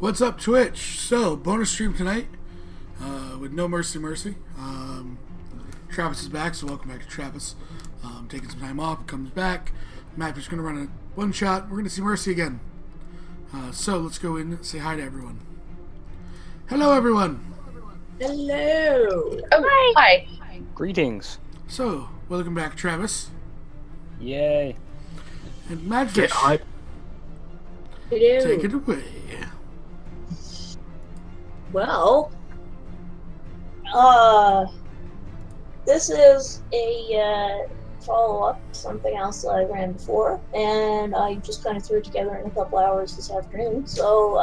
What's up, Twitch? So, bonus stream tonight with No Mercy Mercy. Travis is back, so welcome back to Travis. Taking some time off, comes back. Matt is going to run a one shot. We're going to see Mercy again. So, let's go in and say hi to everyone. Hello, everyone. Hello. Oh, hi. Greetings. So, welcome back, Travis. Yay. And Madfish. Get hype. Hello. Take it away. Well, this is a follow-up to something else that I ran before, and I just kind of threw it together in a couple hours this afternoon. So,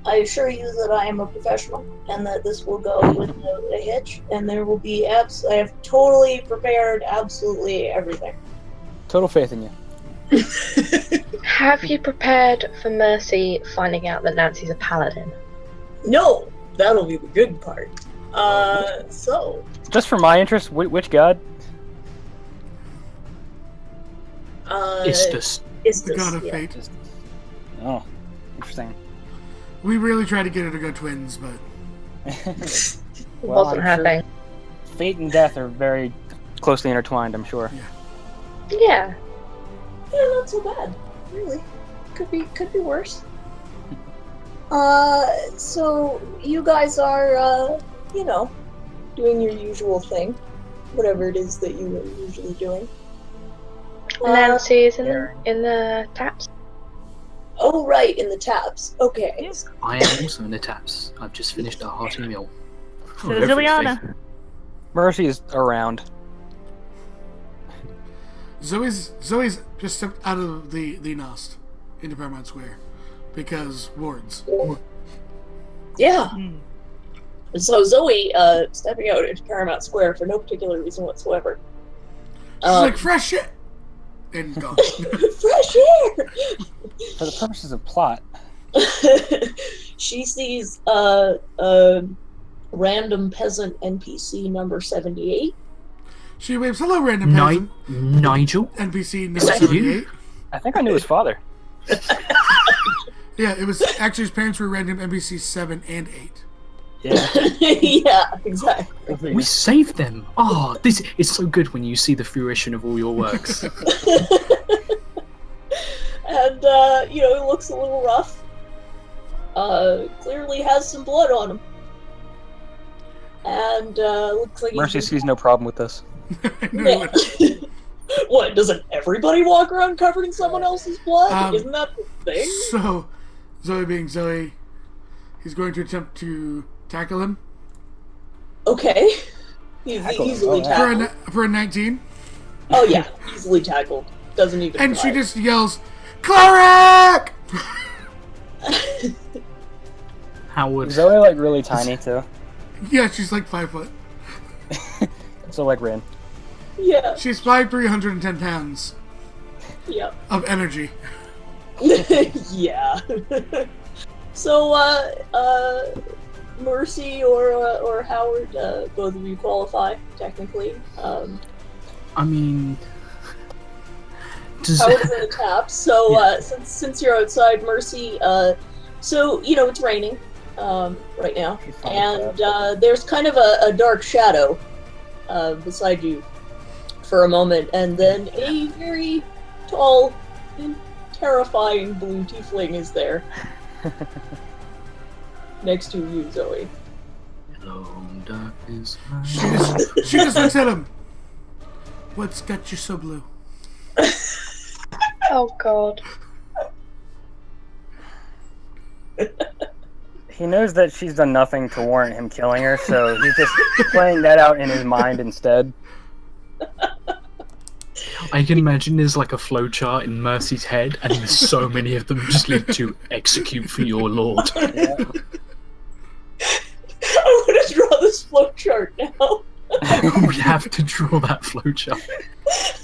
I assure you that I am a professional, and that this will go without a hitch, and there will be I have totally prepared absolutely everything. Total faith in you. Have you prepared for Mercy finding out that Nancy's a paladin? No, that'll be the good part. So... Just for my interest, which god? Istus. The God of yeah. Fate. Oh, interesting. We really tried to get her to go twins, but... It Well, wasn't I'm her sure thing. Fate and death are very closely intertwined, I'm sure. Yeah. Yeah, not so bad. Really. Could be worse. So you guys are, doing your usual thing. Whatever it is that you are usually doing. Nancy's in the taps. Oh, right, in the taps. Okay. I am also in the taps. I've just finished a hearty meal. So is Ileana. Mercy is around. Zoe's just stepped out of the Nost into Paramount Square because wards. Yeah. And so Zoe, stepping out into Paramount Square for no particular reason whatsoever. She's like, fresh shit! And gone. Fresh air! For the purposes of plot. She sees random peasant NPC number 78. She waves, hello, random peasant. Nigel? NPC number Is that you? 78. I think I knew his father. Yeah, it was actually his parents were random NPC 7 and 8. Yeah. Yeah, exactly. We saved them! Oh, this is so good when you see the fruition of all your works. And, it looks a little rough. Clearly has some blood on him. And, looks like Mercy sees no problem with this. I know it. What, doesn't everybody walk around covered in someone else's blood? Isn't that the thing? So, Zoe being Zoe, he's going to attempt to tackle him. Okay. He's Tackle him. easily Oh, yeah. tackled. For a 19. Oh yeah, easily tackled. Doesn't even And try. she just yells, Cleric! Howard. Zoe, really tiny, too. Yeah, she's like 5 foot. So, Rin. Yeah, She's 310 pounds yeah. of energy. Yeah. So, Mercy or Howard, both of you qualify, technically. I mean... Does Howard's in the tap, so, since you're outside, Mercy, so, it's raining, right now, and, there's kind of a dark shadow, beside you for a moment, and then a very tall and terrifying blue tiefling is there. Next to you, Zoe. Hello, darkness. She just looks at him. What's got you so blue? Oh god. He knows that she's done nothing to warrant him killing her, so he's just playing that out in his mind instead. I can imagine there's like a flowchart in Mercy's head, and there's so many of them just lead to execute for your lord. Yeah. I want to draw this flowchart now. We have to draw that flowchart.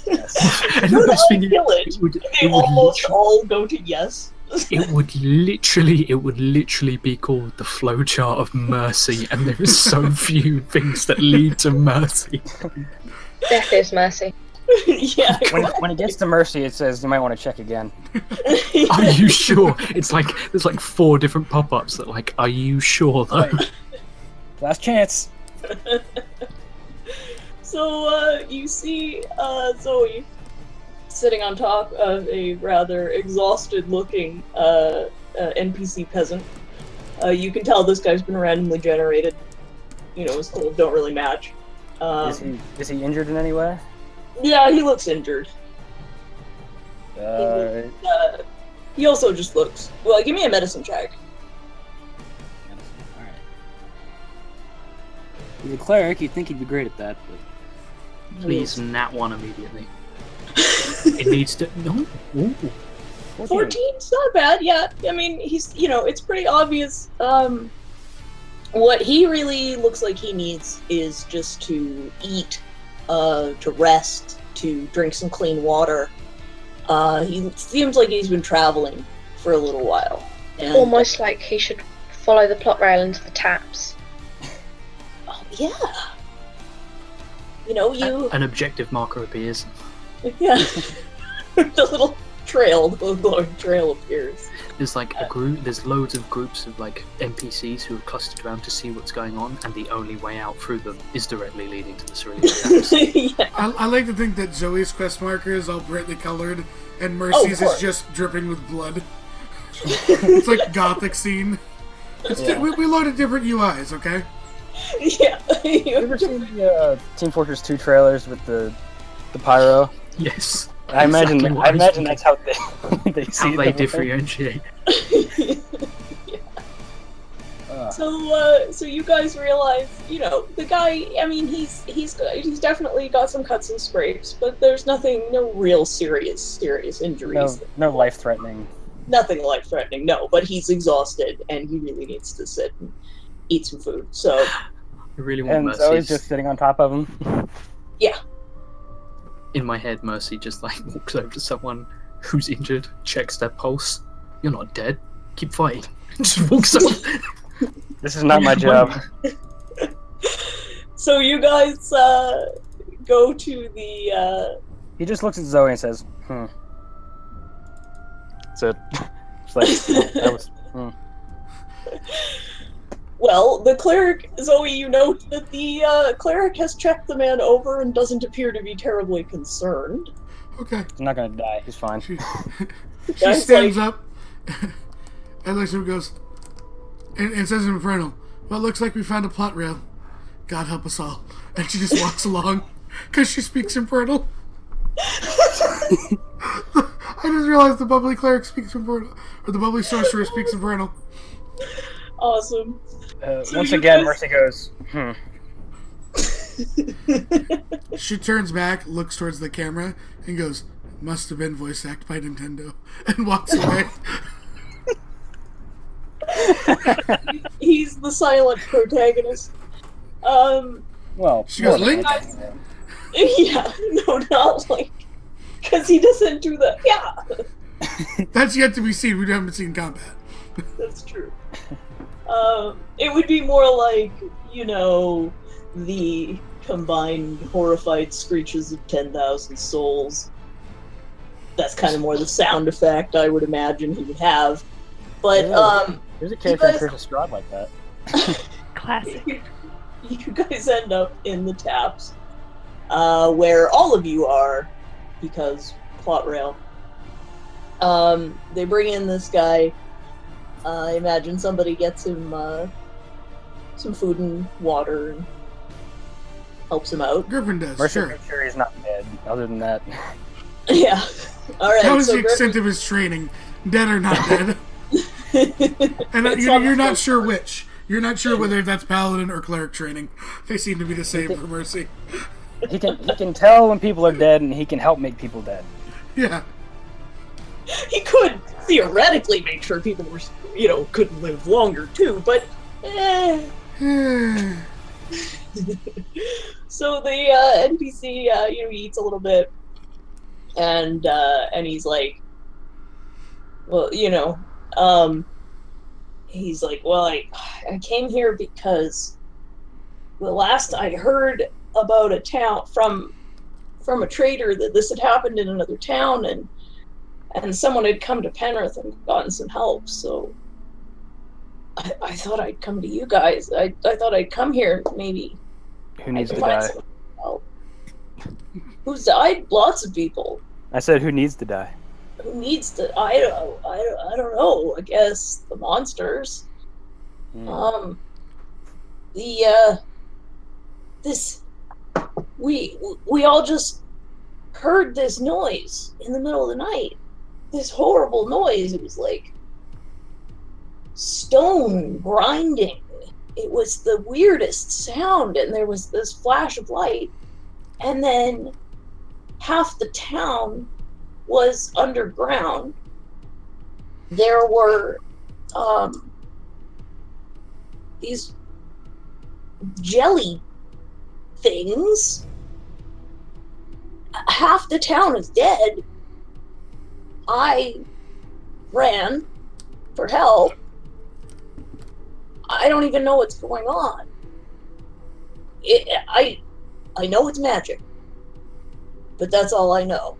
Yes. And Don't the best all thing is, kill it. They almost all go to yes. it would literally be called the flowchart of mercy, and there are so few things that lead to mercy. Death is Mercy. Yeah. When it gets to Mercy, it says you might want to check again. Are you sure? It's like there's like 4 different pop-ups that like, are you sure though? Last chance. So you see Zoe sitting on top of a rather exhausted-looking NPC peasant. You can tell this guy's been randomly generated. You know, his clothes don't really match. Is he injured in any way? Yeah, he looks injured. He also just looks... Well, give me a medicine check. Alright. He's a cleric, you'd think he'd be great at that, but... Please, nat 1 immediately. It needs to... No. Ooh. 14's not bad, yeah. I mean, he's, you know, it's pretty obvious. What he really looks like he needs is just to eat, to rest, to drink some clean water. He seems like he's been traveling for a little while. And, Almost like he should follow the plot rail into the taps. oh, yeah. You know, An objective marker appears. Yeah. The little trail, the glowing trail appears. There's like a group. There's loads of groups of like NPCs who have clustered around to see what's going on, and the only way out through them is directly leading to the Cerulean Taps. Yeah. I like to think that Zoe's quest marker is all brightly colored, and Mercy's course. is just dripping with blood. It's like gothic scene. We loaded different UIs, okay? Yeah. You ever seen the Team Fortress 2 trailers with the pyro? Yes. I imagine Exactly what I was thinking. that's how they see How they them. differentiate. So you guys realize, you know, the guy. I mean, he's definitely got some cuts and scrapes, but there's no real serious injuries. No life-threatening. Nothing life-threatening. No, but he's exhausted and he really needs to sit and eat some food. So I really want And Mercy's... Zoe's just sitting on top of him. yeah. In my head, Mercy just like walks over to someone who's injured, checks their pulse. You're not dead. Keep fighting. Just walks off. This is not my job. So you guys go to the. He just looks at Zoe and says, That's it. It's like, that was... Well, the cleric, Zoe, you note that the cleric has checked the man over and doesn't appear to be terribly concerned. Okay. He's not gonna die. He's fine. She Guy's stands like- up and looks at him and goes, and says in Infernal, well, it looks like we found a plot rail. God help us all. And she just walks along because she speaks Infernal. I just realized the bubbly cleric speaks Infernal, or the bubbly sorcerer speaks Infernal. Awesome. So Once you again, guys- Mercy goes, She turns back, looks towards the camera, and goes, must have been voice acted by Nintendo, and walks away. He's the silent protagonist. well, She goes, more than Link? that. Yeah, no, not like, because he doesn't do that. Yeah, That's yet to be seen. We haven't seen combat. that's true. It would be more like, you know, the combined horrified screeches of 10,000 souls. That's kind of more the sound effect I would imagine he would have. But, There's a character in guys- Curse of Strahd like that. Classic. you guys end up in the taps, where all of you are, because plot rail. They bring in this guy. I imagine somebody gets him some food and water and helps him out. Griffin does, Mercy sure. makes sure he's not dead. Other than that, Yeah. All right. That was so the extent of his training. Dead or not dead. And It's you're almost not like- sure which. You're not sure whether that's paladin or cleric training. They seem to be the same for Mercy. he can tell when people are dead, and he can help make people dead. Yeah. He could theoretically make sure people were, you know, couldn't live longer too, but. So the NPC, you know, he eats a little bit, and he's like, well, you know, he's like, well, I came here because the last I heard about a town from from a trader that this had happened in another town, and someone had come to Penrith and gotten some help. So I thought I'd come to you guys. I thought I'd come here. Maybe Who needs I to could find die? some help. Who's died? Lots of people. I said, who needs to die? Who needs to? I don't know. I guess the monsters. Hmm. We all just heard this noise in the middle of the night. This horrible noise. It was like stone grinding. It was the weirdest sound, and there was this flash of light, and then half the town was underground. There were these jelly things. Half the town is dead. I ran for help. I don't even know what's going on. I know it's magic, but that's all I know.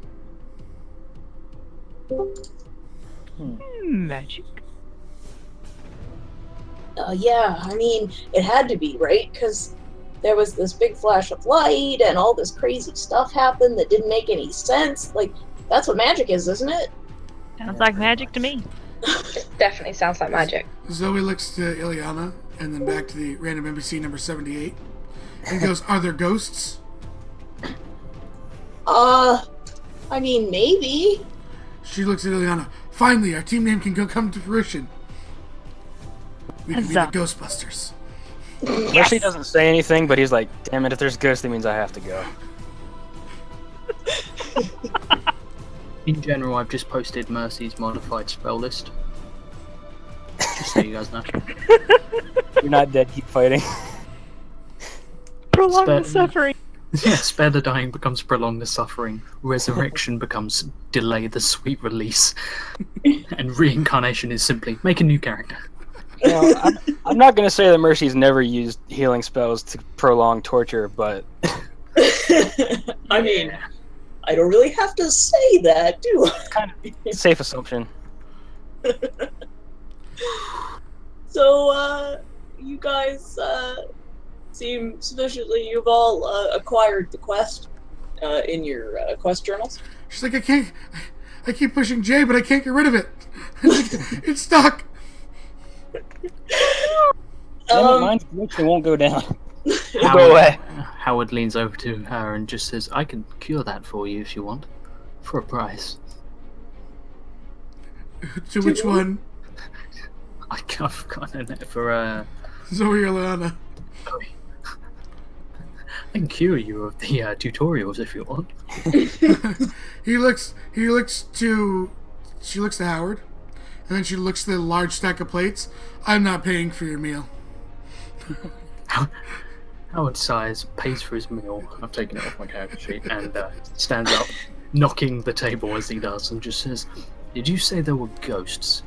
Magic. Yeah, I mean, it had to be, right? Because there was this big flash of light and all this crazy stuff happened that didn't make any sense. Like, that's what magic is, isn't it? Sounds like magic to me. It definitely sounds like magic. Zoe looks to Ileana and then back to the random NPC number 78 and goes, "Are there ghosts?" I mean, maybe. She looks at Ileana. "Finally, our team name can come to fruition. We can be the Huzzah. Ghostbusters." Mercy doesn't say anything, but he's like, damn it, if there's ghosts, that means I have to go. In general, I've just posted Mercy's modified spell list. Just so you guys know. You're not dead, keep fighting. Prolong the Spare- suffering. Yeah, spare the dying becomes prolong the suffering. Resurrection becomes delay the sweet release. And reincarnation is simply make a new character. You know, I'm not going to say that Mercy's never used healing spells to prolong torture, but I mean, I don't really have to say that, do I? kind of safe assumption. So, you guys, seem sufficiently, you've all, acquired the quest, in your, quest journals. She's like, I keep pushing J, but I can't get rid of it. It's stuck. Damn it, mine's glitched and won't go down. Howard, Go away. Howard leans over to her and just says, "I can cure that for you if you want, for a price." To which one? I've forgotten it for Zoe or Ileana? I can cure you of the tutorials if you want. She looks to Howard, and then she looks to the large stack of plates. "I'm not paying for your meal." Howard sighs, pays for his meal. I've taken it off my character sheet and stands up, knocking the table as he does, and just says, "Did you say there were ghosts?"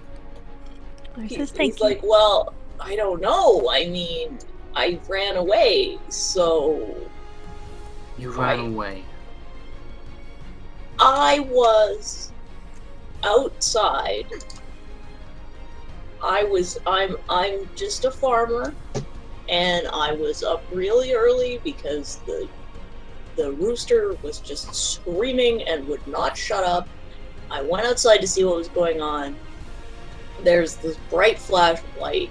He says thank He's you. like, well, I don't know. I mean, I ran away, so You Right. ran away. I was outside. I'm just a farmer, and I was up really early because the rooster was just screaming and would not shut up. I went outside to see what was going on. There's this bright flash of light.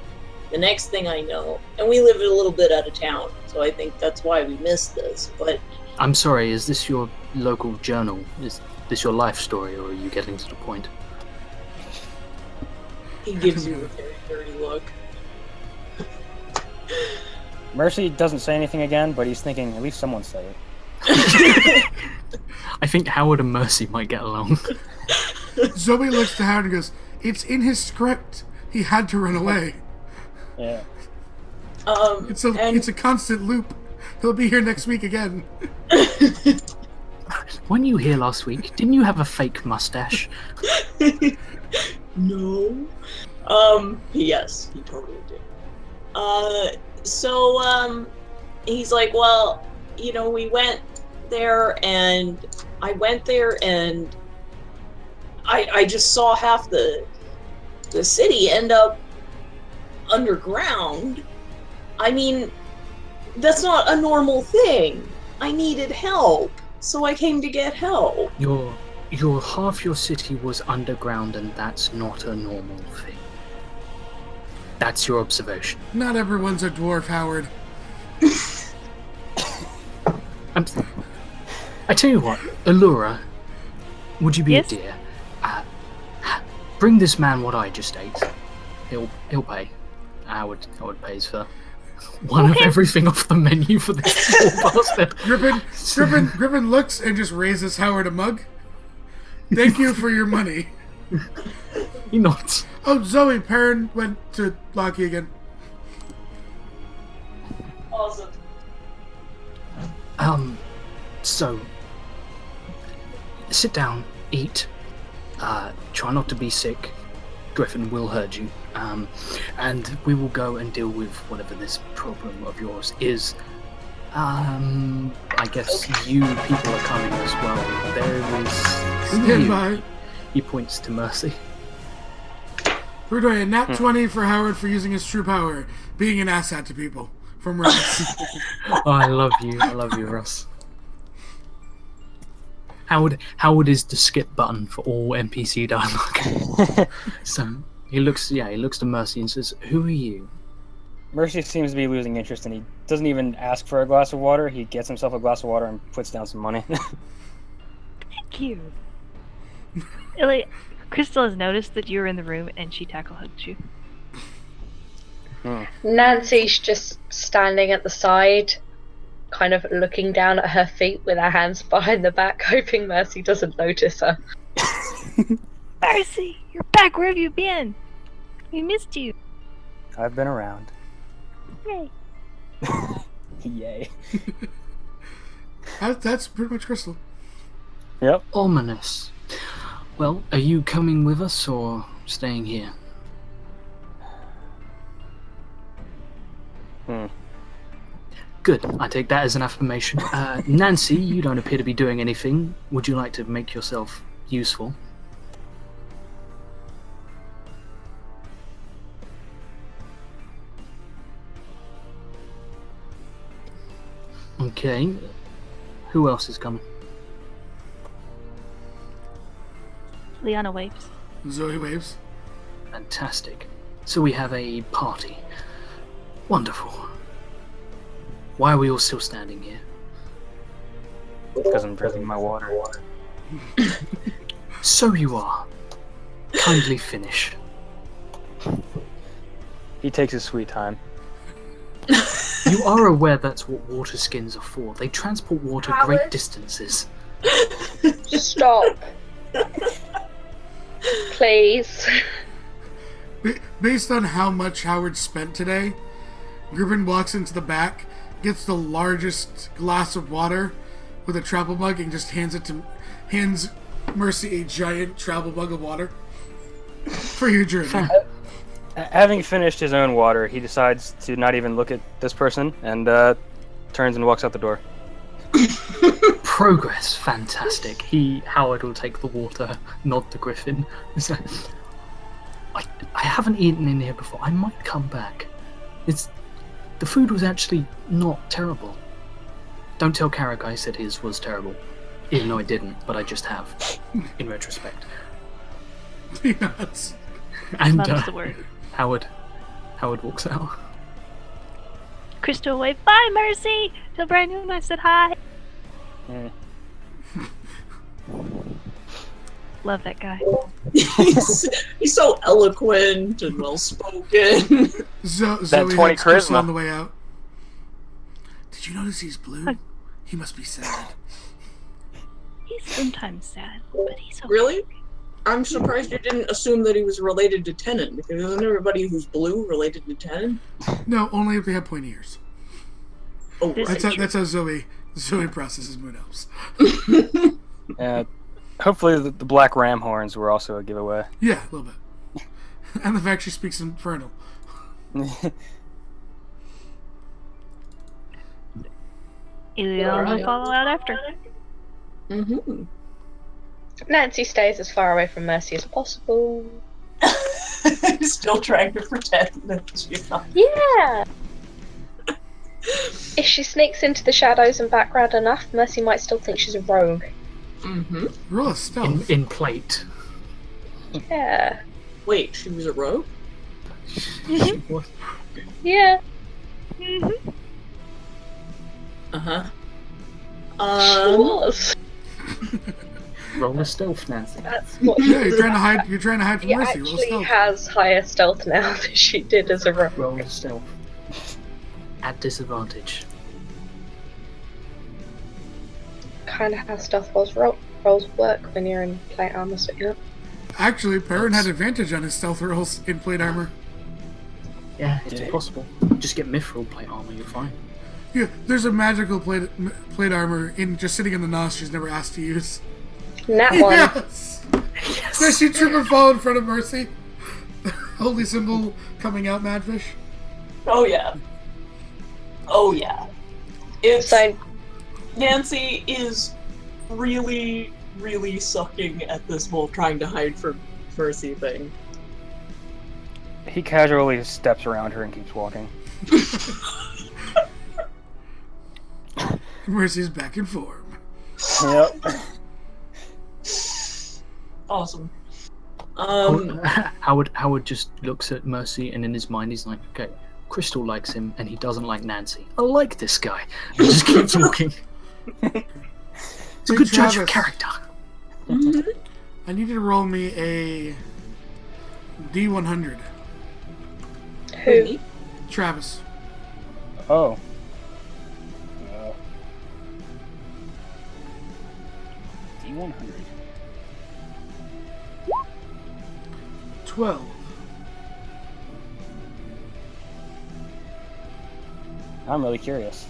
The next thing I know, and we live a little bit out of town, so I think that's why we missed this, but I'm sorry, is this your local journal? Is this your life story, or are you getting to the point? he gives you a very dirty look. Mercy doesn't say anything again, but he's thinking, at least someone said it. I think Howard and Mercy might get along. Zoe looks to Howard and goes, "It's in his script. He had to run away. Yeah. It's a constant loop. He'll be here next week again." Weren't you here last week? Didn't you have a fake mustache? No. Yes, he totally did. So, he's like, well, we went there, and I went there, and I just saw half the city end up underground. I mean, that's not a normal thing. I needed help, so I came to get help. Your half your city was underground, and that's not a normal thing. That's your observation. Not everyone's a dwarf, Howard. I tell you what, Allura, would you be Yes? a dear? Bring this man what I just ate. He'll pay. Howard pays for one of everything off the menu for this poor bastard. Griffin looks and just raises Howard a mug. Thank you for your money. He nods. Oh, Zoe, Perrin went to Lockie again. Awesome. So sit down, eat. Try not to be sick. Griffin will hurt you. And we will go and deal with whatever this problem of yours is. I guess you people are coming as well. There is... Who are Stand you? by. He points to Mercy. We're doing a nat 20 for Howard for using his true power, being an asshat to people. From Russ. Oh, I love you, Russ. Howard is the skip button for all NPC dialogue. So he looks to Mercy and says, "Who are you?" Mercy seems to be losing interest, and he doesn't even ask for a glass of water. He gets himself a glass of water and puts down some money. Thank you. Illy, Crystal has noticed that you're in the room, and she tackle hugs you. Nancy's just standing at the side, kind of looking down at her feet with her hands behind the back, hoping Mercy doesn't notice her. Mercy, you're back. Where have you been? We missed you. I've been around. Yay. Yay. That's pretty much Crystal. Yep. Ominous. Well, are you coming with us or staying here? Good. I take that as an affirmation. Nancy, you don't appear to be doing anything. Would you like to make yourself useful? Okay. Who else is coming? Liana waves. Zoe waves. Fantastic. So we have a party. Wonderful. Why are we all still standing here? Because I'm drinking my water. So you are. Kindly finish. He takes his sweet time. You are aware that's what water skins are for. They transport water great Howard? distances. Stop. Please. Based on how much Howard spent today, Griffin walks into the back, gets the largest glass of water with a travel mug, and just hands Mercy a giant travel mug of water for your journey. Having finished his own water, he decides to not even look at this person and turns and walks out the door. Progress, fantastic. Howard will take the water, nod to Griffin. I haven't eaten in here before. I might come back. The food was actually not terrible. Don't tell Carrick I said his was terrible. Even though I didn't, but I just have, in retrospect. He nods. And Mum's the word. Howard walks out. Crystal wave. Bye, Mercy. Tell Brian Newman I said hi. Mm. Love that guy. He's so eloquent and well spoken. Zoe 20 hugs Crystal charisma. on the way out. Did you notice he's blue? He must be sad. He's sometimes sad, but he's okay. Really? I'm surprised you didn't assume that he was related to Tenon, because isn't everybody who's blue related to Tenon? No, only if they have pointy ears. Oh, This right. That's how Zoe processes moon elves. Hopefully the black ram horns were also a giveaway. Yeah, a little bit. And the fact she speaks Infernal. Iliel will Alright. follow out after. Mm-hmm. Nancy stays as far away from Mercy as possible. Still trying to pretend that she's not. Yeah! If she sneaks into the shadows and background enough, Mercy might still think she's a rogue. Mm-hmm. Roll a stealth. In plate. Yeah. Wait, she was a rogue? She was. Yeah. Mhm. Uh-huh. She was. Roll a stealth, Nancy. That's what Yeah, you're trying to hide. You're trying to hide from She Mercy. Roll actually stealth. has higher stealth now than she did as a rogue. Roll a stealth. At disadvantage. Kind of how stealth rolls work when you're in plate armor, so yeah. Actually, Perrin had advantage on his stealth rolls in plate armor. Yeah, it's Did it? possible. Just get mithril plate armor, you're fine. Yeah, there's a magical plate armor in just sitting in the nos she's never asked to use. Nat one. Yes. Does she trip and fall in front of Mercy? Holy symbol coming out, Madfish. Oh yeah. Oh yeah. It's So Nancy is really, really sucking at this whole trying to hide from Mercy thing. He casually steps around her and keeps walking. Mercy's back in form. Yep. Awesome. Howard just looks at Mercy and in his mind he's like, okay, Crystal likes him and he doesn't like Nancy. I like this guy. And just keeps walking. It's a good judge of Travis. character. I need you to roll me a D100. who? Travis. Oh. D100. 12. I'm really curious.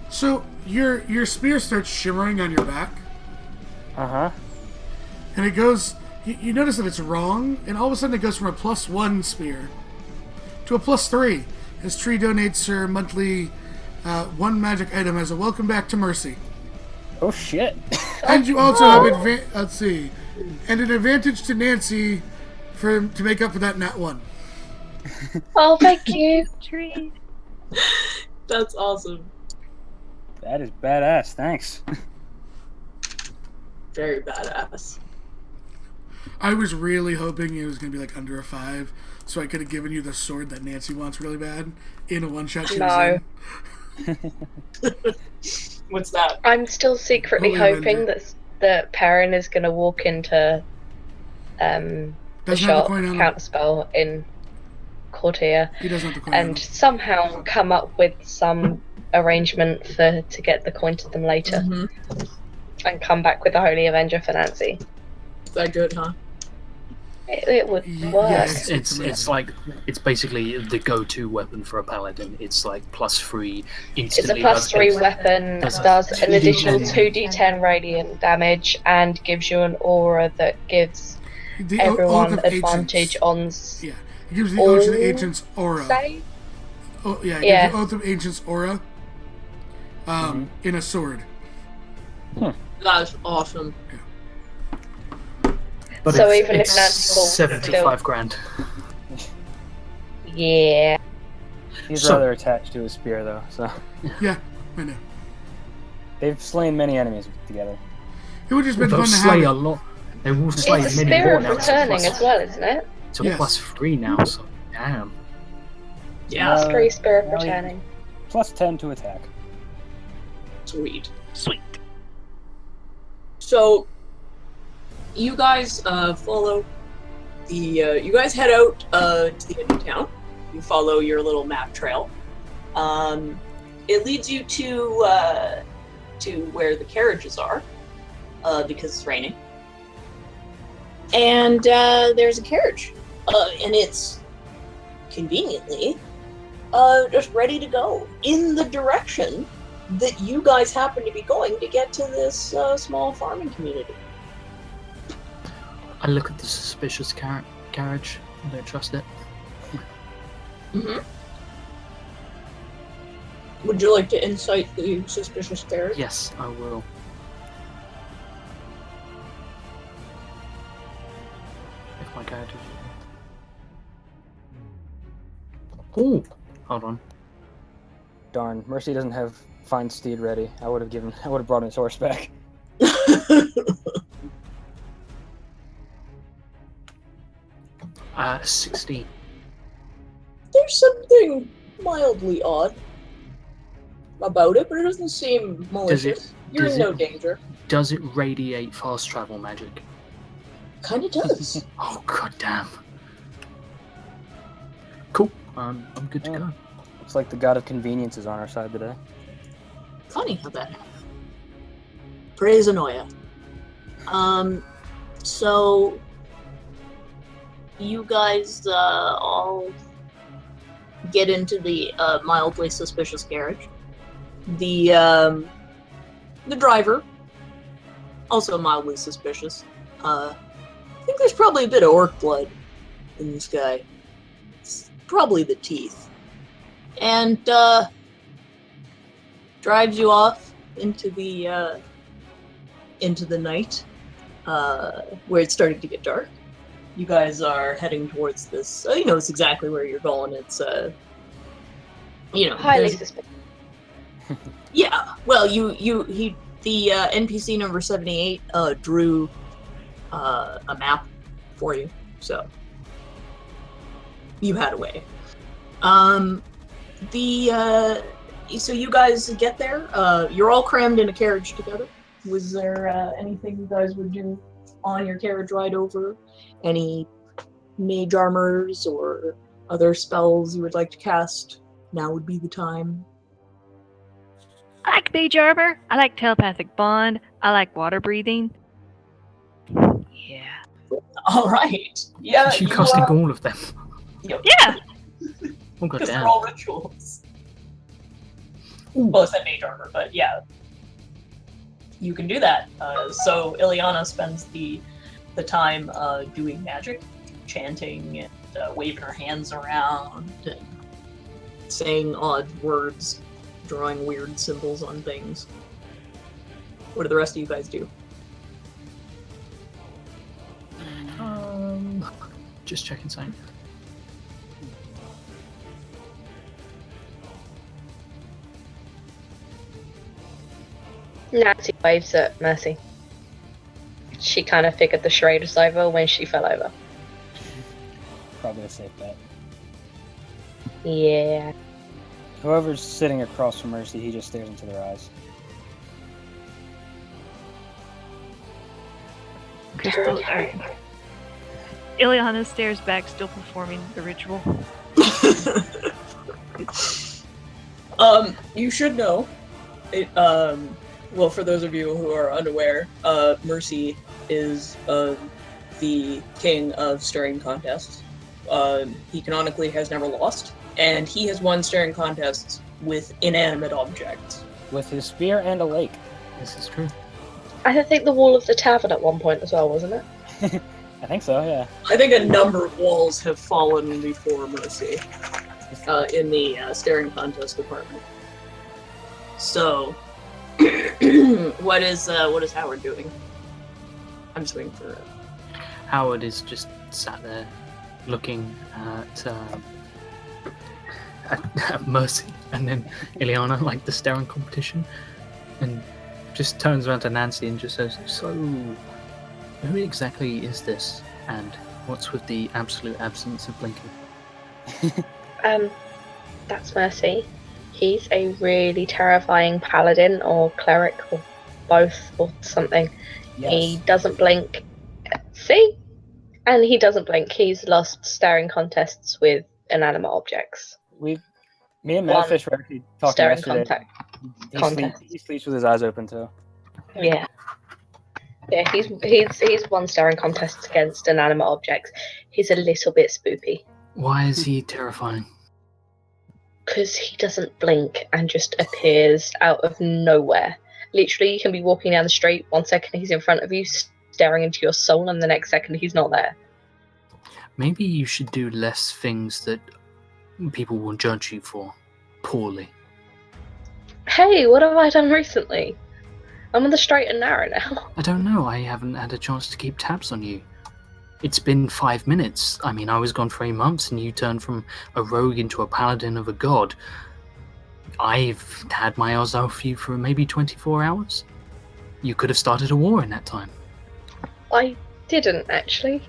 So your spear starts shimmering on your back, Uh-huh. and it goes. You notice that it's wrong, and all of a sudden it goes from a +1 spear to a +3. As Tree donates her monthly one magic item as a welcome back to Mercy. Oh shit. And you also have let's see, and an advantage to Nancy to make up for that nat 1. Oh, thank you. Tree. That's awesome. That is badass, thanks. Very badass. I was really hoping it was gonna be like under a 5, so I could have given you the sword that Nancy wants really bad in a one-shot. She was No. in. What's that? I'm still secretly Holy hoping Avenger. that Perrin is going to walk into the Doesn't have the shop coin on him. counterspell in Courtier He doesn't have the coin on and him. somehow come up with some arrangement to get the coin to them later Mm-hmm. and come back with the Holy Avenger for Nancy. Is that good, huh? It would work. Yes. It's like it's basically the go-to weapon for a paladin. It's like +3 It's instantly. a +3 does weapon, does does an 2d10. additional 2d10 radiant damage, and gives you an aura that gives The Oath everyone of advantage Ancients. on Yeah, it gives the Oath of all Ancients aura. save. Oh yeah, it Yeah. gives the Oath of Ancients aura. In a sword. That's awesome. But So it's, even if it's Nancy falls, 75 grand. Yeah. He's So- rather attached to his spear though, so Yeah, I know. they've slain many enemies together. It would just been They'll fun to slay a have. lot. They will slay It's a many Spear more of now. Returning as well, isn't it? It's a Yes. +3 now, so damn. Yeah. Uh, 3 Spear of now he- Returning. Plus 10 to attack. Sweet. Sweet. So, you guys follow the. You guys head out to the end of town. You follow your little map trail. It leads you to where the carriages are, because it's raining. And there's a carriage, and it's conveniently just ready to go in the direction that you guys happen to be going to get to this small farming community. I look at the suspicious carriage. I don't trust it. Mm-hmm. Would you like to insight the suspicious carriage? Yes, I will. If my character. Oh, hold on. Darn, Mercy doesn't have Find Steed ready. I would have brought his horse back. 16. There's something mildly odd about it, but it doesn't seem malicious. You're does in no it- danger. Does it radiate fast travel magic? Kind of does. Oh, god damn. Cool. I'm good to Yeah. go. Looks like the god of convenience is on our side today. Funny how that happened. Praise Anoia. So you guys all get into the mildly suspicious carriage. The driver, also mildly suspicious. I think there's probably a bit of orc blood in this guy. It's probably the teeth. And drives you off into the night, where it's starting to get dark. You guys are heading towards this. You know, it's exactly where you're going. It's Highly there's- suspicious. yeah. Well, the NPC number 78 drew a map for you, so you had a way. So you guys get there. You're all crammed in a carriage together. Was there anything you guys would do on your carriage ride over? Any mage armors or other spells you would like to cast? Now would be the time. I like mage armor. I like telepathic bond. I like water breathing. Yeah. All right. Yeah. you casting all of them. Yeah. Oh god Because they're damn. all rituals. Well, it's that mage armor, but yeah. You can do that. So Ileana spends the time doing magic, chanting and waving her hands around and saying odd words, drawing weird symbols on things. What do the rest of you guys do? Just checking something. Nancy waves at Mercy. She kind of figured the charade was over when she fell over. Probably a safe bet. Yeah. Whoever's sitting across from Mercy, he just stares into their eyes. Crystal. Ileana stares back, still performing the ritual. You should know. Well, for those of you who are unaware, Mercy is the king of staring contests. He canonically has never lost, and he has won staring contests with inanimate objects. With his spear and a lake. This is true. I think the wall of the tavern at one point as well, wasn't it? I think so, yeah. I think a number of walls have fallen before Mercy in the staring contest department. So, what is Howard doing? I'm just waiting for. Howard is just sat there, looking at Mercy, and then Ileana, like the staring competition, and just turns around to Nancy and just says, "So, who exactly is this? And what's with the absolute absence of blinking?" That's Mercy. He's a really terrifying paladin or cleric or both or something. Yes. He doesn't blink. See? And he doesn't blink. He's lost staring contests with inanimate objects. Me and One Madfish were actually talking staring yesterday. contact. He sleeps with his eyes open too. Yeah. Yeah, he's won staring contests against inanimate objects. He's a little bit spoopy. Why is he terrifying? Because he doesn't blink and just appears out of nowhere. Literally, you can be walking down the street, 1 second he's in front of you, staring into your soul, and the next second he's not there. Maybe you should do less things that people will judge you for poorly. Hey, what have I done recently? I'm on the straight and narrow now. I don't know. I haven't had a chance to keep tabs on you. It's been 5 minutes. I mean, I was gone for 8 months, and you turned from a rogue into a paladin of a god. I've had my eyes off you for maybe 24 hours. You could have started a war in that time. I didn't, actually.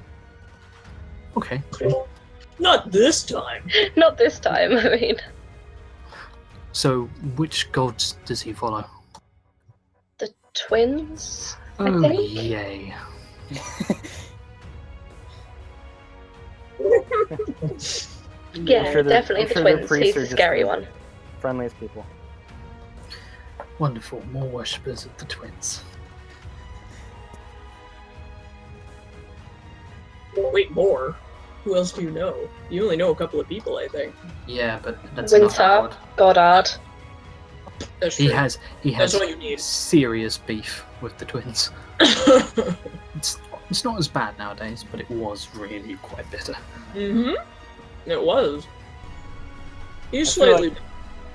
Okay. Not this time. Not this time, I mean. So, which gods does he follow? The twins? Oh, think. yay. Yeah, I'm sure definitely I'm the sure twins. priests He's are the just scary the one. Friendliest people. Wonderful. More worshippers of the twins. Wait, more? Who else do you know? You only know a couple of people, I think. Yeah, but that's not Winter, hard. Goddard. That's He true. has That's all you need. serious beef with the twins. It's not as bad nowadays, but it was really quite bitter. Mm-hmm. It was. He's I feel slightly...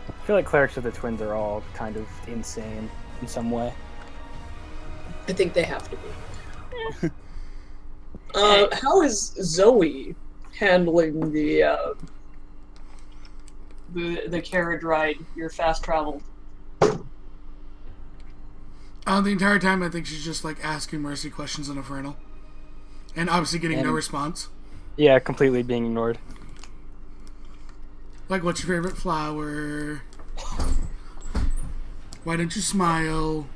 I feel like clerics of the twins are all kind of insane in some way. I think they have to be. How is Zoe handling the carriage ride, your fast travel? The entire time, I think she's just like asking Mercy questions in Infernal, and obviously getting no And- response. Yeah, completely being ignored. Like, what's your favorite flower? Why don't you smile?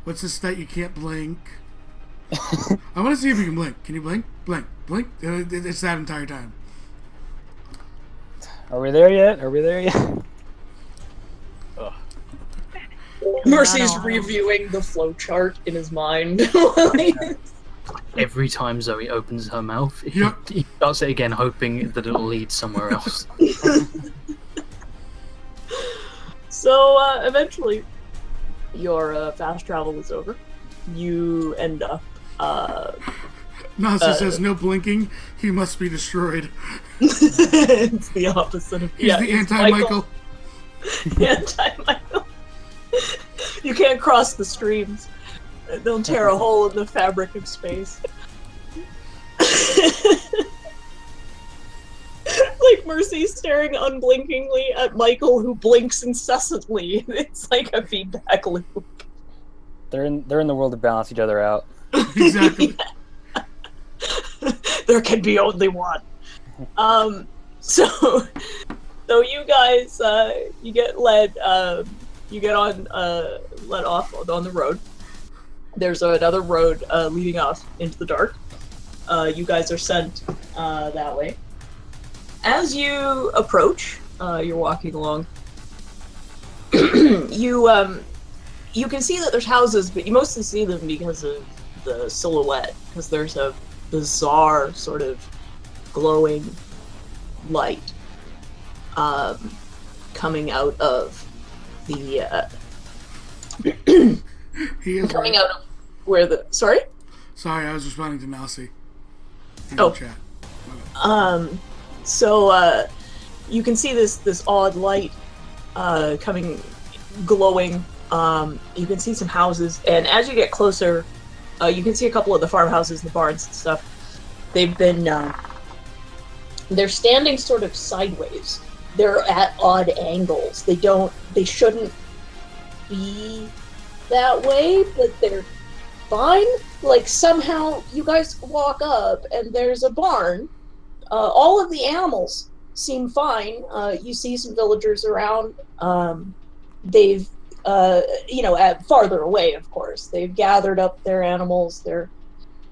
What's this that you can't blink? I want to see if you can blink. Can you blink? Blink. Blink. It's that entire time. Are we there yet? Are we there yet? Mercy's reviewing the flowchart in his mind. Every time Zoe opens her mouth, Yep. he starts it again, hoping that it'll lead somewhere else. So, eventually, your fast travel is over. You end up, Nasi says no blinking. He must be destroyed. it's the opposite of... He's the anti-Michael. Anti-Michael. You can't cross the streams. They'll tear a hole in the fabric of space. Like Mercy staring unblinkingly at Michael, who blinks incessantly. It's like a feedback loop. They're in the world to balance each other out. Exactly. There can be only one. So you guys, you get led on, let off on the road. There's another road leading off into the dark. You guys are sent that way. As you approach, you're walking along. You can see that there's houses, but you mostly see them because of the silhouette. Because there's a bizarre sort of glowing light coming out of the He is coming right. out of where the sorry. Sorry, I was responding to Nasi. In Oh. the chat. So you can see this odd light coming, glowing. You can see some houses, and as you get closer, you can see a couple of the farmhouses and the barns and stuff. They've been they're standing sort of sideways. They're at odd angles. They shouldn't be that way, but they're fine. Like, somehow you guys walk up and there's a barn. All of the animals seem fine. You see some villagers around. They've, at farther away, of course. They've gathered up their animals. They're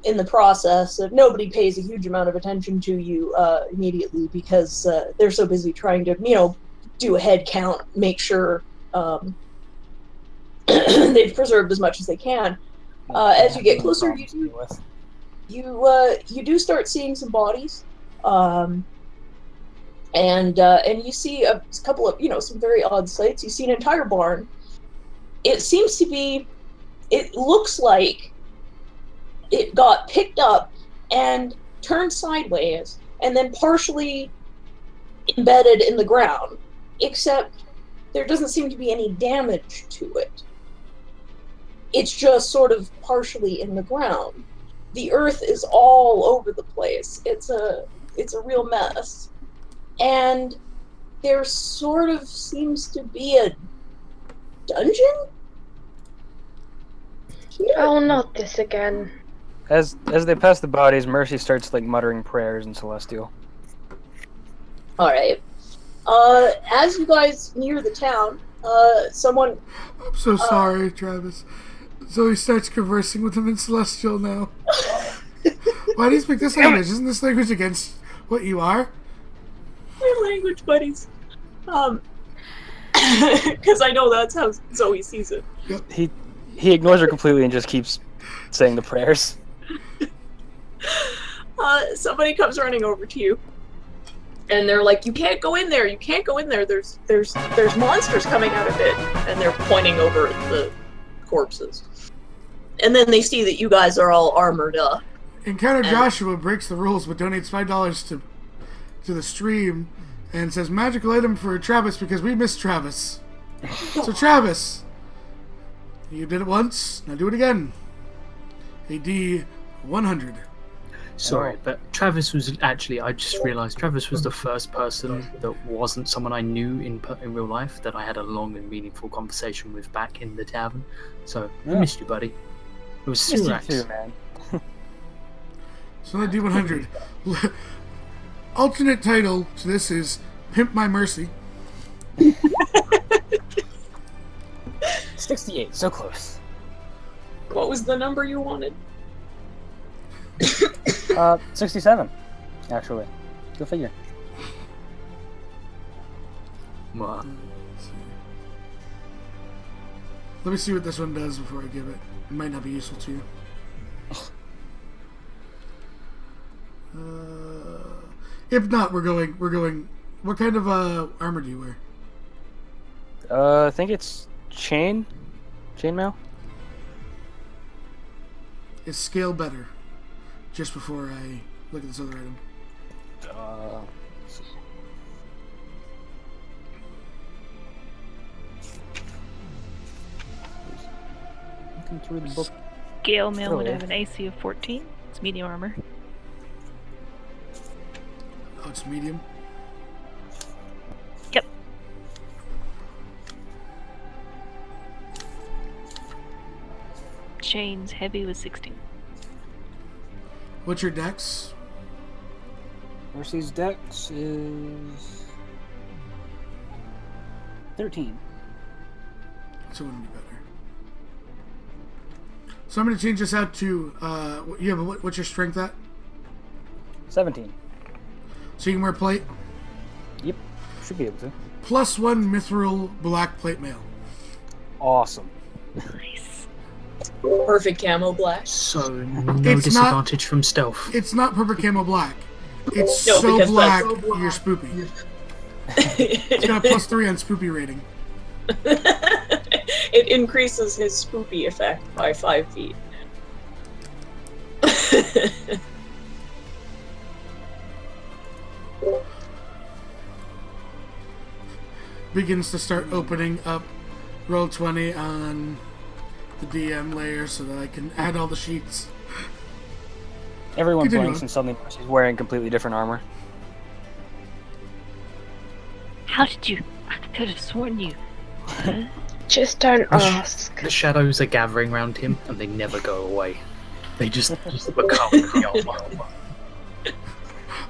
in the process of, nobody pays a huge amount of attention to you immediately because they're so busy trying to, do a head count, make sure they've preserved as much as they can. As you get closer, you do start seeing some bodies, and you see a couple of some very odd sights. You see an entire barn. It looks like it got picked up and turned sideways and then partially embedded in the ground, except there doesn't seem to be any damage to it. It's just sort of partially in the ground. The earth is all over the place. It's a real mess. And there sort of seems to be a dungeon? Oh, not this again. As they pass the bodies, Mercy starts like muttering prayers in Celestial. Alright. As you guys near the town, someone... I'm so sorry, Travis. Zoe starts conversing with him in Celestial now. Why do you speak this language? Isn't this language against what you are? We're language buddies. Because I know that's how Zoe sees it. He ignores her completely and just keeps saying the prayers. Somebody comes running over to you, and they're like, "You can't go in there! You can't go in there! There's monsters coming out of it!" And they're pointing over at the corpses. And then they see that you guys are all armored up. Encounter Joshua breaks the rules but donates $5 to the stream and says magical item for Travis because we miss Travis. So Travis, you did it once, now do it again. AD 100. Sorry, but Travis was actually, I just realised Travis was the first person that wasn't someone I knew in real life that I had a long and meaningful conversation with back in the tavern. So, I missed you, buddy. It was Missed you Sirax. too, man. So the D100. Alternate title to this is Pimp My Mercy. 68, so close. What was the number you wanted? 67, actually. Go figure. Well, Let me see what this one does before I give it. It might not be useful to you. If not, we're going. What kind of armor do you wear? I think it's chainmail. Is scale better? Just before I look at this other item. Let's see. Looking through the book. Gale mail would Oh. have an AC of 14. It's medium armor. Oh, it's medium. Yep. Chains heavy was 16. What's your dex? Mercy's dex is 13. So it wouldn't be better. So I'm going to change this out to, what's your strength at? 17. So you can wear plate. Yep, should be able to. +1 mithril black plate mail. Awesome. Nice. Perfect camo black. so no It's disadvantage from stealth. It's not purple camo black. It's No, so because black, that's so you're spoopy. It's got a +3 on spoopy rating. It increases his spoopy effect by 5 feet. Begins to start opening up Roll20 on the DM layer so that I can add all the sheets. Everyone Continue blinks on. and suddenly Mercy's wearing completely different armor. How did you? I could have sworn you. Just don't The sh- ask. The shadows are gathering around him, and they never go away. They just become the armor.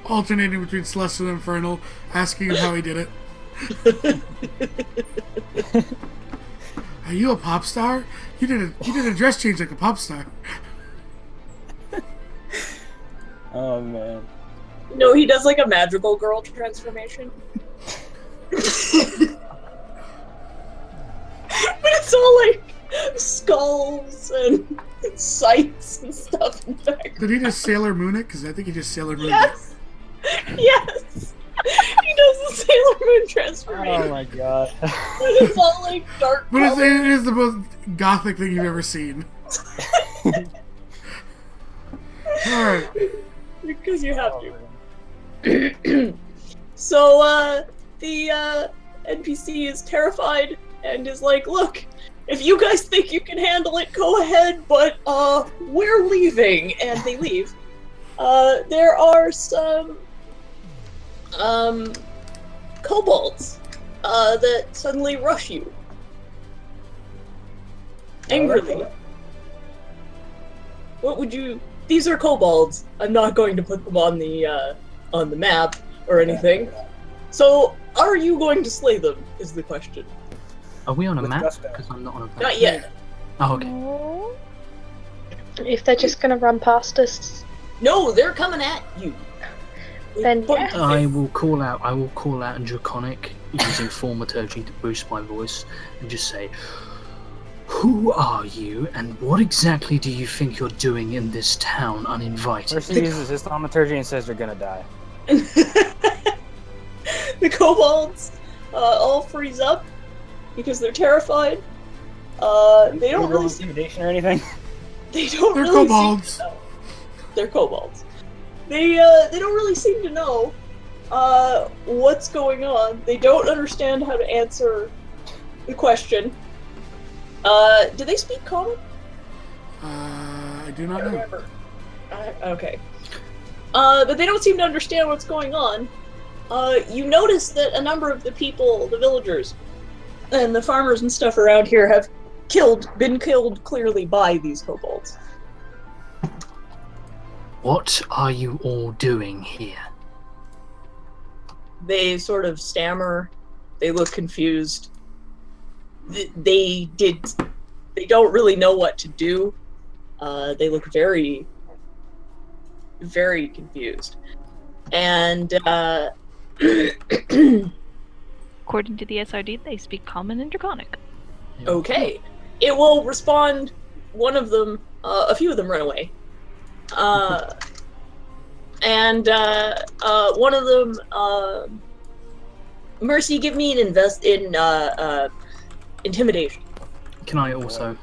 Alternating between Celestial and Infernal, asking him how he did it. Are you a pop star? You did a dress change like a pop star. Oh man. No, he does like a magical girl transformation. But it's all like skulls and sights and stuff in fact. Did he just Sailor Moon it? Because I think he just Sailor Moon Yes! Yes! He does the Sailor Moon transformation. Oh my god. But it's all like dark But it colors. is the most gothic thing you've ever seen. Alright. Because you have to. So, NPC is terrified and is like, look, if you guys think you can handle it, go ahead, but we're leaving. And they leave. There are some kobolds that suddenly rush you. Angrily. What would you... These are kobolds. I'm not going to put them on the map or anything. So, are you going to slay them, is the question. Are we on a With map? gusto. Because I'm not on a map. Not yet. Oh, okay. If they're just gonna run past us, No, they're coming at you. Then yeah. I will call out in Draconic using Thaumaturgy to boost my voice and just say, "Who are you, and what exactly do you think you're doing in this town uninvited?" Mercy uses his thaumaturgy and says they're gonna die. The kobolds all freeze up because they're terrified. They don't really seem, intimidation or anything. they don't They're really kobolds. seem to know. They're kobolds. They don't really seem to know what's going on. They don't understand how to answer the question. Do they speak common? I do not I know. remember. Okay. But they don't seem to understand what's going on. You notice that a number of the people, the villagers, and the farmers and stuff around here have been killed clearly by these kobolds. What are you all doing here? They sort of stammer. They look confused. They don't really know what to do. They look very, very confused. And, According to the SRD, they speak Common and Draconic. okay. It will respond, one of them, a few of them run away. And one of them, Mercy, give me an intimidation. Can I also?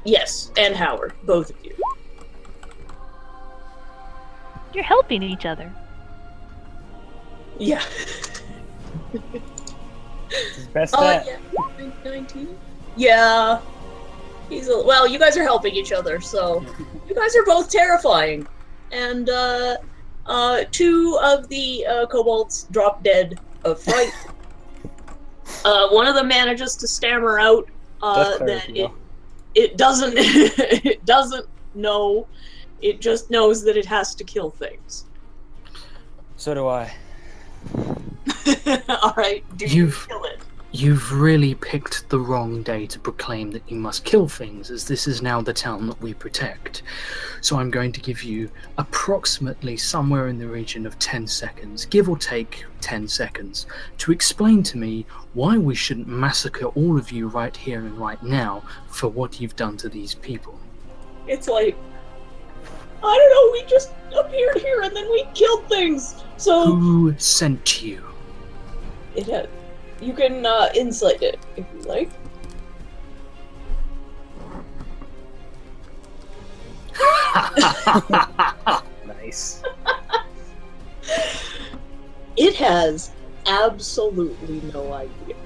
Yes, and Howard, both of you. You're helping each other. Yeah. His best stat. Yeah. 19? Yeah. Well, you guys are helping each other, so you guys are both terrifying. And two of the kobolds drop dead of fright. One of them manages to stammer out that it doesn't it doesn't know. It just knows that it has to kill things. So do I. All right, do you You've- kill it? You've really picked the wrong day to proclaim that you must kill things, as this is now the town that we protect. So I'm going to give you approximately somewhere in the region of 10 seconds, give or take 10 seconds, to explain to me why we shouldn't massacre all of you right here and right now for what you've done to these people. It's like, I don't know, we just appeared here and then we killed things. So Who sent you? it had. You can insight it if you like. Nice. It has absolutely no idea.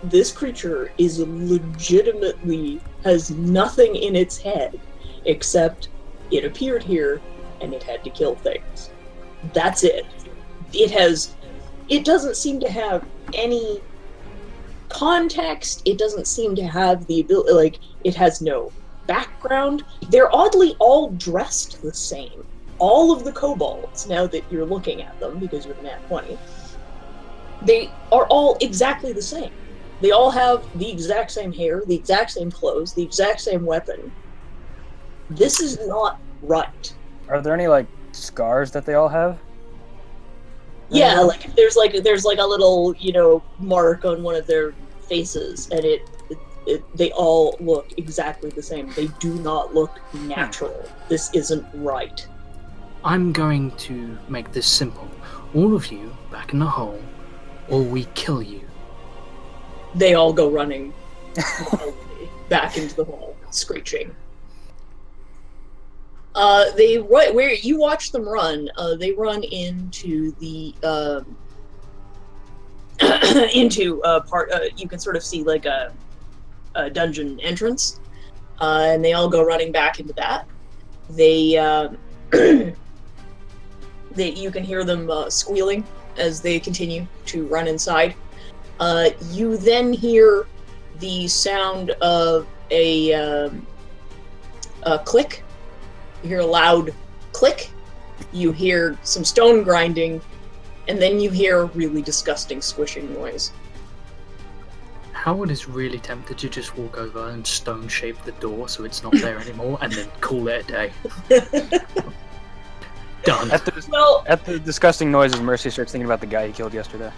This creature is legitimately has nothing in its head except it appeared here and it had to kill things. That's it. It doesn't seem to have any context. It doesn't seem to have the ability, like, it has no background. They're oddly all dressed the same. All of the kobolds, now that you're looking at them, because you're nat 20, they are all exactly the same. They all have the exact same hair, the exact same clothes, the exact same weapon. This is not right. Are there any like scars that they all have? Yeah, like there's like a little, mark on one of their faces, and they all look exactly the same. They do not look natural. This isn't right. I'm going to make this simple. All of you back in the hole, or we kill you. They all go running back into the hole, screeching. Where you watch them run, they run into the into a part. You can sort of see like a dungeon entrance, and they all go running back into that. They you can hear them squealing as they continue to run inside. You then hear the sound of a click. You hear a loud click. You hear some stone grinding, and then you hear a really disgusting squishing noise. Howard is really tempted to just walk over and stone shape the door so it's not there anymore, and then call it a day. Done. At the disgusting noises, Mercy starts thinking about the guy he killed yesterday.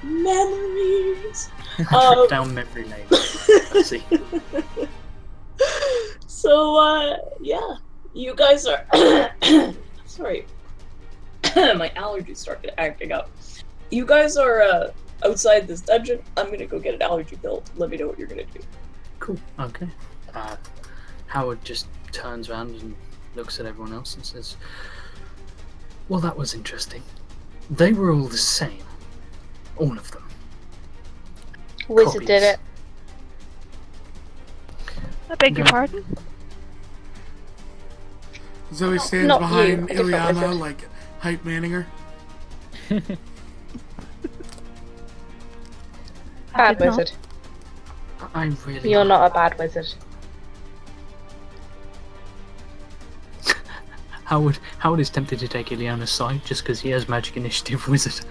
Memories. Trip down memory lane. Let's see. So, yeah, you guys are. Sorry, my allergies started acting up. You guys are outside this dungeon. I'm gonna go get an allergy pill. Let me know what you're gonna do. Cool. Okay. Howard just turns around and looks at everyone else and says, "Well, that was interesting. They were all the same. All of them. Wizard Copies. did it. I beg your pardon? Zoe stands not behind you, a different Ileana, wizard. like hype manning her. Bad did not. wizard. I really. You're not a bad wizard. Howard is tempted to take Ileana's side just because he has magic initiative wizard.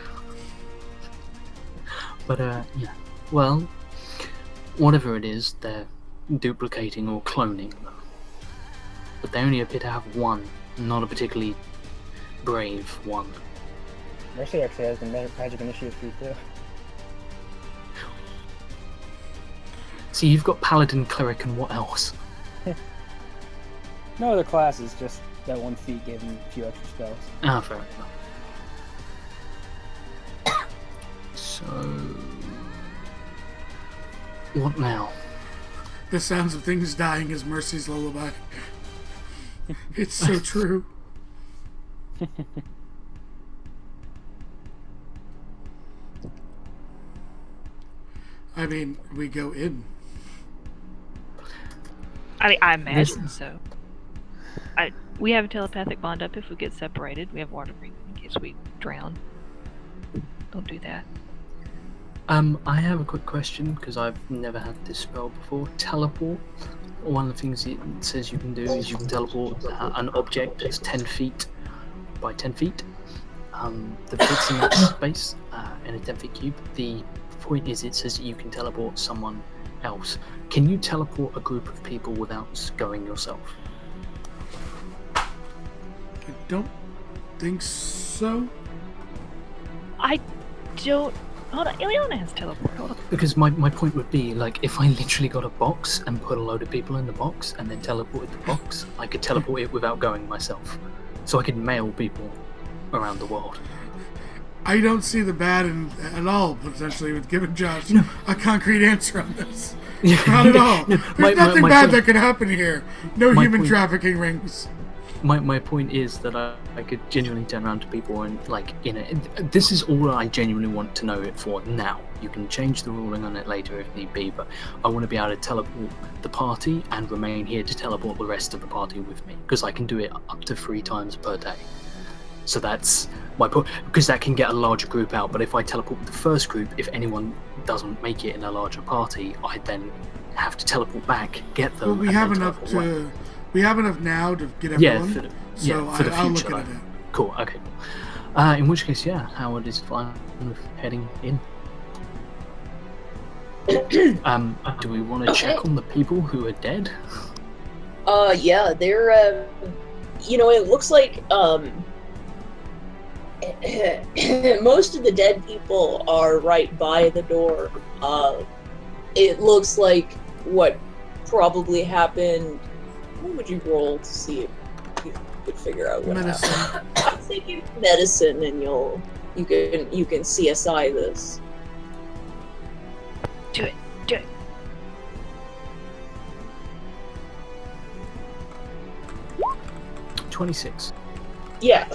But yeah. Well, whatever it is, they're duplicating or cloning them. But they only appear to have one, not a particularly brave one. Mercy actually has the magic initiative too. See, you've got paladin, cleric, and what else? No other classes, just that one feat gave him a few extra spells. Ah, fair enough. So, what now? The sounds of things dying is Mercy's lullaby. It's so true. I mean, we go in. I imagine so. We have a telepathic bond up if we get separated. We have water breathing in case we drown. Don't do that. I have a quick question because I've never had this spell before. Teleport. One of the things it says you can do is you can teleport an object that's 10 feet by 10 feet. That fits in that space in a 10 feet cube. The point is it says you can teleport someone else. Can you teleport a group of people without going yourself? I don't think so. I don't. Hold on, Ileana has teleport. Hold on. Because my point would be, like, if I literally got a box and put a load of people in the box and then teleported the box, I could teleport it without going myself. So I could mail people around the world. I don't see the bad at all, potentially, with giving Josh a concrete answer on this. Not at all. There's nothing bad that could happen here. No human trafficking rings. My point is that I could genuinely turn around to people and, like, this is all I genuinely want to know it for now. You can change the ruling on it later if need be, but I want to be able to teleport the party and remain here to teleport the rest of the party with me, because I can do it up to 3 times per day. So that's my point, because that can get a larger group out, but if I teleport the first group, if anyone doesn't make it in a larger party, I then have to teleport back, get them. Well, we and have then enough teleport away. We have enough now to get everyone. For the I'll look future. at it. Cool. Okay. Cool. In which case, yeah, Howard is fine with heading in. Do we want to check on the people who are dead? Yeah, they're, it looks like, most of the dead people are right by the door. It looks like what probably happened. What would you roll to see if you could figure out what Medicine. happened? I'm thinking medicine, and you can CSI this. Do it. Do it. $26. Yeah,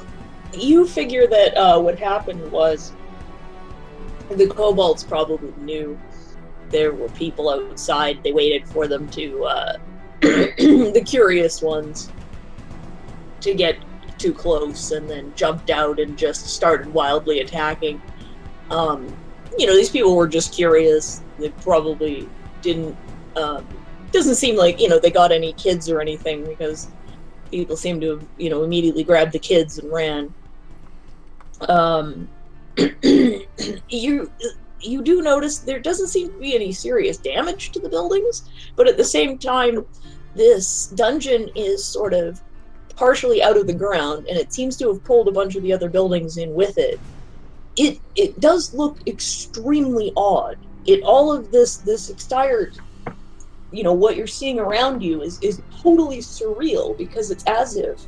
you figure that what happened was The kobolds probably knew there were people outside. They waited for them to, the curious ones, to get too close, and then jumped out and just started wildly attacking. These people were just curious. They probably didn't, doesn't seem like, they got any kids or anything, because people seem to have, immediately grabbed the kids and ran. You do notice there doesn't seem to be any serious damage to the buildings, but at the same time, this dungeon is sort of partially out of the ground, and it seems to have pulled a bunch of the other buildings in with it. It does look extremely odd. All of this entire, what you're seeing around you is totally surreal, because it's as if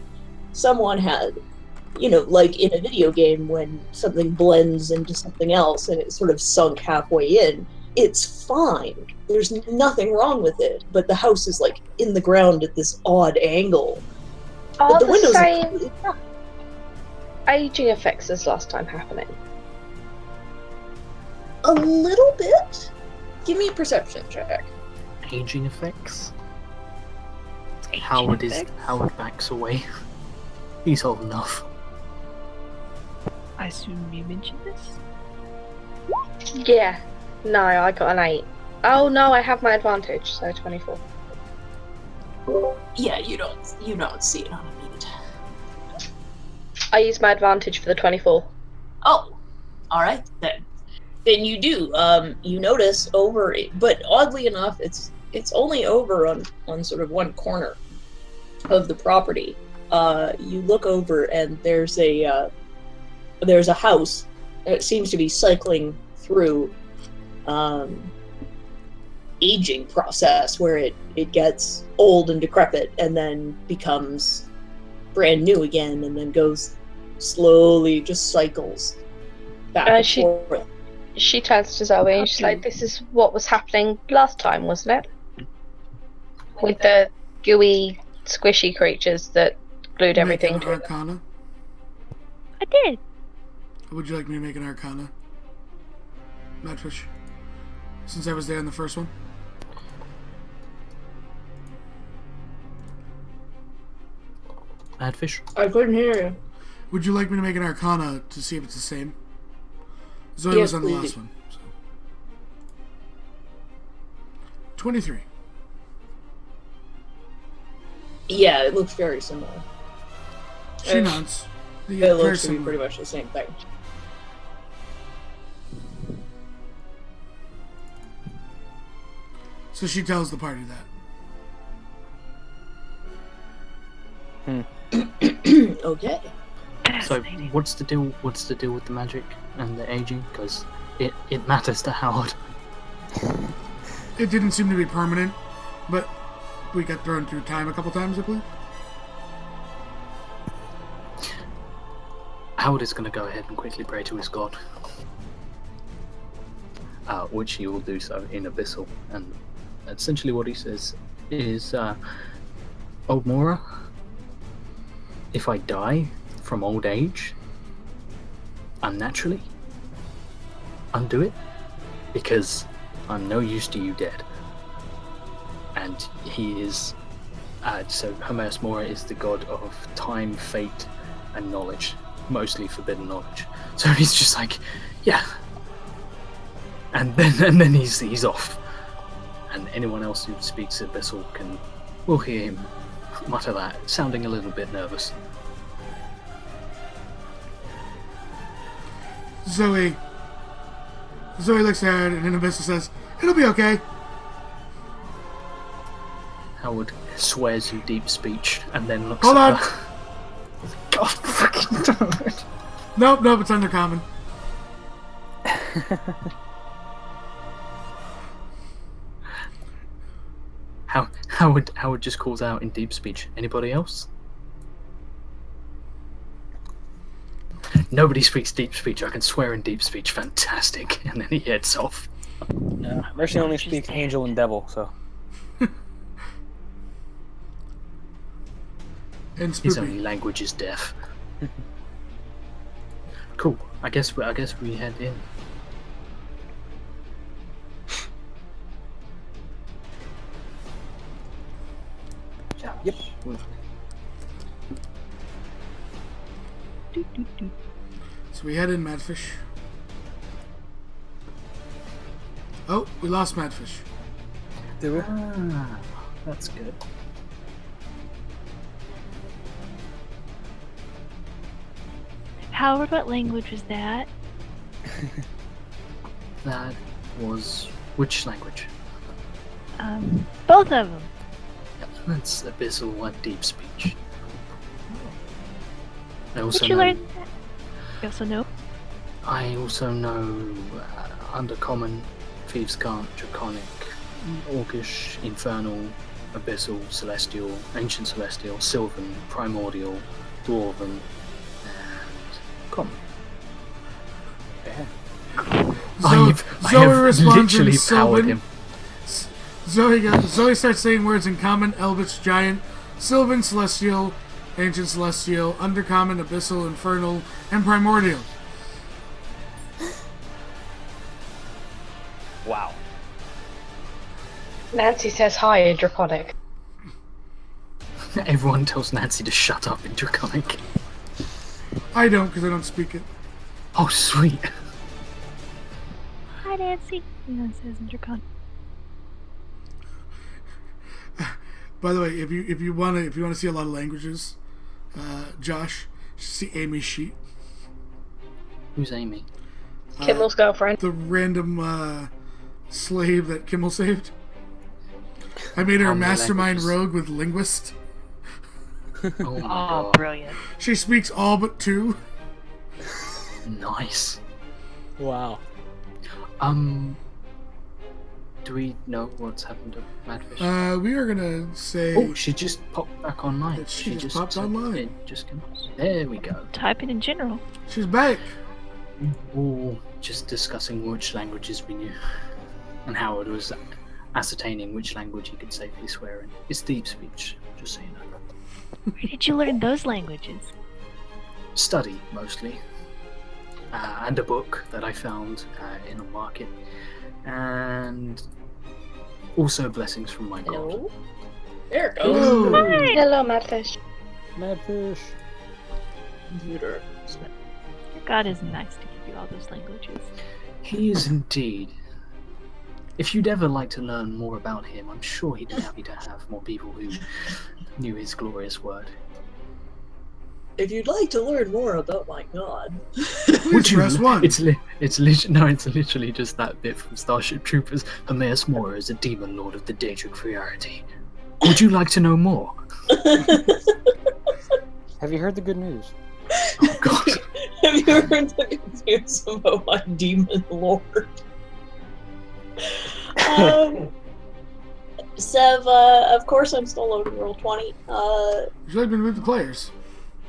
someone had, like in a video game when something blends into something else and it's sort of sunk halfway in. It's fine. There's nothing wrong with it, but the house is like in the ground at this odd angle. Are But the the windows are same completely fine. aging effects as last time happening? A little bit? Give me a perception check. Aging effects. Ancient Howard effects. backs away. He's old enough. I assume you mentioned this? Yeah. No, I got an 8. Oh no, I have my advantage, so 24. Yeah, you don't see it on a meet. I use my advantage for the 24. Oh, all right then. Then you do. You notice over it, but oddly enough, it's only over on sort of one corner of the property. You look over and there's a house. It seems to be cycling through aging process where it gets old and decrepit and then becomes brand new again, and then goes slowly, just cycles back and forth. She turns to Zoe and she's like, "This is what was happening last time, wasn't it? With the gooey, squishy creatures that glued everything Make an together." Arcana. I did. Would you like me to make an Arcana? Madfish. Since I was there in the first one. Madfish? I couldn't hear you. Would you like me to make an Arcana to see if it's the same? Zoe Yes, was on the please. last one. So. 23. Yeah, it looks very similar. She nods. It Very looks to be similar. pretty much the same thing. So she tells the party that. Okay. So Fascinating. what's the deal with the magic and the aging? Because it matters to Howard. It didn't seem to be permanent, but we got thrown through time a couple times, I believe. Howard is going to go ahead and quickly pray to his god. Which he will do so in Abyssal. And essentially what he says is, Old Mora, if I die from old age, unnaturally, undo it, because I'm no use to you dead. And he is, so Hermaeus Mora is the god of time, fate, and knowledge. Mostly forbidden knowledge. So he's just like, yeah. And then he's off. And anyone else who speaks Abyssal will hear him mutter that, sounding a little bit nervous. Zoe looks at it and in Abyssal says, "It'll be okay." Howard swears in deep speech and then looks Hold at on. her. God fucking damn it. Nope, it's undercommon. Howard just calls out in deep speech. Anybody else? Nobody speaks deep speech. I can swear in deep speech. Fantastic. And then he heads off. Mercy only speaks angel and devil, so. And His only Spoopy. language is deaf. Cool. I guess we head in. Yep. So we head in Madfish. Oh, we lost Madfish. Did we? Ah, that's good. Howard, what language was that? That was which language? Both of them. That's Abyssal and Deep Speech. I also Did you know, learn that? You also know? I also know Undercommon, Thieves' Cant, Draconic, Orcish, Infernal, Abyssal, Celestial, Ancient Celestial, Sylvan, Primordial, Dwarven, and Common. Yeah. Zoe, I Zoe have responds in literally powered Sylvan. him. Zoe starts saying words in Common, Eldritch, Giant, Sylvan, Celestial, Ancient Celestial, Undercommon, Abyssal, Infernal, and Primordial. Wow. Nancy says hi in Draconic. Everyone tells Nancy to shut up in Draconic. I don't, because I don't speak it. Oh, sweet. Hi, Nancy. And that says in Dracon. By the way, if you wanna see a lot of languages, Josh, see Amy's sheet. Who's Amy? Kimmel's girlfriend. The random slave that Kimmel saved. I made her How a many mastermind languages? rogue with linguist. Oh my Oh, god. brilliant. She speaks all but 2. Nice. Wow. Do we know what's happened to Madfish? We are gonna say. Oh, she just popped back online. She just popped said online. it just came- There we go. Typing in general. She's back. All just discussing which languages we knew and how it was ascertaining which language he could safely swear in. It's deep speech, just so you know. Where did you learn those languages? Study, mostly. And a book that I found in a market. And also blessings from my god. Hello. There it goes. Hello. Hello, Madfish. Madfish. Computer. Your God is nice to give you all those languages. He is indeed. If you'd ever like to learn more about him, I'm sure he'd be happy to have more people who knew his glorious word. If you'd like to learn more about my god, Please press 1. It's literally just that bit from Starship Troopers. Hermaeus Mora is a demon lord of the Daedric Friarity. Would you like to know more? Have you heard the good news? Oh god. have you heard the good news about my demon lord? Sev, of course I'm still loading roll 20. Would you like me to move the players?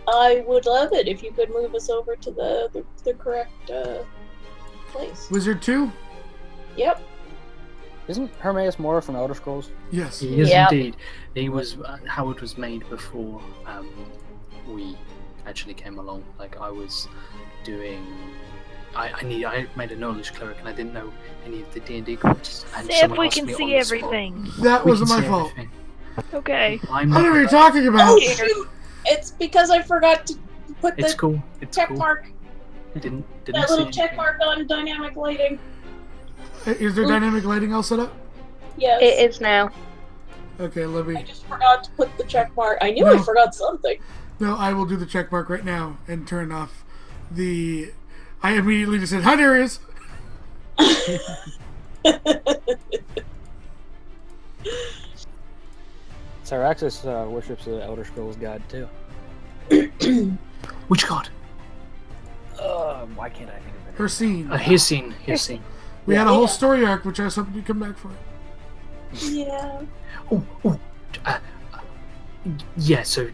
I would love it if you could move us over to the correct place. Wizard 2? Yep. Isn't Hermaeus Mora from Elder Scrolls? Yes. He is Yep. indeed. He was Howard was made before we actually came along. Like I was doing. I made a knowledge cleric and I didn't know any of the D&D courses. And See if someone we asked can me see on the spot. everything. That We wasn't can my see fault. everything. Okay. I'm I don't know not. what you're talking about. Oh shoot! It's because I forgot to put It's the cool. It's check cool. mark, Didn't that see little check anything. mark on dynamic lighting. Is there dynamic lighting all set up? Yes. It is now. Okay, let I me. just forgot to put the check mark. I knew I No. forgot something. No, I will do the check mark right now and turn off the. I immediately just said, "Hi, Darius." Syraxis worships the Elder Scrolls god too. Which god? Why can't I think of it? Her scene. His scene. His scene. We had a whole Yeah. story arc, which I was hoping you'd come back for. Yeah. Oh. Yeah. So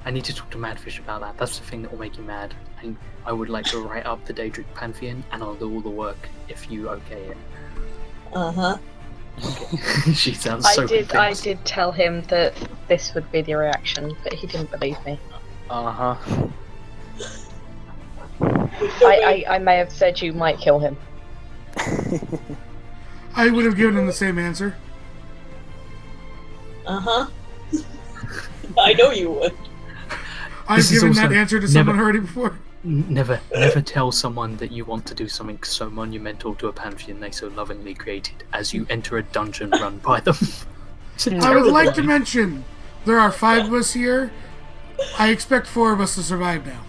I need to talk to Madfish about that. That's the thing that will make you mad. And I would like to write up the Daedric Pantheon, and I'll do all the work if you okay it. Uh-huh. She sounds so I convinced. did tell him that this would be the reaction, but he didn't believe me. Uh-huh. I may have said you might kill him. I would have given him the same answer. Uh-huh. I know you would. I've This is given that also answer to someone already before. Never tell someone that you want to do something so monumental to a pantheon they so lovingly created as you enter a dungeon run by them. I would like to mention there are 5 of us here. I expect 4 of us to survive now.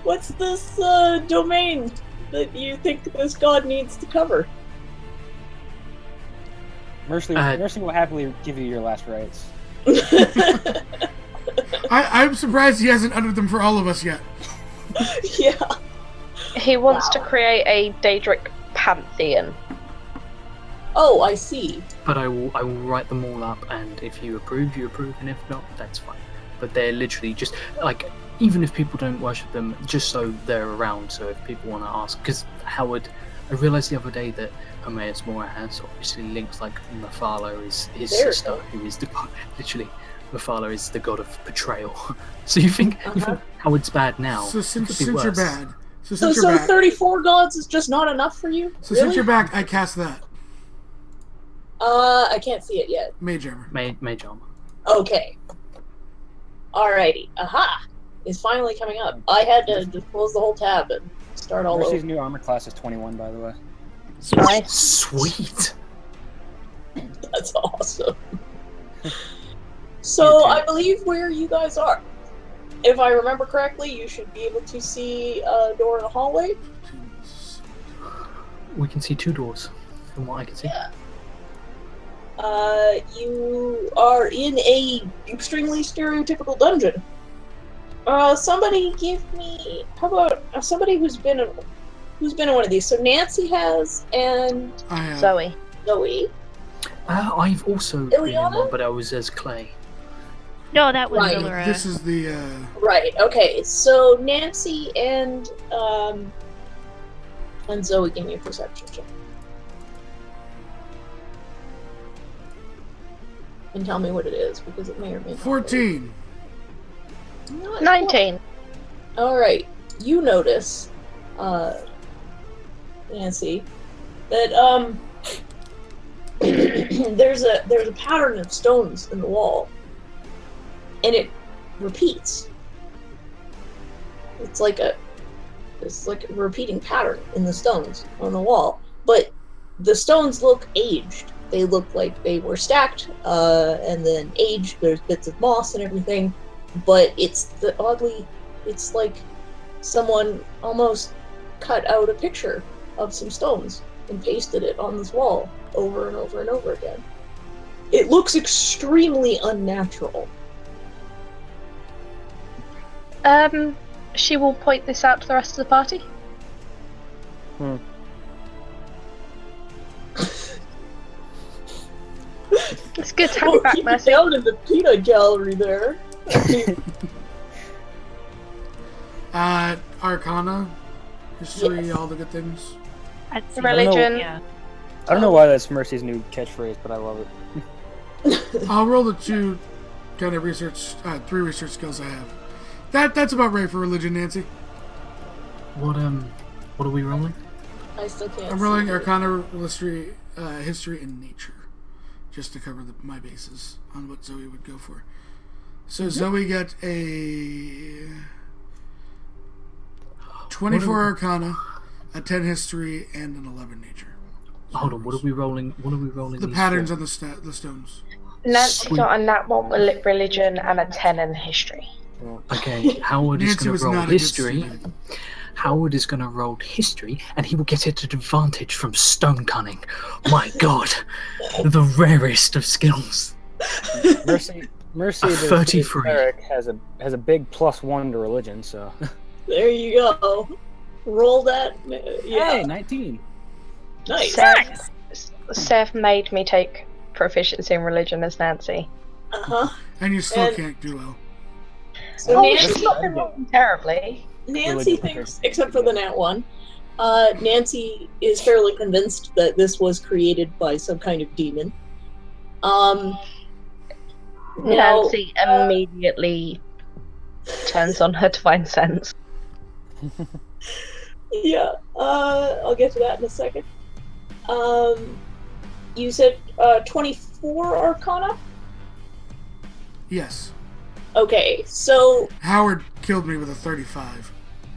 What's this domain that you think this god needs to cover? Mercy will happily give you your last rites. I'm surprised he hasn't uttered them for all of us yet. Yeah. He wants to create a Daedric pantheon. Oh, I see. But I will write them all up, and if you approve, you approve, and if not, that's fine. But they're literally just like, even if people don't worship them, just so they're around. So if people want to ask, because Howard, I realised the other day that Hermaeus Mora has obviously links like Mephala is his sister, who is the literally Mephala is the god of betrayal. So you think Howard's bad now? So since you're bad, so So 34 gods is just not enough for you? So really? since you're back, I cast that. I can't see it yet. Mage Armor. Mage Armor. Okay. Alrighty. Aha! It's finally coming up. I had to just close the whole tab and start all Mercy's over. new armor class is 21, by the way. Sweet. That's awesome. So I believe where you guys are. If I remember correctly, you should be able to see a door in the hallway. We can see 2 doors, from what I can see. Yeah. You are in a extremely stereotypical dungeon. Somebody give me. How about somebody who's been in one of these? So Nancy has, and I have. Zoe. Zoe. I've also been in Ileana? one, but I was as Clay. No, that was Right. Zillura. This is the. Right. Okay. So Nancy and Zoe, give me a perception check. And tell me what it is, because it may or may not. 14. 19. Alright, you notice, Nancy, that, there's a pattern of stones in the wall, and it repeats. It's like a repeating pattern in the stones on the wall, but the stones look aged. They look like they were stacked, and then aged. There's bits of moss and everything, but it's like someone almost cut out a picture of some stones and pasted it on this wall over and over and over again. It looks extremely unnatural. She will point this out to the rest of the party. It's good to have you back, keep it Mercy. down in the peanut gallery there. Arcana, history, Yes. all the good things. I'd say Religion. Yeah. I don't know why that's Mercy's new catchphrase, but I love it. I'll roll the 2 kind of research, 3 research skills I have. That's about right for religion, Nancy. What are we rolling? I still can't. I'm rolling see it. Arcana, history, and nature, just to cover my bases on what Zoe would go for. So Zoe got a 24 Arcana, a 10 history, and an 11 nature. Hold on, what are we rolling? The these patterns for? on the stones. Nancy Sweet. got a nat 1 with religion and a 10 in history. Okay, Howard is Nancy going was to roll not a good history. student. Howard is going to roll history, and he will get it at advantage from stone cunning. My God, the rarest of skills. Mercy, A the 33. cleric has a big +1 to religion, so. There you go. Roll that. Yeah. Hey, 19. Nice. Seth made me take proficiency in religion as Nancy. And you still And- can't do well. So Oh, Nancy, she's not been rolling terribly. Nancy thinks, except for the nat 1, Nancy is fairly convinced that this was created by some kind of demon. Now, Nancy immediately turns on her divine sense. yeah, I'll get to that in a second. You said 24 Arcana? Yes. Okay, so Howard killed me with a 35.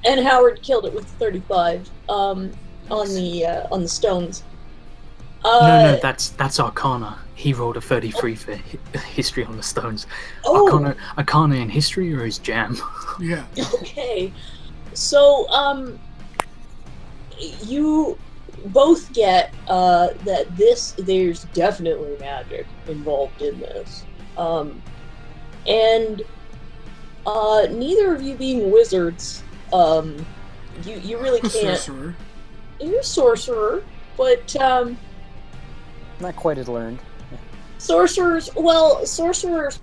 and Howard killed it with 35 on the stones. No, that's Arcana. He rolled a 33 for history on the stones. Oh, Arcana in history or his jam? Yeah. okay. So you both get that there's definitely magic involved in this, and neither of you being wizards, you really A can't. sorcerer. You're a sorcerer, but Not quite as learned. sorcerers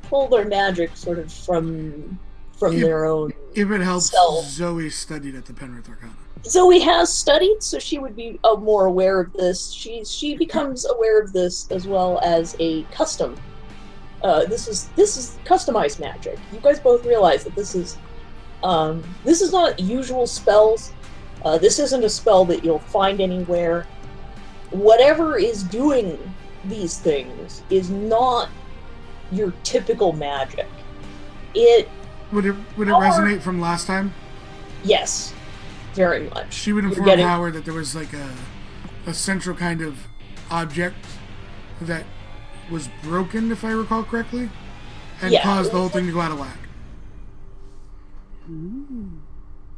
pull their magic sort of from Yeah. their own. If it helps, So- Zoe studied at the Penrith Arcana. Zoe has studied, so she would be more aware of this. She becomes aware of this as well as a custom. This is customized magic. You guys both realize that this is not usual spells. This isn't a spell that you'll find anywhere. Whatever is doing these things is not your typical magic. Would it resonate from last time? Yes, very much. She would You're inform getting- Howard that there was like a central kind of object that was broken, if I recall correctly, and Yeah. caused the whole thing to go out of whack.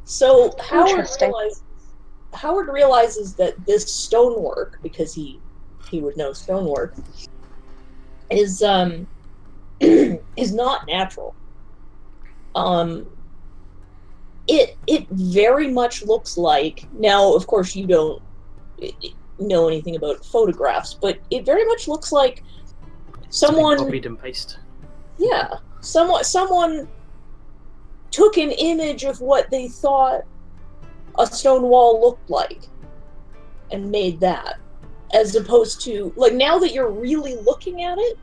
So Interesting. Howard realizes that this stonework, because he would know stonework, is is not natural. It very much looks like, now of course you don't know anything about photographs, but it very much looks like someone copied and pasted. yeah, someone took an image of what they thought a stone wall looked like and made that, as opposed to, like, now that you're really looking at it,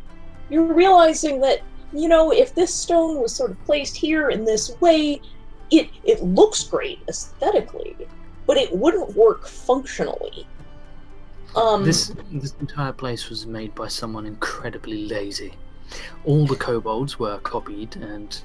you're realizing that, you know, if this stone was sort of placed here in this way, it looks great aesthetically, but it wouldn't work functionally. This entire place was made by someone incredibly lazy. All the kobolds were copied, and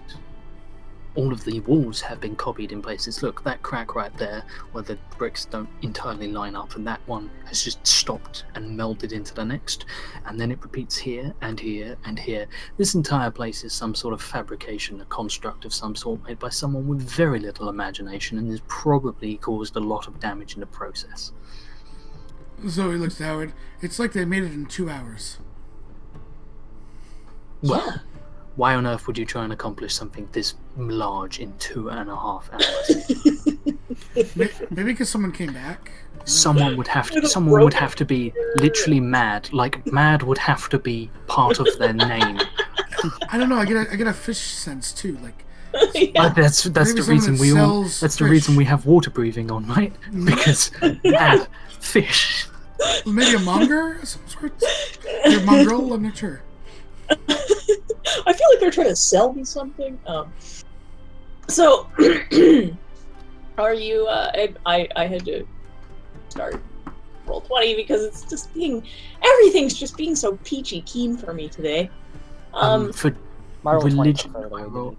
all of the walls have been copied in places. Look, that crack right there, where the bricks don't entirely line up, and that one has just stopped and melded into the next, and then it repeats here and here and here. This entire place is some sort of fabrication, a construct of some sort made by someone with very little imagination, and has probably caused a lot of damage in the process. Zoe looks at Howard. It's like they made it in 2 hours. Well, why on earth would you try and accomplish something this large in 2.5 hours? Maybe because someone came back. Someone would have to be literally mad. Like, mad would have to be part of their name. I don't know. I get a fish sense too. Like Yeah. That's Maybe the someone reason that we all. sells That's the fish. reason we have water breathing on, right? Because mad fish. maybe a monger of some sort. Or a mongrel. I'm not sure. I feel like they're trying to sell me something. So, are you? I had to start Roll20 because it's just everything's just being so peachy keen for me today. For My roll 20 religion, preferred, I I roll-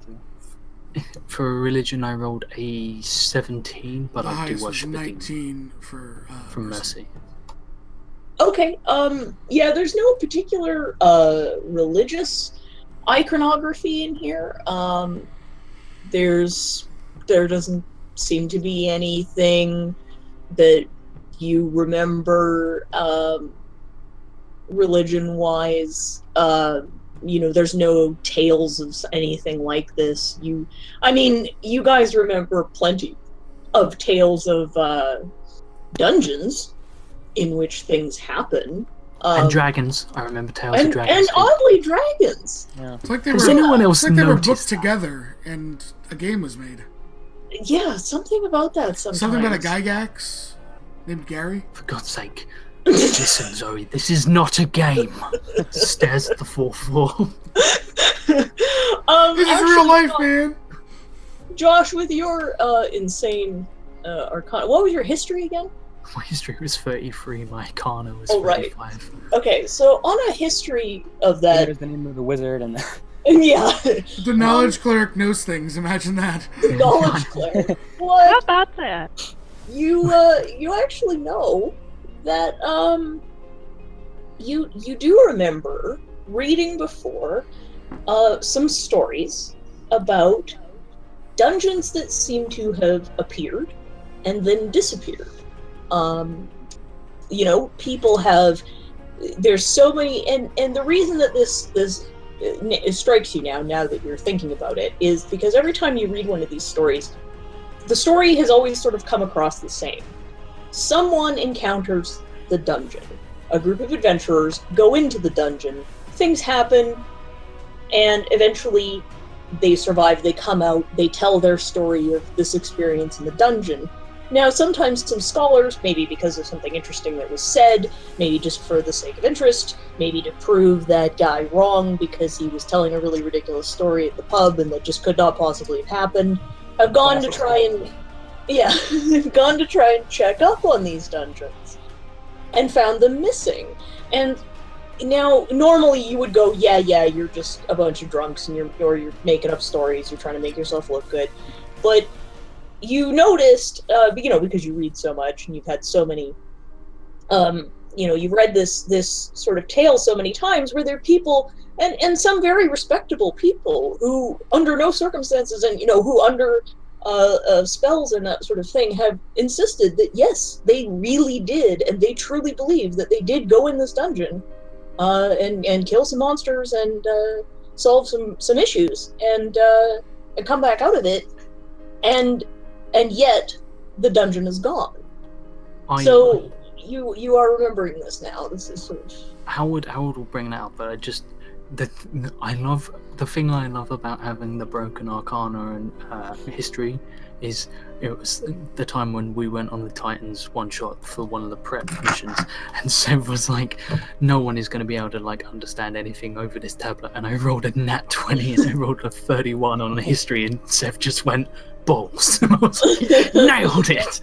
did for religion, I rolled a 17, but The I do highest was worship the demon 19 for from mercy. Okay. Yeah. There's no particular religious iconography in here. There doesn't seem to be anything that you remember religion-wise. There's no tales of anything like this. You guys remember plenty of tales of dungeons in which things happen. And dragons. I remember tales of And dragons. too. oddly, dragons. Yeah. It's like they Has were. anyone else It's like they were noticed booked that? together and a game was made. Yeah, something about that sometimes. Something about a Gygax named Gary. For God's sake. Listen, Zoe, this is not a game. Stares at the fourth floor. This is Actually, real life, man. Josh, with your insane arcana, what was your history again? My history was 33, my Arcana was Oh, right. 35. Okay, so on a history of that, There's the name of the wizard and the... yeah, The knowledge clerk knows things. Imagine that. the knowledge cleric. How What about that? you actually know that you do remember reading before some stories about dungeons that seem to have appeared and then disappeared. People have. There's so many, and the reason that this it strikes you now that you're thinking about it is because every time you read one of these stories, the story has always sort of come across the same. Someone encounters the dungeon. A group of adventurers go into the dungeon. Things happen, and eventually they survive. They come out. They tell their story of this experience in the dungeon. Now, sometimes some scholars, maybe because of something interesting that was said, maybe just for the sake of interest, maybe to prove that guy wrong because he was telling a really ridiculous story at the pub and that just could not possibly have happened, have gone to try and check up on these dungeons and found them missing. And now, normally you would go, yeah, you're just a bunch of drunks and you're making up stories, you're trying to make yourself look good. But you noticed, because you read so much and you've had so many, you've read this sort of tale so many times where there are people, and some very respectable people who, under no circumstances, and who under spells and that sort of thing, have insisted that yes, they really did, and they truly believe that they did go in this dungeon, and kill some monsters and solve some issues, and come back out of it, and yet the dungeon is gone. You are remembering this now. This is sort of Howard will bring it out, but the thing I love about having the broken Arcana and history is it was the time when we went on the Titans one shot for one of the prep missions, and Sev was like, no one is going to be able to understand anything over this tablet, and I rolled a nat 20 and I rolled a 31 on the history, and Sev just went balls. I was like, nailed it.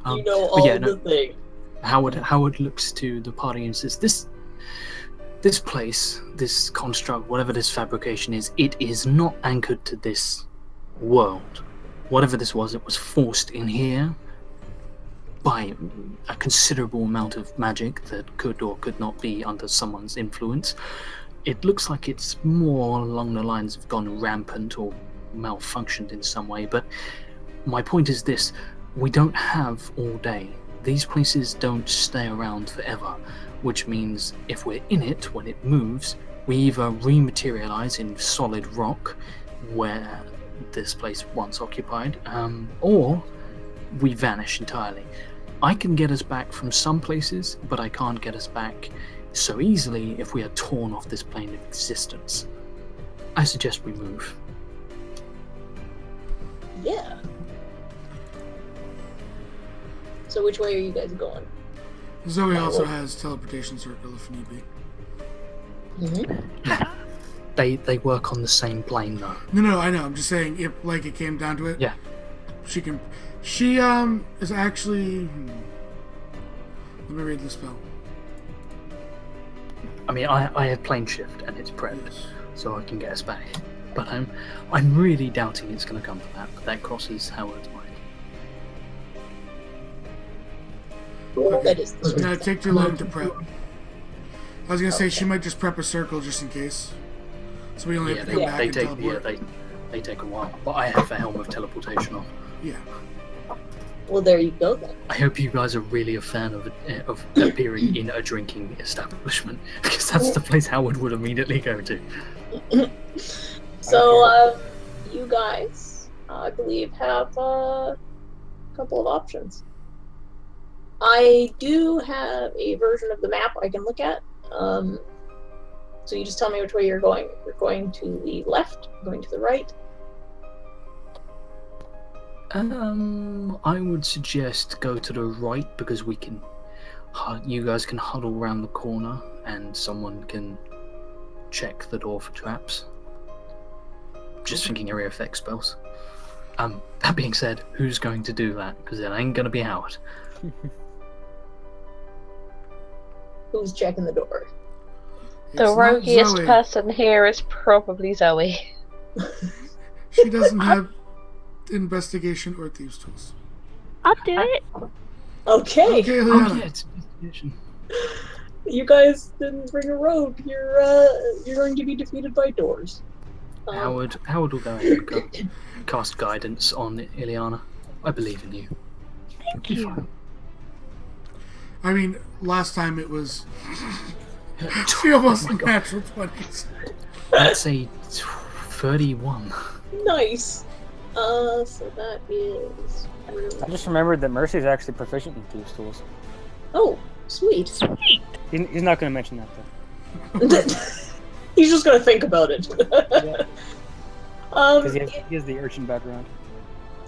the thing. Howard looks to the party and says, this place, this construct, whatever this fabrication is, it is not anchored to this world. Whatever this was, it was forced in here by a considerable amount of magic that could or could not be under someone's influence. It looks like it's more along the lines of gone rampant or malfunctioned in some way, but my point is this: we don't have all day. These places don't stay around forever, which means if we're in it when it moves, we either rematerialize in solid rock where this place once occupied, or we vanish entirely. I can get us back from some places, but I can't get us back so easily if we are torn off this plane of existence. I suggest we move. Yeah. So which way are you guys going? Zoe also has teleportation circle if need be. Mm-hmm. They work on the same plane though. No, I know. I'm just saying if it came down to it. Yeah. She can. She is actually. Let me read the spell. I mean, I have plane shift and it's prepped, so I can get us back. But I'm really doubting it's going to come to that. But that crosses Howard's mind. Okay. That is Now take too long to prep. I was gonna say she might just prep a circle just in case, so we only have to come back and teleport. They take a while, but I have a helm of teleportation on. Yeah. Well, there you go then. I hope you guys are really a fan of appearing in a drinking establishment, because that's the place Howard would immediately go to. So, you guys, I believe, have a couple of options. I do have a version of the map I can look at. So you just tell me which way you're going. You're going to the left, going to the right. I would suggest go to the right, because we can. You guys can huddle around the corner, and someone can check the door for traps. Just thinking area effect spells. That being said, who's going to do that? Because it ain't gonna be Howard. Who's checking the door? The It's not roguiest Zoe. person here is probably Zoe. She doesn't have investigation or thieves tools. I'll do it. Okay. Okay, Oh Liana. yeah, it's investigation. You guys didn't bring a rogue. You're going to be defeated by doors. Howard will go ahead and cast guidance on Ileana. I believe in you. Thank You're you. fine. I mean, last time it was. She almost natural 20s. Let's say 31. Nice. So that is. I just remembered that Mercy's actually proficient in thieves' tools. Oh, sweet. Sweet. He's not going to mention that though. He's just gonna think about it. Yeah. Because it, he has the urchin background.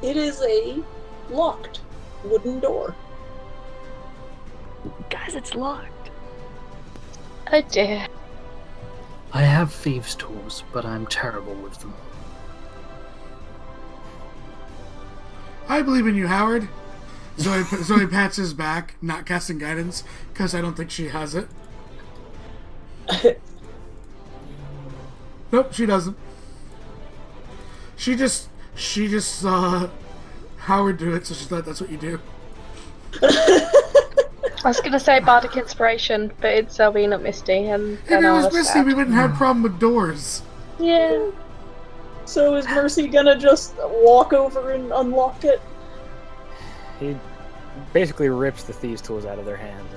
it is a locked wooden door. Guys, it's locked. Oh dear. I have thieves' tools, but I'm terrible with them. I believe in you, Howard. Zoe pats his back, not casting guidance, because I don't think she has it. Nope, she doesn't. She just saw Howard do it, so she thought that's what you do. I was gonna say bardic inspiration, but it's Zoe, not Misty, and If then it I was was Misty, sad. we wouldn't have problem with doors. Yeah. So is Mercy gonna just walk over and unlock it? He basically rips the thieves' tools out of their hands.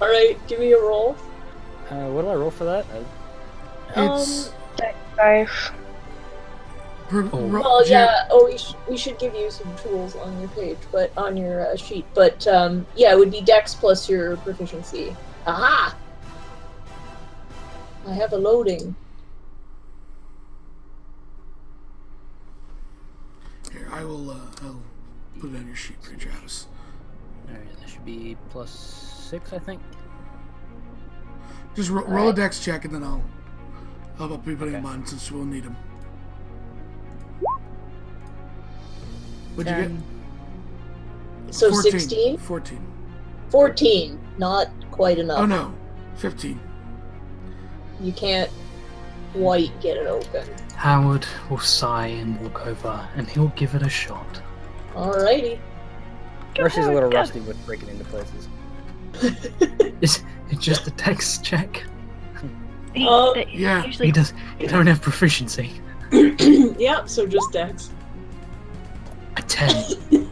Alright, give me a roll. And what do I roll for that? It's Both. Well, yeah. Oh, we should give you some tools on your page, but on your sheet. But yeah, it would be Dex plus your proficiency. Aha! I have a loading. Here, I'll put it on your sheet for you, Travis. Alright, that should be +6, I think. Just roll a dex check, and then I'll be putting them on since we'll need them. What'd you get? So 14. 16? 14. 14. Not quite enough. Oh no, 15. You can't quite get it open. Howard will sigh and walk over, and he'll give it a shot. Alrighty. Mercy's a little go. rusty with breaking into places. It's just a dex check. He, Yeah. usually He don't have proficiency. Yeah, so just Dex. A 10.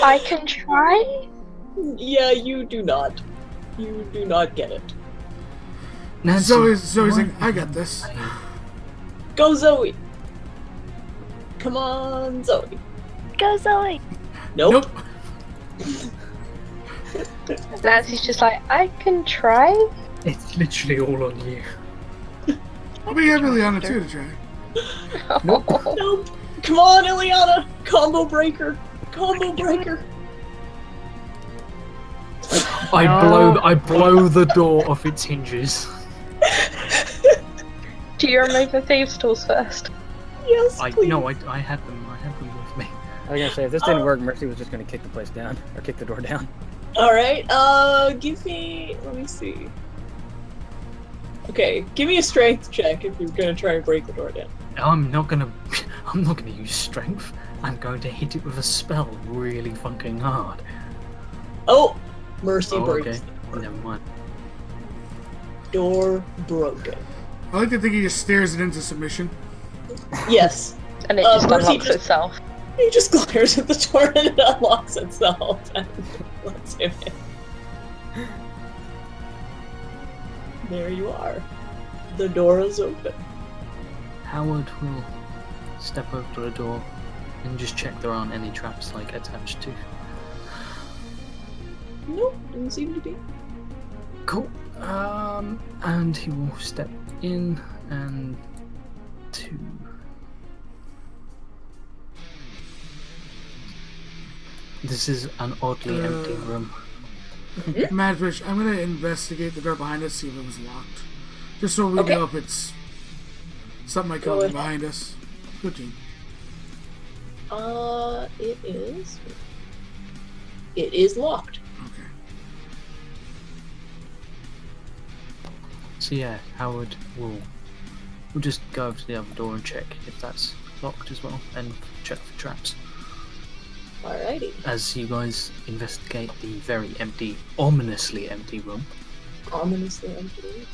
I can try. Yeah, you do not. You do not get it. Nancy, Zoe's why- like, I got this. Go, Zoe! Come on, Zoe. go, Zoe. Nope. Nancy's just like, I can try. It's literally all on you. I'll be happily on it too to try. Nope. Come on, Ileana! Combo breaker! Combo breaker! I blow the door off its hinges. Do you remove the thieves' tools first? Yes, please. I had them with me. I was gonna say, if this didn't work, Mercy was just gonna kick the place down. Or kick the door down. Alright, give me... Let me see. Okay, give me a strength check if you're gonna try and break the door down. I'm not gonna use strength. I'm going to hit it with a spell really fucking hard. Oh! Mercy Oh, breaks. okay. the door. Never mind. Door broken. I like to think he just stares it into submission. Yes. And it just Mercy unlocks just- itself. He just glares at the door and it unlocks itself and lets him in. There you are. The door is open. Howard will step over to the door and just check there aren't any traps like attached to. Nope, didn't seem to be. Cool. And he will step in and to. This is an oddly empty room. Madfish, I'm gonna investigate the door behind us, see if it was locked. Just so we Okay. know if it's something might Go come ahead. behind us. 15. It is. It is locked. Okay. So yeah, Howard will just go over to the other door and check if that's locked as well, and check for traps. Alrighty. As you guys investigate the very empty, ominously empty room. Ominously empty.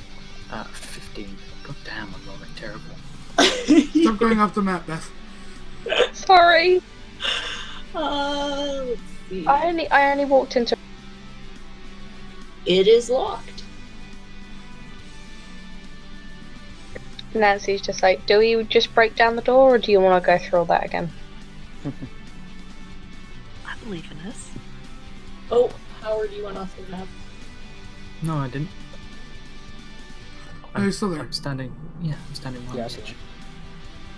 15. God damn, I'm rolling terrible. Stop going off the map, Beth. Sorry. Let's see. I only walked into. It is locked. Nancy's just like, do we just break down the door, or do you want to go through all that again? I believe in us. Oh, Howard, you went off the map. No, I didn't. Oh, you're still there. I'm standing. Yeah, I'm standing one Yeah, I on see each. that.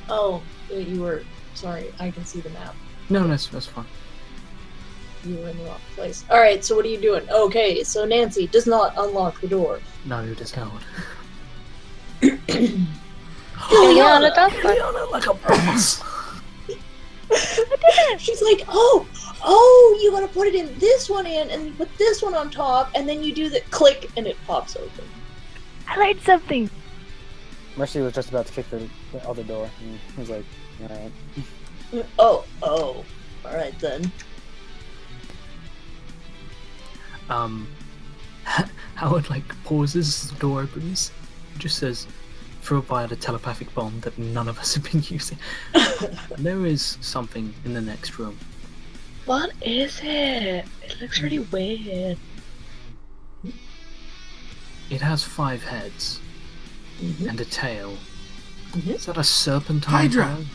Oh, you were. Sorry, I can see the map. No, that's fine. You were in the wrong place. Alright, so what are you doing? Okay, so Nancy does not unlock the door. No, it is Howard. Ileana does that. Ileana, like a boss. She's like, oh, you gotta put it in this one in, and you put this one on top, and then you do the click, and it pops open. I learned something. Mercy was just about to kick the other door, and he was like, alright. Oh, alright then. Howard like pauses as the door opens. Just says, "Through by the telepathic bond that none of us have been using." There is something in the next room. What is it? It looks really weird. It has 5 heads Mm-hmm. and a tail. Mhm. Is that a serpentine Hydra. tail?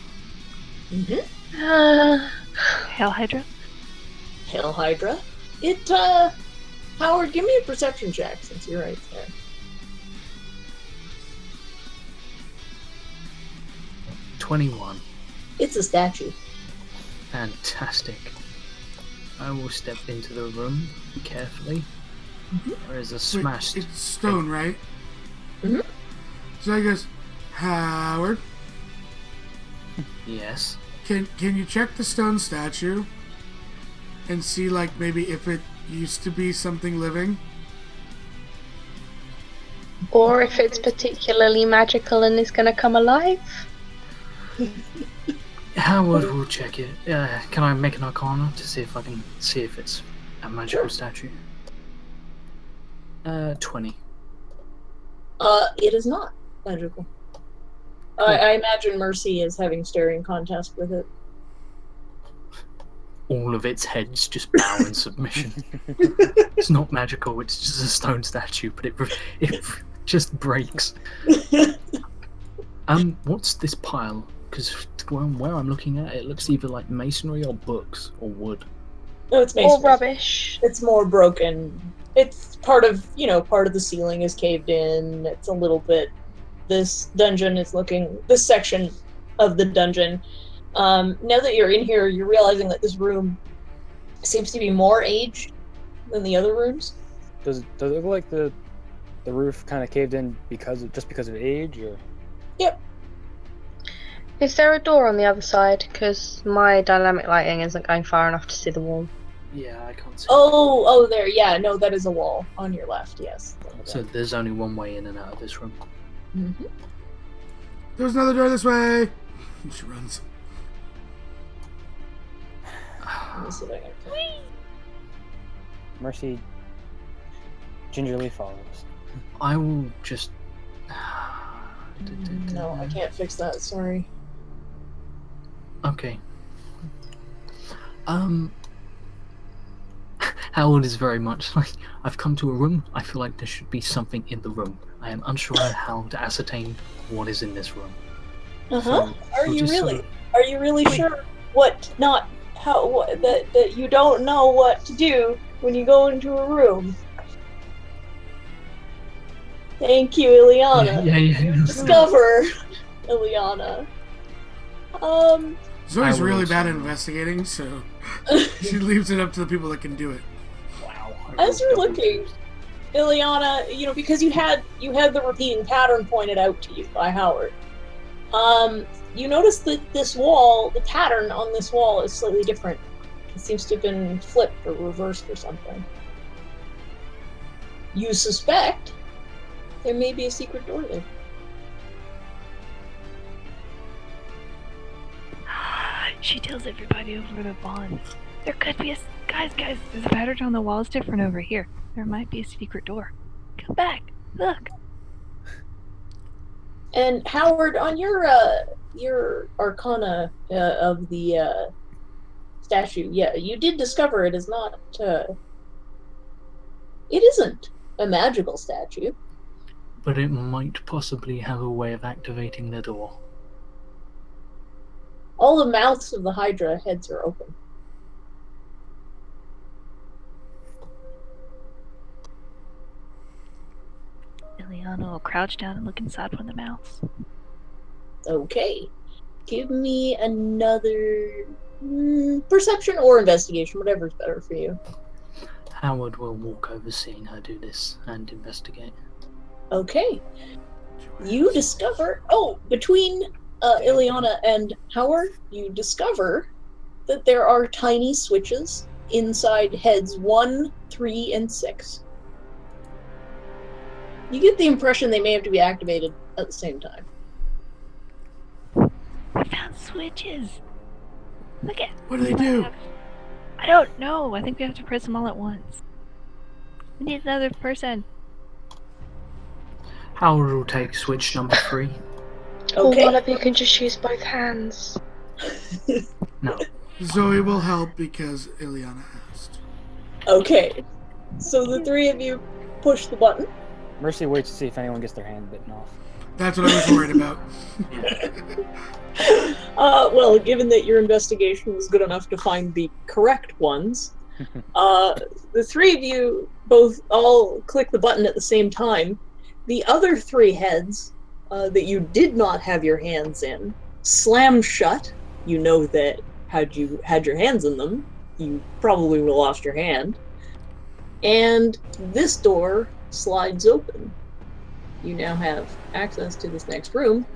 Mm-hmm. Hell Hydra? Hail Hydra. Howard, give me a perception check since you're right there. 21. It's a statue. Fantastic. I will step into the room carefully. There is a Wait, smashed. it's stone, right? Mhm. So I guess, Howard, Yes. can you check the stone statue and see, like, maybe if it used to be something living? Or if it's particularly magical and is gonna come alive. Howard will check it. Can I make an arcana to see if I can see if it's a magical statue? 20. It is not magical. I imagine Mercy is having staring contest with it. All of its heads just bow in submission. It's not magical, it's just a stone statue, but it just breaks. What's this pile? Because where I'm looking at, it looks either like masonry or books or wood. No, it's Or masonry. rubbish. It's more broken. It's part of the ceiling is caved in. It's a little bit. This section of the dungeon. Now that you're in here, you're realizing that this room seems to be more aged than the other rooms. Does it look like the roof kind of caved in because of age, or? Yep. Is there a door on the other side? Because my dynamic lighting isn't going far enough to see the wall. Yeah, I can't see. Oh, there. Yeah, no, that is a wall on your left. Yes. So there's only one way in and out of this room. Mm-hmm. There's another door this way. And she runs. Let me see if I can. Mercy gingerly follows. I will just. No, I can't fix that. Sorry. Okay. Howard is very much like, I've come to a room, I feel like there should be something in the room. I am unsure how to ascertain what is in this room. Uh-huh. So, Are we'll you just really? sort Are you really sure that you don't know what to do when you go into a room? Thank you, Ileana. Yeah. Discover, Ileana. Zoe's I will really bad at also- investigating, so she leaves it up to the people that can do it. Wow. As you're looking, Ileana, because you had the repeating pattern pointed out to you by Howard. You notice that this wall, the pattern on this wall is slightly different It seems to have been flipped or reversed or something. You suspect there may be a secret door there. She tells everybody over the bond. There could be a... Guys, there's a pattern on the walls different over here. There might be a secret door. Come back. Look. And Howard, on your arcana of the statue, yeah, you did discover it is not. It isn't a magical statue. But it might possibly have a way of activating the door. All the mouths of the Hydra heads are open. Ileana will crouch down and look inside one of the mouths. Okay. Give me another perception or investigation, whatever's better for you. Howard will walk over seeing her do this and investigate. Okay. You discover... Oh, between Ileana and Howard, you discover that there are tiny switches inside heads 1, 3, and 6. You get the impression they may have to be activated at the same time. We found switches. Look at... What do they do? I don't know. I think we have to press them all at once. We need another person. Howard will take switch number 3. Okay. Or one of you can just use both hands. No. Zoe will help because Ileana asked. Okay. So the three of you push the button. Mercy waits to see if anyone gets their hand bitten off. That's what I was worried about. Well, given that your investigation was good enough to find the correct ones, the three of you both all click the button at the same time. The other 3 heads that you did not have your hands in slam shut. You know that had you had your hands in them, you probably would have lost your hand. And this door slides open. You now have access to this next room,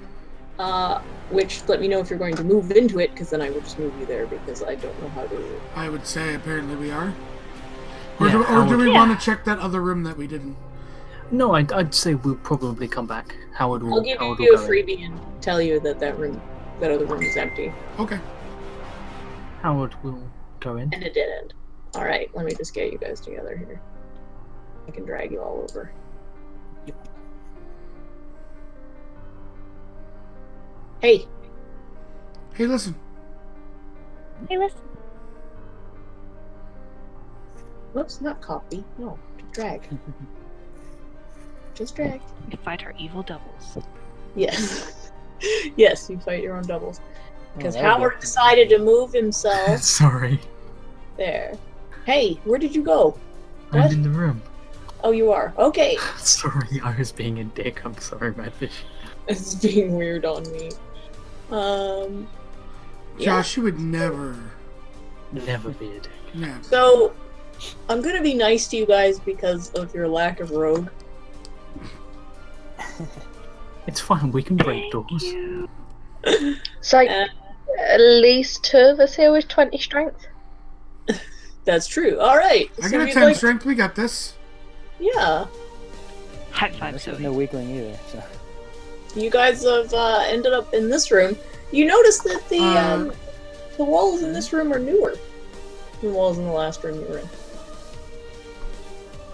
which let me know if you're going to move into it, because then I will just move you there, because I don't know how to... I would say apparently we are. Or, Yeah, do Howard- we want to check that other room that we didn't? No, I'd say we'll probably come back. Howard will. I'll give Howard you a will go in. freebie and tell you that that other room is empty. Okay. Howard will go in. And it didn't. Alright, let me just get you guys together here. I can drag you all over. Hey, Hey, listen. Hey, listen. whoops, not copy. No, drag. Just drag. We fight our evil doubles. Yes. Yes, you fight your own doubles. Because that was Howard good. decided to move himself Sorry. there. Hey, where did you go? I'm What? in the room. Oh, you are. Okay. Sorry, I was being a dick. I'm sorry, Madfish. It's being weird on me. Yeah. Josh, you would never. Never be a dick. Never. So, I'm gonna be nice to you guys because of your lack of rogue. It's fine, we can break doors. You. So, Uh, at least 2 of us here with 20 strength. That's true. Alright. I So got a you'd 10 like- strength. We got this. Yeah. High five, Mercy's Zoe. no weakling either, so. You guys have ended up in this room. You notice that the walls in this room are newer than the walls in the last room you were in.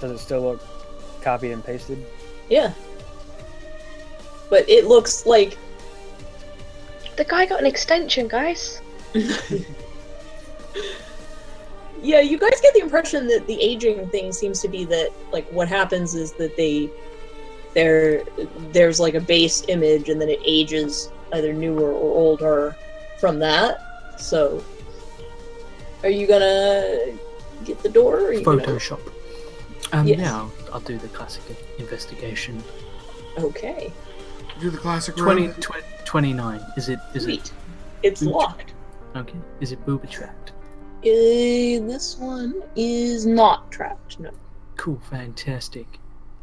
Does it still look copied and pasted? Yeah. But it looks like... The guy got an extension, guys. Yeah, you guys get the impression that the aging thing seems to be that, like, what happens is that there's like a base image and then it ages either newer or older from that. So, are you gonna get the door? Or are you gonna... Photoshop. Yes. Yeah, I'll do the classic investigation. Okay. Do the classic 20, room. 29. Is it? Sweet. It's Ooh. locked. Okay. Is it booby trapped? This one is not trapped, no. Cool, fantastic.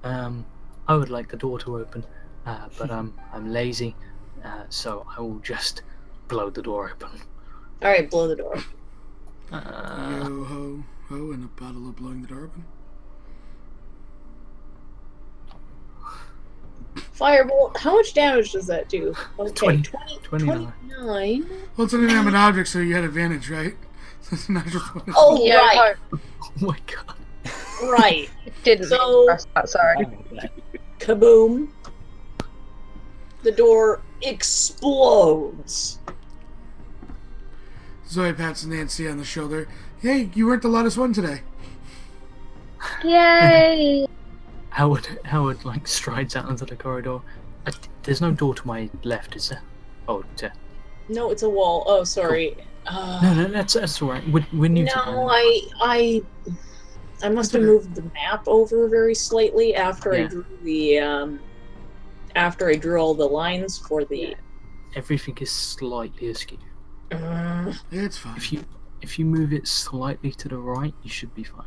I would like the door to open, but I'm lazy, so I will just blow the door open. Alright, blow the door. Yo ho ho, and a bottle of blowing the door open. Firebolt. How much damage does that do? Okay, 20, 29. Well, it's an inanimate object, so you had advantage, right? So it's not just one. Oh, Yeah, right. Oh my god. Right. Didn't So- mean to press that, sorry. Kaboom. The door explodes. Zoe pats Nancy on the shoulder. Hey, you weren't the loudest one today. Yay! Howard like strides out into the corridor. There's no door to my left, is there? Oh, there. No, it's a wall. Oh, sorry. No, that's all right. We're new to No, the I must have moved the map over very slightly after I Yeah. drew the after I drew all the lines for the. Everything is slightly askew. It's fine. If you move it slightly to the right, you should be fine.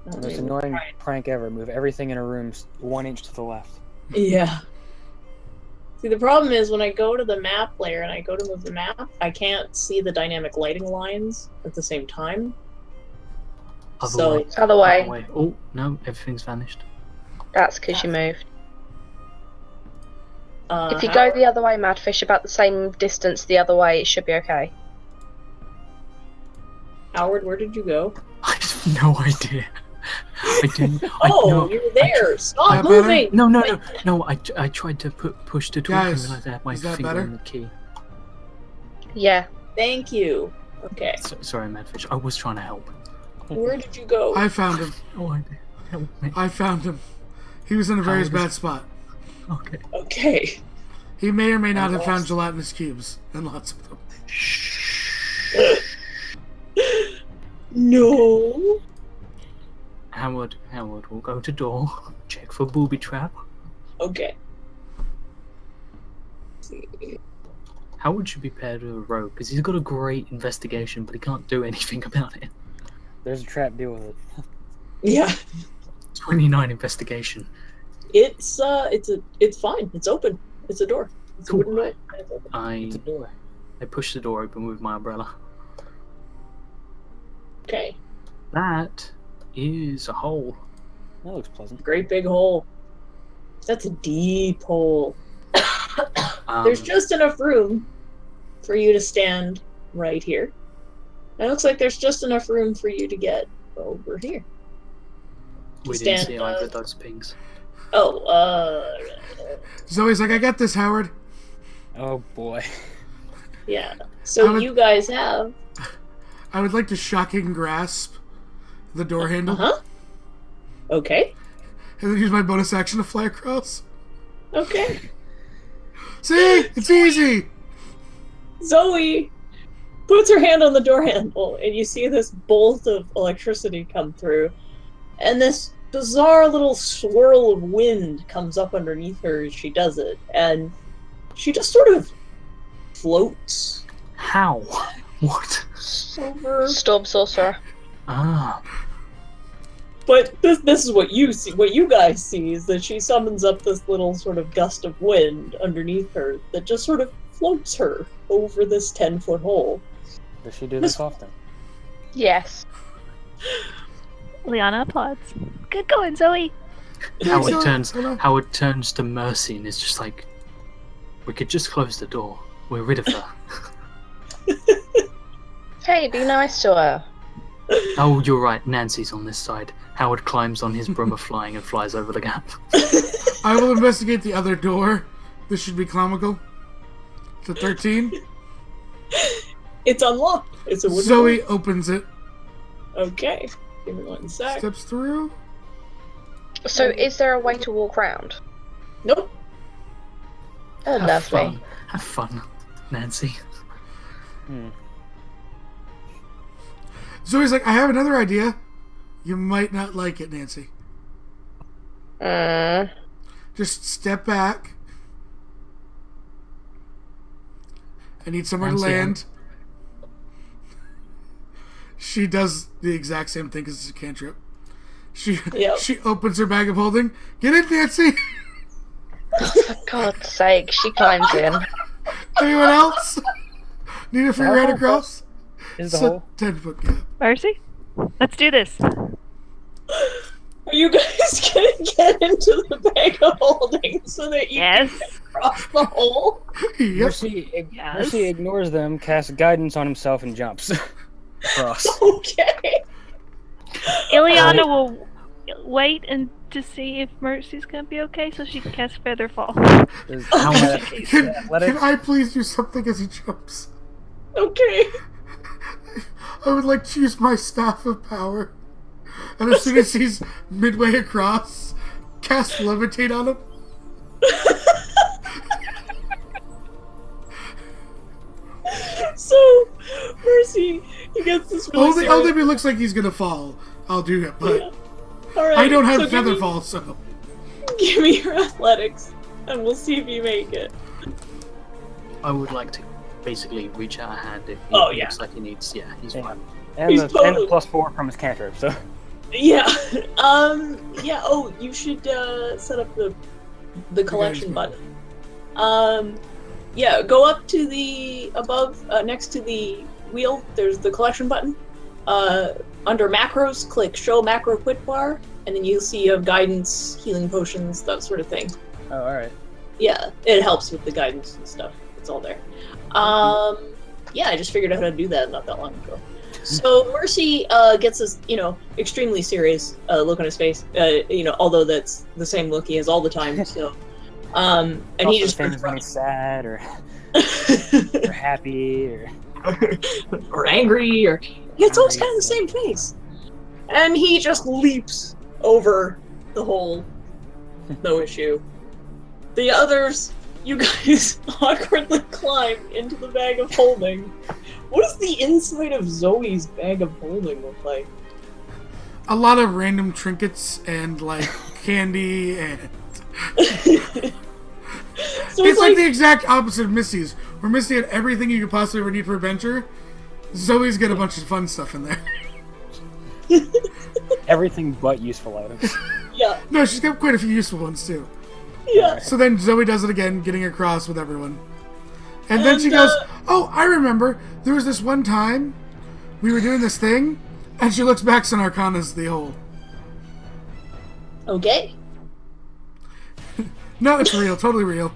Most annoying prank ever. Move everything in a room 1 inch to the left. Yeah. See, the problem is when I go to the map layer and I go to move the map, I can't see the dynamic lighting lines at the same time. Other So- way. Other way. Other way. Oh no, everything's vanished. That's because you moved. If you How- go the other way, Madfish, about the same distance the other way, it should be okay. Howard, where did you go? I have no idea. I didn't. Oh, you're there. Stop That better? moving. No. I tried to push the talk and Guys, realized I had my is that finger better? on the key. Yeah. Thank you. Okay. Sorry, Madfish. I was trying to help. Where did you go? I found him. No idea. Help me. I found him. He was in a very How bad is- spot. Okay. Okay. He may or may not have found lost. gelatinous cubes, and lots of them. No. Howard, we'll go to door. Check for booby trap. Okay. Howard should be paired with a rogue because he's got a great investigation, but he can't do anything about it. There's a trap, deal with it. Yeah. 29 investigation. It's fine. It's open. It's a door. It's Cool. a wooden door. and it's open. It's a door. I push the door open with my umbrella. Okay. That is a hole. That looks pleasant. Great big hole. That's a deep hole. Um, There's just enough room for you to stand right here. And it looks like there's just enough room for you to get over here. we didn't stand, see either of those pings. Oh, Zoe's like, I got this, Howard. Oh boy. yeah. So I would- you guys have. I would like to shocking grasp the door handle Uh-huh. Okay. and then use my bonus action to fly across. Okay. See? It's easy! Zoe puts her hand on the door handle, and you see this bolt of electricity come through, and this bizarre little swirl of wind comes up underneath her as she does it, and she just sort of floats How? What? over. Storm Sorcerer. Ah, But this is what you see. What you guys see is that she summons up this little sort of gust of wind underneath her that just sort of floats her over this 10-foot hole. Does she do this often? Yes. Liana applauds. Good going, Zoe. Thanks, Zoe. Hello. Howard turns to Mercy and is just like, we could just close the door. We're rid of her. Hey, be nice to her. Oh, you're right. Nancy's on this side. Howard climbs on his broom of flying and flies over the gap. I will investigate the other door. This should be comical. It's a 13. It's unlocked. It's a wooden Zoe opens it, door. Okay. Give me 1 sec. steps through. So, is there a way to walk round? Nope. Oh, Have lovely. fun. Have fun, Nancy. Zoe's like, I have another idea. You might not like it, Nancy. Just step back. I need somewhere Nancy, to land. She does the exact same thing because it's a cantrip. Yep. She opens her bag of holding. Get in, Nancy! For God's sake, she climbs in. Anyone else? Need a free ride across? Is the So, hole? 10-foot gap. Mercy, let's do this. Are you guys gonna get into the bag of holding so that you Yes. can cross the hole? Yep. Yes. Mercy ignores them, casts guidance on himself, and jumps across. Okay. Ileana will wait and to see if Mercy's gonna be okay, so she can cast Featherfall. Does- How uh, much? Can athletics? I please do something as he jumps? Okay. I would like to use my staff of power. And as soon as he's midway across, cast levitate on him. So, Mercy, he gets this really Only serious... if it looks like he's gonna fall, I'll do it. But All right, I don't have so feather fall, so Give me your athletics, and we'll see if you make it. I would like to basically reach out a hand if he Oh, yeah. looks like he needs. Yeah, he's Yeah. fine. And He's the totally- +4 from his cantrip, so. Yeah. Yeah. Oh, you should set up the collection button. Yeah. Go up to the above next to the wheel. There's the collection button. Under macros, click Show Macro Quit Bar, and then you'll see you have guidance, healing potions, that sort of thing. Oh, alright. Yeah, it helps with the guidance and stuff. It's all there. Yeah, I just figured out how to do that not that long ago. So Mercy gets this, extremely serious look on his face. Although that's the same look he has all the time. So, and Also he just the same as when he's sad or happy or. or angry, or it's always kind of the same face. And he just leaps over the hole. No issue. The others, you guys awkwardly climb into the bag of holding. What does the inside of Zoe's bag of holding look like? a lot of random trinkets and like candy and. So It's like the exact opposite of Missy's, where Missy had everything you could possibly ever need for adventure. Zoe's got a bunch of fun stuff in there. Everything but useful items. yeah, No, she's got quite a few useful ones too. yeah. So then Zoe does it again, getting across with everyone. And then she And, goes, "Oh, I remember. There was this one time we were doing this thing," and she looks back and Arcana's the hole. Okay. No, it's real, totally real.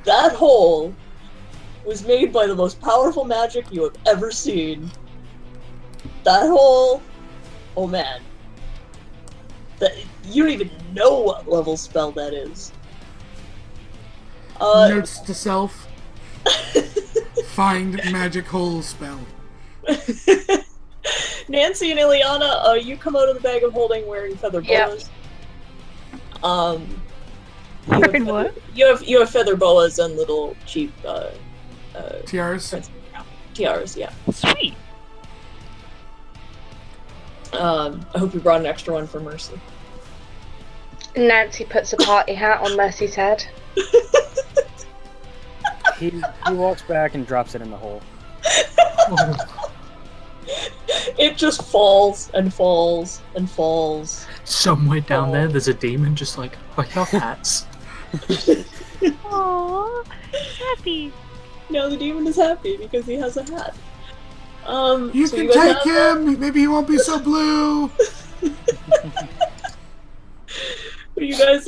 That hole was made by the most powerful magic you have ever seen. That hole, oh man. That you don't even know what level spell that is. Notes to self: find magic hole spell. Nancy and Ileana, you come out of the bag of holding wearing feather boas. Yep. Wearing what? You have feather boas and little cheap Tiaras. tiaras. Yeah. Sweet. I hope you brought an extra one for Mercy. Nancy puts a party hat on Mercy's head. He walks back and drops it in the hole. It just falls and falls and falls. Somewhere down there, there's a demon just like, I love hats. Aww, happy. Now the demon is happy because he has a hat. You so can guys take have- him. Maybe he won't be so blue. You guys,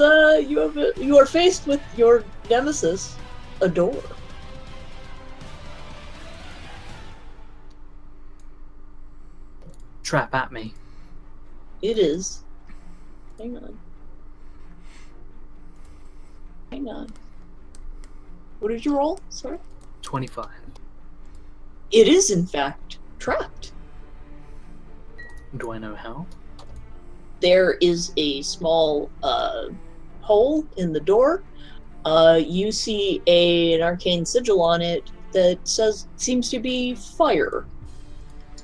you are faced with your nemesis, a door. Trap at me. It is. Hang on. Hang on. What did you roll? Sorry. 25. It is in fact trapped. Do I know how? There is a small hole in the door. You see an arcane sigil on it that seems to be fire.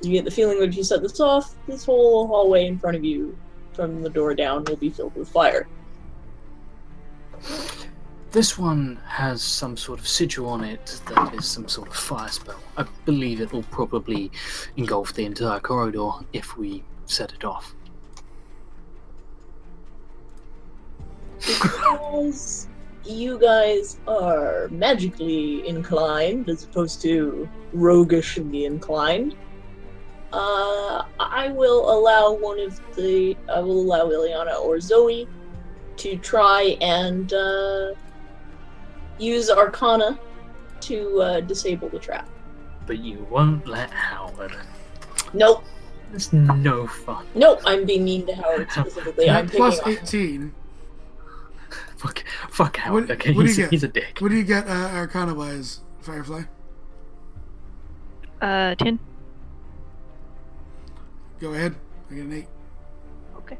You get the feeling that if you set this off, this whole hallway in front of you, from the door down, will be filled with fire. This one has some sort of sigil on it that is some sort of fire spell. I believe it will probably engulf the entire corridor if we set it off. Because you guys are magically inclined as opposed to roguishly inclined, I will allow Ileana or Zoe to try and use Arcana to disable the trap. But you won't let Howard. Nope. It's no fun. Nope, I'm being mean to Howard specifically. I'm picking Plus up. 18. Fuck Howard. What- Okay, what do you get? he's a dick. What do you get Arcana wise, Firefly? 10. Go ahead. I get an 8. Okay.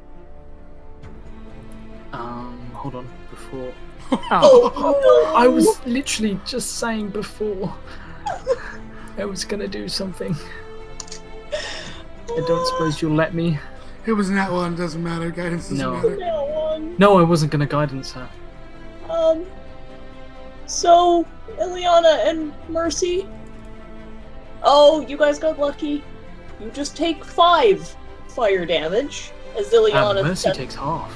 Hold on. Before Oh. I was literally just saying before I was gonna do something. I don't suppose you'll let me. It was that one. Doesn't matter. Guidance doesn't No. matter. That one. No, I wasn't gonna guidance her. So, Ileana and Mercy. Oh, you guys got lucky. You just take 5 fire damage as Ileana Mercy steps- takes half.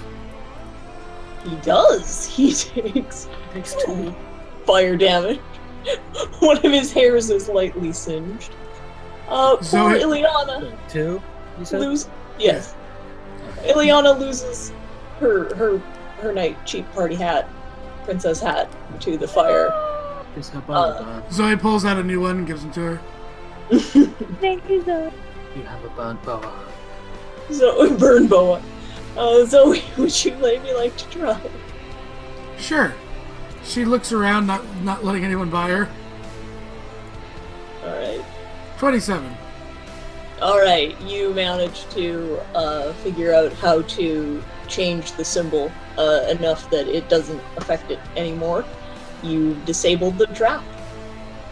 He does. He takes 2 fire damage. One of his hairs is lightly singed. Poor Zoe- Ileana 2, you said? Yes. Ileana loses her night cheap party hat, princess hat, to the fire. Is her bow burnt? Zoe pulls out a new one and gives them to her. Thank you, Zoe. You have a burnt boa. So burn boa. Zoe, would you maybe like to try? Sure. She looks around, not letting anyone buy her. Alright. 27. Alright, you managed to figure out how to change the symbol enough that it doesn't affect it anymore. You disabled the trap.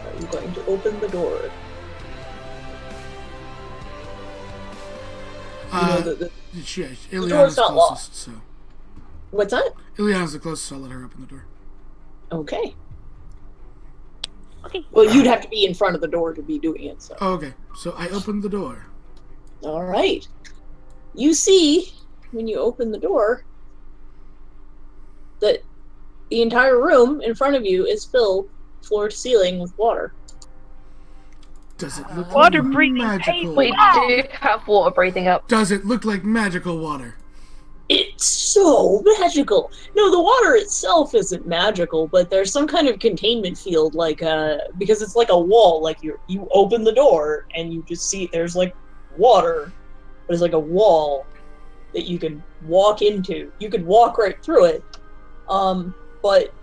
Are you going to open the door? You know, the Ileana's door's not closest, so. what's that? Ileana's the closest, so I'll let her open the door. Okay. Okay. Well, you'd have to be in front of the door to be doing it, so. Oh, okay. So I opened the door. Alright. You see, when you open the door, that the entire room in front of you is filled floor to ceiling with water. Does it look Water like breathing magical? We do have water breathing up. Does it look like magical water? It's so magical. No, the water itself isn't magical, but there's some kind of containment field, like because it's like a wall. Like you open the door and you just see there's like water, but it's like a wall that you can walk into. You could walk right through it, but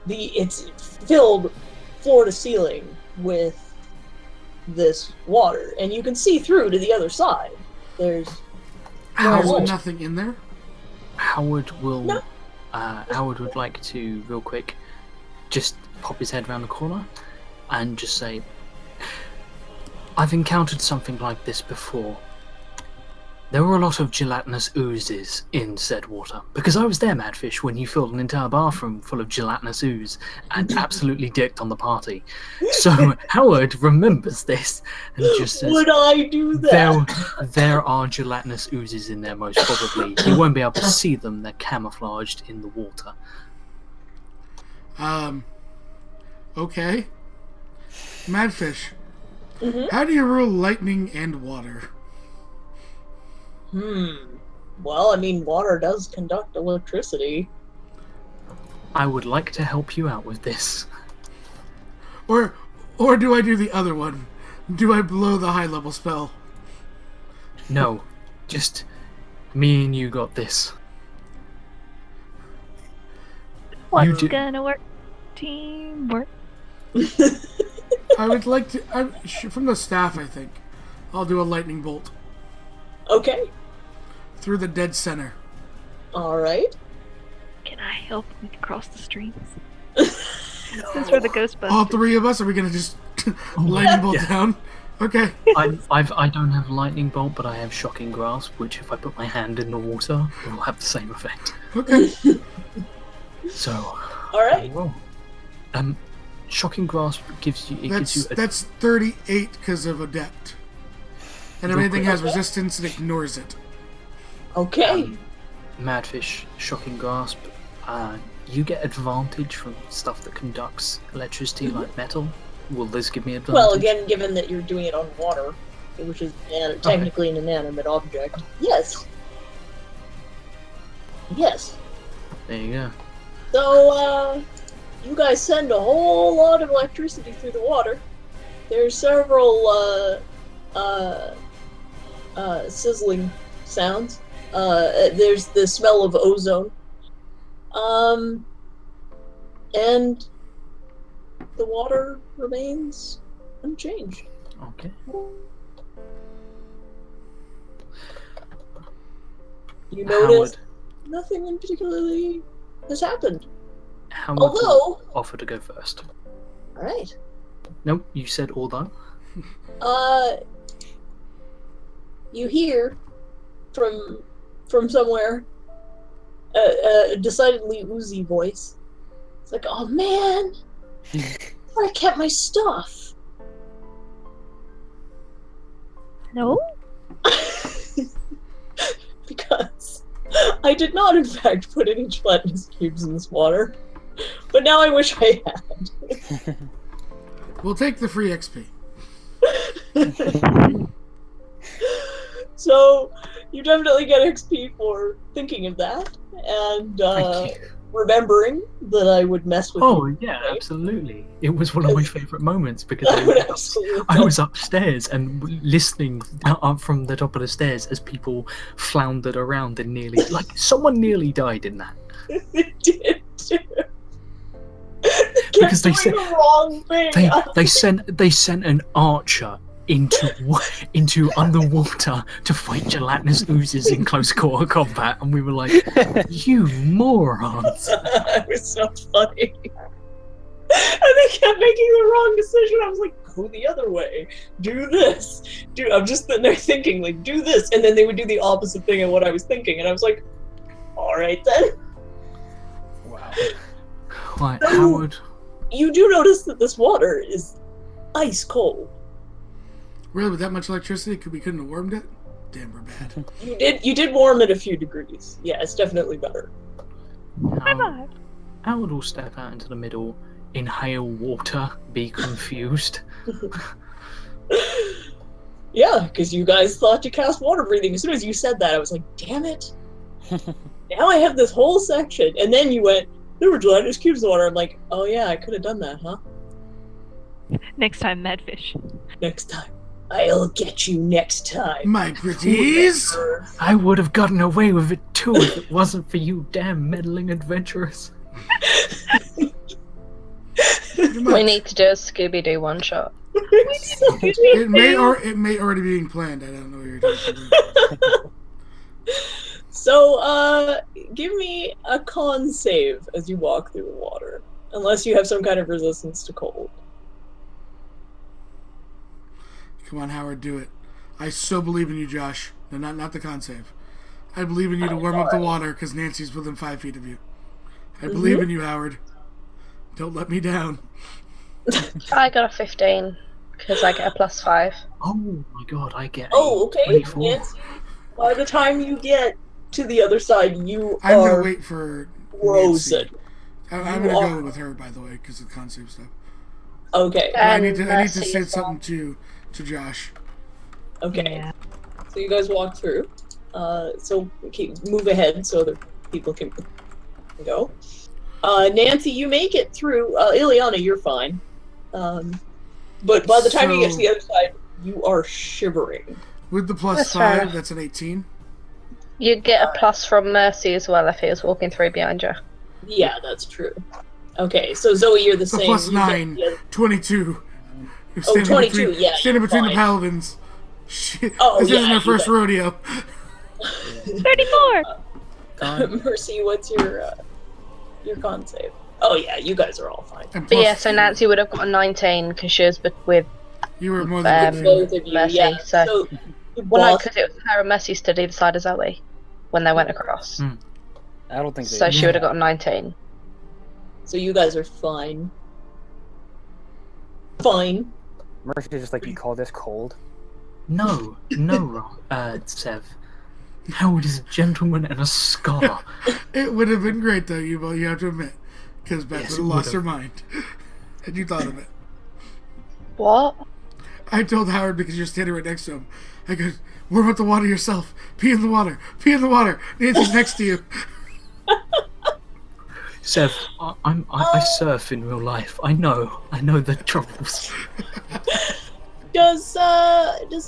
it's filled floor to ceiling with this water, and you can see through to the other side. There's There's Oh. nothing in there. Howard will. No. Howard would like to, real quick, just pop his head around the corner and just say, I've encountered something like this before. There were a lot of gelatinous oozes in said water, because I was there, Madfish, when you filled an entire bathroom full of gelatinous ooze and absolutely dicked on the party. So Howard remembers this and just says, Would I do that? there are gelatinous oozes in there, most probably. You won't be able to see them, they're camouflaged in the water. Okay. Madfish. How do you rule lightning and water? Well, I mean, water does conduct electricity. I would like to help you out with this. Or do I do the other one? Do I blow the high level spell? No, just me and you got this. What's do- gonna work? Teamwork. I would like to from the staff, I think. I'll do a lightning bolt Okay. through the dead center. Alright. Can I help me cross the streams? Since we're the Ghostbusters. All three of us, are we gonna just lightning bolt Yeah. down? Okay. I don't have lightning bolt, but I have shocking grasp, which if I put my hand in the water, it will have the same effect. Okay. So, Alright. well, shocking grasp gives you That's 38 because of adept. And if Real anything quick. has resistance, it ignores it. Okay. Madfish, shocking grasp, you get advantage from stuff that conducts electricity, like metal. Will this give me advantage? Well, again, given that you're doing it on water, which is technically an inanimate object. Yes. Yes. There you go. So, you guys send a whole lot of electricity through the water. There's several, sizzling sounds. There's the smell of ozone. And the water remains unchanged. Okay. You notice nothing in particularly has happened. Howard Although, offer to go first. alright. Nope, you said although. You hear from somewhere a decidedly oozy voice. It's like, oh man, where I kept my stuff. No? Because I did not, in fact, put any gelatinous cubes in this water. But now I wish I had. We'll take the free XP. So, you definitely get XP for thinking of that, and Thank you. remembering that I would mess with Oh you. yeah, absolutely. It was one of my favourite moments because I would absolutely I was upstairs and listening up from the top of the stairs as people floundered around and someone nearly died in that. They did too. Because they Kept said doing the wrong thing. they sent an archer into underwater to fight gelatinous oozes in close quarter combat, and we were like, "You morons!" It was so funny. And they kept making the wrong decision. I was like, go the other way. Do this. I'm just sitting there thinking, like, do this. And then they would do the opposite thing of what I was thinking. And I was like, alright then. Wow. Right, So- Howard. You do notice that this water is ice cold. Really, with that much electricity, we couldn't have warmed it? Damn, we're bad. You did warm it a few degrees. Yeah, it's definitely better. Howard, Howard will step out into the middle, inhale water, be confused. Yeah, because you guys thought to cast water breathing. As soon as you said that, I was like, damn it. Now I have this whole section. And then you went, there were gelatinous cubes in the water. I'm like, oh yeah, I could have done that, huh? Next time, Madfish. Next time. I'll get you next time. My pretties! I would have gotten away with it too if it wasn't for you damn meddling adventurers. We need to do a Scooby-Doo one-shot. It may already be being planned. I don't know what you're talking about. So, give me a con save as you walk through the water. Unless you have some kind of resistance to cold. Come on, Howard, do it. I so believe in you, Josh. No, not the con save. I believe in you to warm up the water because Nancy's within 5 feet of you. I believe in you, Howard. Don't let me down. I got a 15 because I get a +5. Oh my god, I get Oh, okay. 24. Nancy, by the time you get to the other side, you I'm are gonna wait for frozen. Nancy. I'm You gonna are- go with her, by the way, because of the con save stuff. Okay, But I And need to Mercy say as well. something to Josh. okay. Yeah. So you guys walk through. So move ahead so other people can go. Nancy, you make it through. Ileana, you're fine. But by the time you get to the other side, you are shivering. With the plus That's fair 5, enough. that's an 18. You get a plus from Mercy as well if he was walking through behind you. Yeah, that's true. Okay, so Zoe, you're the So same. plus You get 9. the other- 22. You're Oh, 22, between, yeah, standing you're between the fine. paladins. Shit. Oh, this yeah, isn't our you first bet. rodeo. 34! Mercy, what's your con save? Oh yeah, you guys are all fine. And But plus, yeah, so Nancy would have got a 19 because she was with you were more than good for Both of you, Mercy, yeah. so- you well, no, both- because it was her and Mercy stood either side of Zoe when they went across. I don't think So she would have got a 19. so you guys are fine. Fine. Mercy just like, you call this cold? No, Sev. Howard is a gentleman and a scholar. It would have been great, though, you have to admit. Because Beth Yes, would it have lost her would've. mind. And you thought of it. What? I told Howard because you're standing right next to him. I go, warm up the water yourself. Pee in the water. Pee in the water. Nancy's next to you. Seth, I surf in real life. I know the troubles. Does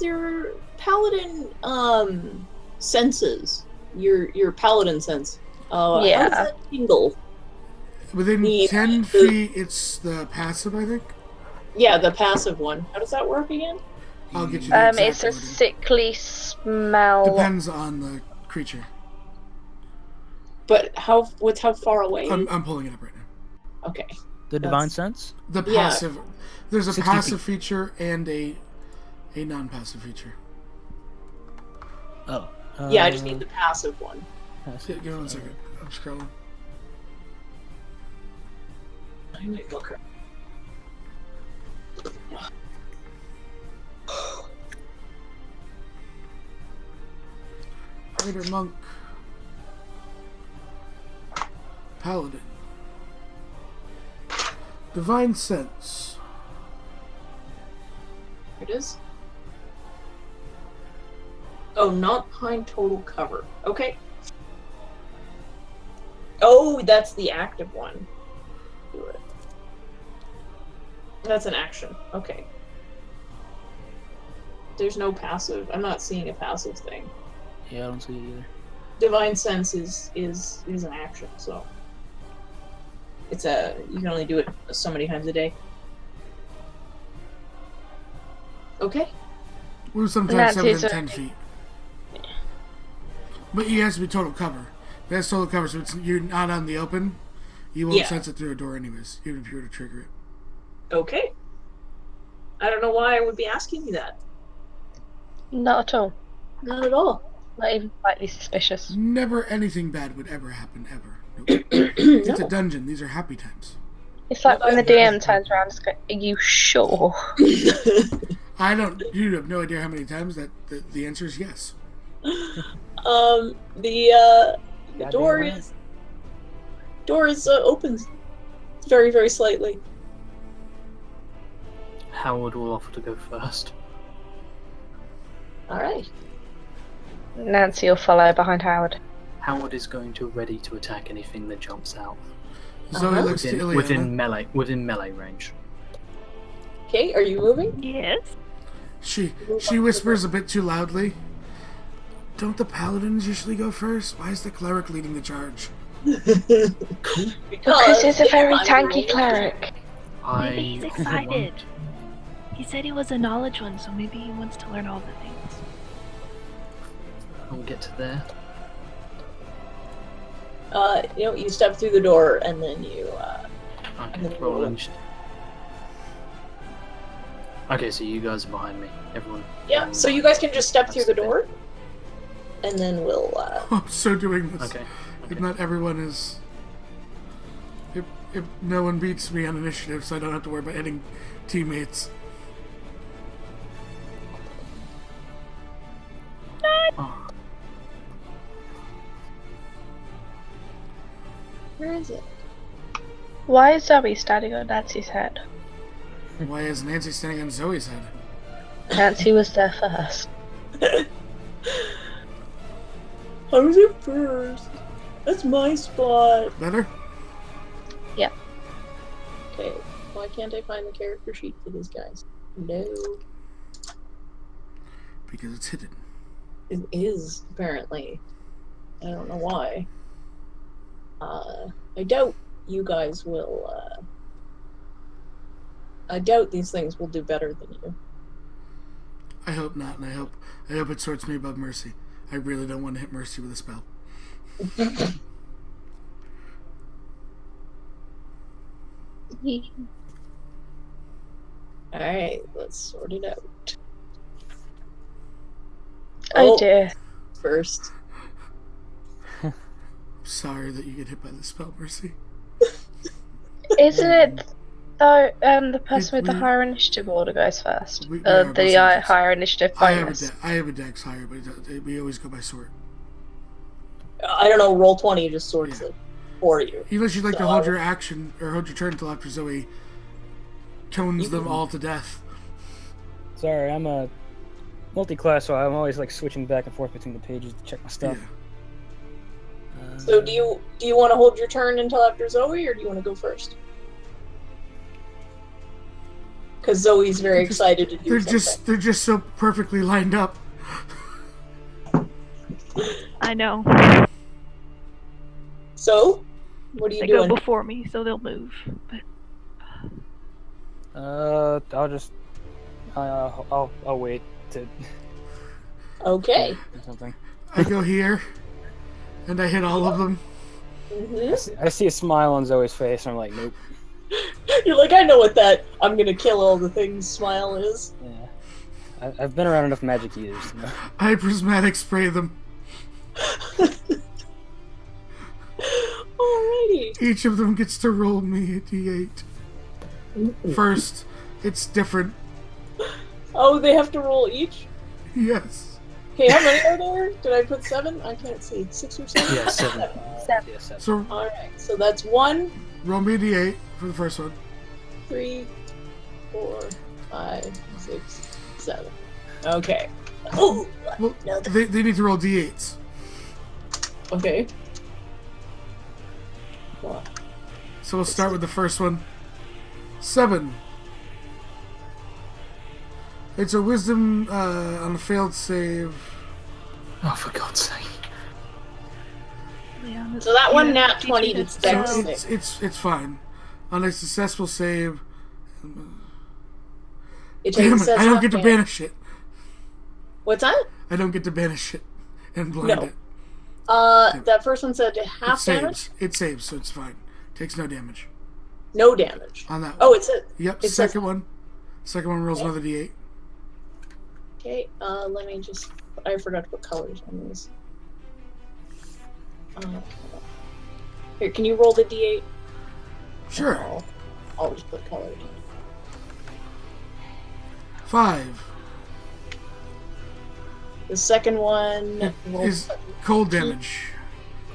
your paladin senses your paladin sense? How Yeah. does that tingle? Within The- 10 feet, it's the passive, I think. Yeah, the passive one. How does that work again? I'll get you the exact It's a wording. sickly smell. Depends on the creature. But how far away? I'm pulling it up right now. Okay. The divine That's- sense? The Yeah. passive. There's a 60 passive feature and a non-passive feature. Oh. Yeah, I just need the passive one. Give me 1 second. I'm scrolling. I might look her. Fighter monk. Paladin. Divine sense. Here it is. Oh, not behind total cover. Okay. Oh, that's the active one. Do it. That's an action. Okay. There's no passive. I'm not seeing a passive thing. Yeah, I don't see it either. Divine sense is an action, so you can only do it so many times a day. Okay. We're sometimes That's 7 his, and 10 feet. But he has to be total cover. If that's total cover, so you're not on the open, you won't Yeah. sense it through a door anyways, even if you were to trigger it. Okay. I don't know why I would be asking you that. Not at all. Not at all. Not even slightly suspicious. Never anything bad would ever happen, ever. Nope. It's a dungeon. These are happy times. It's like when the DM turns around and goes, "Are you sure?" You have no idea how many times that the answer is yes. The Goddamn door right. is opens very, very slightly. Howard will offer to go first. All right. Nancy will follow behind Howard. Howard is going to ready to attack anything that jumps out Zoe looks to Ileana. within melee range. Okay, are you moving? Yes. She whispers a bit too loudly. Don't the paladins usually go first? Why is the cleric leading the charge? Because he's a very tanky cleric. Maybe he's excited. He said he was a knowledge one, so maybe he wants to learn all the things. I'll get to there. You step through the door and then you Okay, roll initiative. Okay, so you guys are behind me. Everyone. yeah. So you guys can just step through the door, and then we'll. I'm so doing this. Okay. If not everyone is. If no one beats me on initiative, so I don't have to worry about hitting teammates. Oh, Where is it? Why is Zoe standing on Nancy's head? Why is Nancy standing on Zoe's head? Nancy was there first. I was it first. That's my spot. Better? Okay. Why can't I find the character sheet for these guys? No. Because it's hidden. It is, apparently. I don't know why. I doubt you guys will, I doubt these things will do better than you. I hope not, and I hope it sorts me above Mercy. I really don't want to hit Mercy with a spell. Alright, let's sort it out. Oh dear. First. Sorry that you get hit by the spell, Mercy. Isn't it though? The person with the we- higher initiative order goes first. We are both The subjects. higher initiative bonus. I have a dex higher, but we always go by sort. I don't know, roll 20 just sorts Yeah. it for you. Unless you'd like to So- hold your action or hold your turn until after Zoe cones You them can- all to death. Sorry, I'm a multi-class, so I'm always like switching back and forth between the pages to check my stuff. So do you want to hold your turn until after Zoe, or do you want to go first? Because Zoe's very Just- excited to do something. They're just so perfectly lined up. I know. So, what are you They doing? go before me, so they'll move. But I'll just I'll wait to Okay. do something. I go here, and I hit all of them. hmm I see a smile on Zoe's face, and I'm like, nope. You're like, I know what that I'm gonna kill all the things smile is. Yeah, I've been around enough magic eaters to know. I prismatic spray them. Alrighty. Each of them gets to roll me a d8. First, it's different. Oh, they have to roll each? Yes. Okay, how many are there? Did I put 7? I can't see. 6 or 7? Yeah, 7. Yeah, 7. So Alright, so that's 1, roll me a d8 for the first one. 3, 4, 5, 6, 7. Okay. Oh! Well, No, they need to roll d8s. Okay. Well, So we'll start with the first one. 7. It's a wisdom on a failed save. Oh, for God's sake. Leon, So that one you nat have to 20 teach that's us dex to- save. It's fine. On a successful save. It Damn takes it! says I don't half get to damage. banish it. What's that? I don't get to banish it and blind No. it. That first one said It half damage? saves. It saves, so it's fine. Takes no damage No damage. on that one. Oh, it said. Yep. it says- Second one. Second one rolls Okay. another d8. Okay, let me just. I forgot to put colors on these. Here, can you roll the d8? Sure. I'll just put colors. 5 The second one rolls. is cold damage.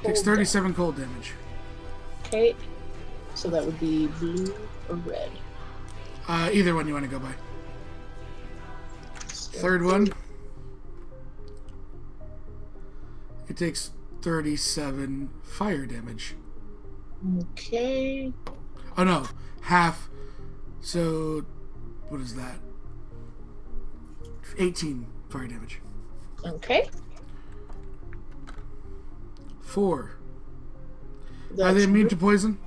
Takes Cold 37 cold damage. Okay, so that would be blue or red. Either one you want to go by. Third one. It takes 37 fire damage. Okay. Oh no, half. So, what is that? 18 fire damage. Okay. 4. Are That's they immune to poison?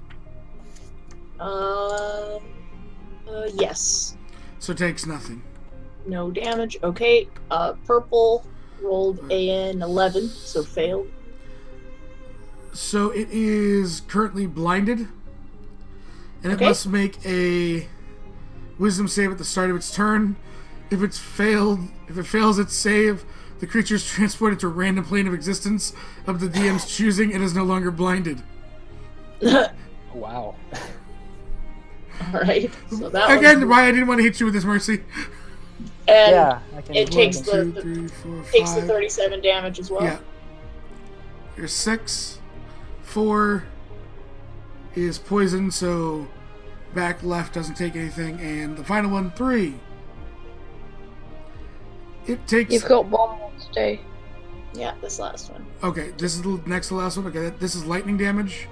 yes. So it takes nothing. No damage. Okay. Purple rolled an 11, so failed. So it is currently blinded, and it Okay. must make a wisdom save at the start of its turn. If it fails its save, the creature is transported to a random plane of existence of the DM's choosing and is no longer blinded. Wow. Alright. So that Again, one. why I didn't want to hit you with this mercy. And Yeah, I can. it takes I can- the- 2, 3, 4, 5. takes the 37 damage as well. Yeah. There's 6. 4 is poison, so back left doesn't take anything, and the final one, 3. It takes. You've got one more to do. Yeah, this last one. Okay, this is the next to last one. Okay, this is lightning damage.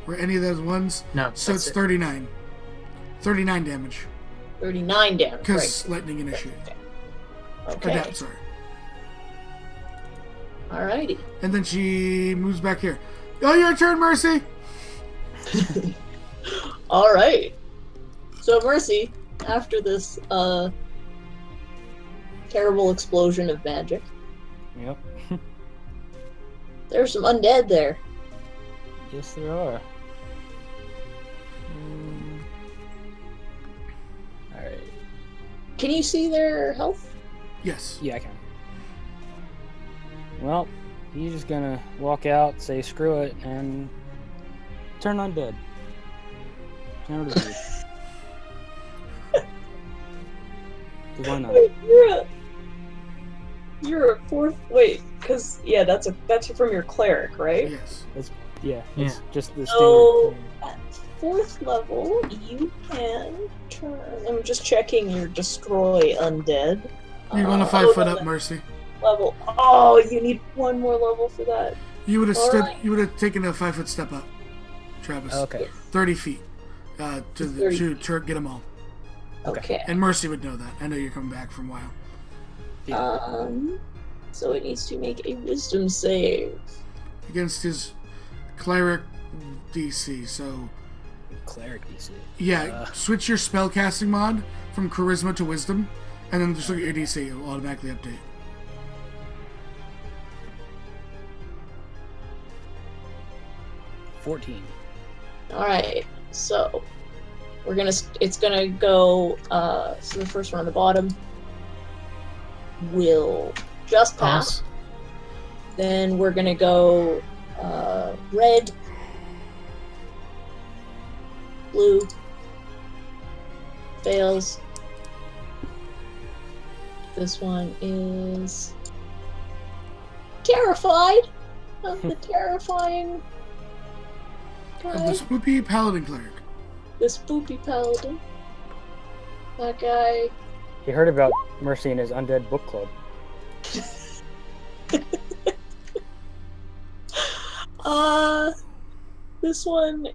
Or any of those ones. No, So that's it's it. 39. 39 damage. 39 damage. Because Right. lightning initiate. Okay. Adapt, sorry. Alrighty. And then she moves back here. Oh, your turn, Mercy! Alright. So Mercy, after this terrible explosion of magic, Yep. there's some undead there. Yes, there are. Alright. Can you see their health? Yes. Yeah, I can. Well, he's just gonna walk out, say screw it, and turn undead. Turn over to the roof. 'Cause why not? Wait, you're a fourth. Wait, because that's from your cleric, right? Yes. Yeah, it's just the So standard. at 4th level, you can turn. I'm just checking your destroy undead. You want a 5 foot up, Mercy. Level. Oh, you need one more level for that. You would have Alright. You would have taken a 5 foot step up, Travis. Okay. 30 feet. To get them all. Okay. And Mercy would know that. I know you're coming back from a while. So it needs to make a wisdom save. Against his cleric DC. So Cleric DC. yeah, switch your spellcasting mod from charisma to wisdom, and then just look at your DC. It will automatically update. $14. All right. So it's gonna go. So the first one on the bottom will just pass. Pass. Then we're gonna go red, blue, fails. This one is terrified of the terrifying And guy, the spoopy paladin cleric. the spoopy paladin. That guy. He heard about Mercy and his undead book club. This one.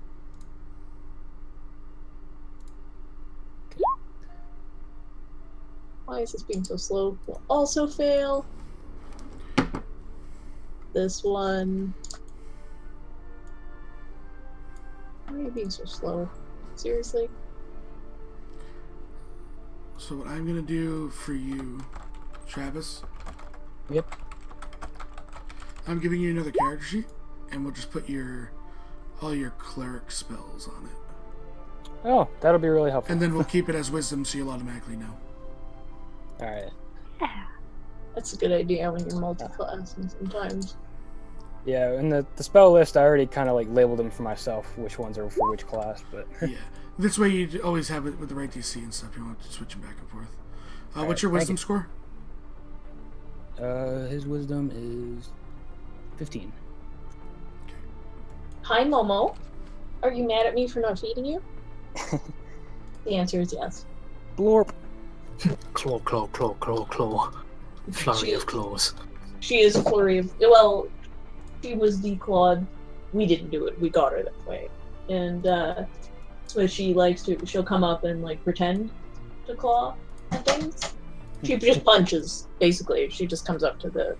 Why is this being so slow? Will also fail. This one. Why are you being so slow? Seriously? So what I'm gonna do for you, Travis, Yep. I'm giving you another character sheet, and we'll just put all your cleric spells on it, Oh, that'll be really helpful. and then we'll keep it as wisdom, so you'll automatically know. Alright. That's a good idea when you're multi-classing sometimes. Yeah, and the spell list, I already kind of like labeled them for myself, which ones are for which class, but Yeah, this way you always have it with the right DC and stuff. You don't have to switch them back and forth. What's your thank wisdom you. score? his wisdom is 15. Hi, Momo. Are you mad at me for not feeding you? The answer is yes. Blorp. Claw, claw, claw, claw, claw. Flurry of claws. She is a flurry of. Well, she was the Claude. We didn't do it. We got her that way. And so she likes to. She'll come up and like pretend to claw at things. She just punches. Basically, she just comes up to the.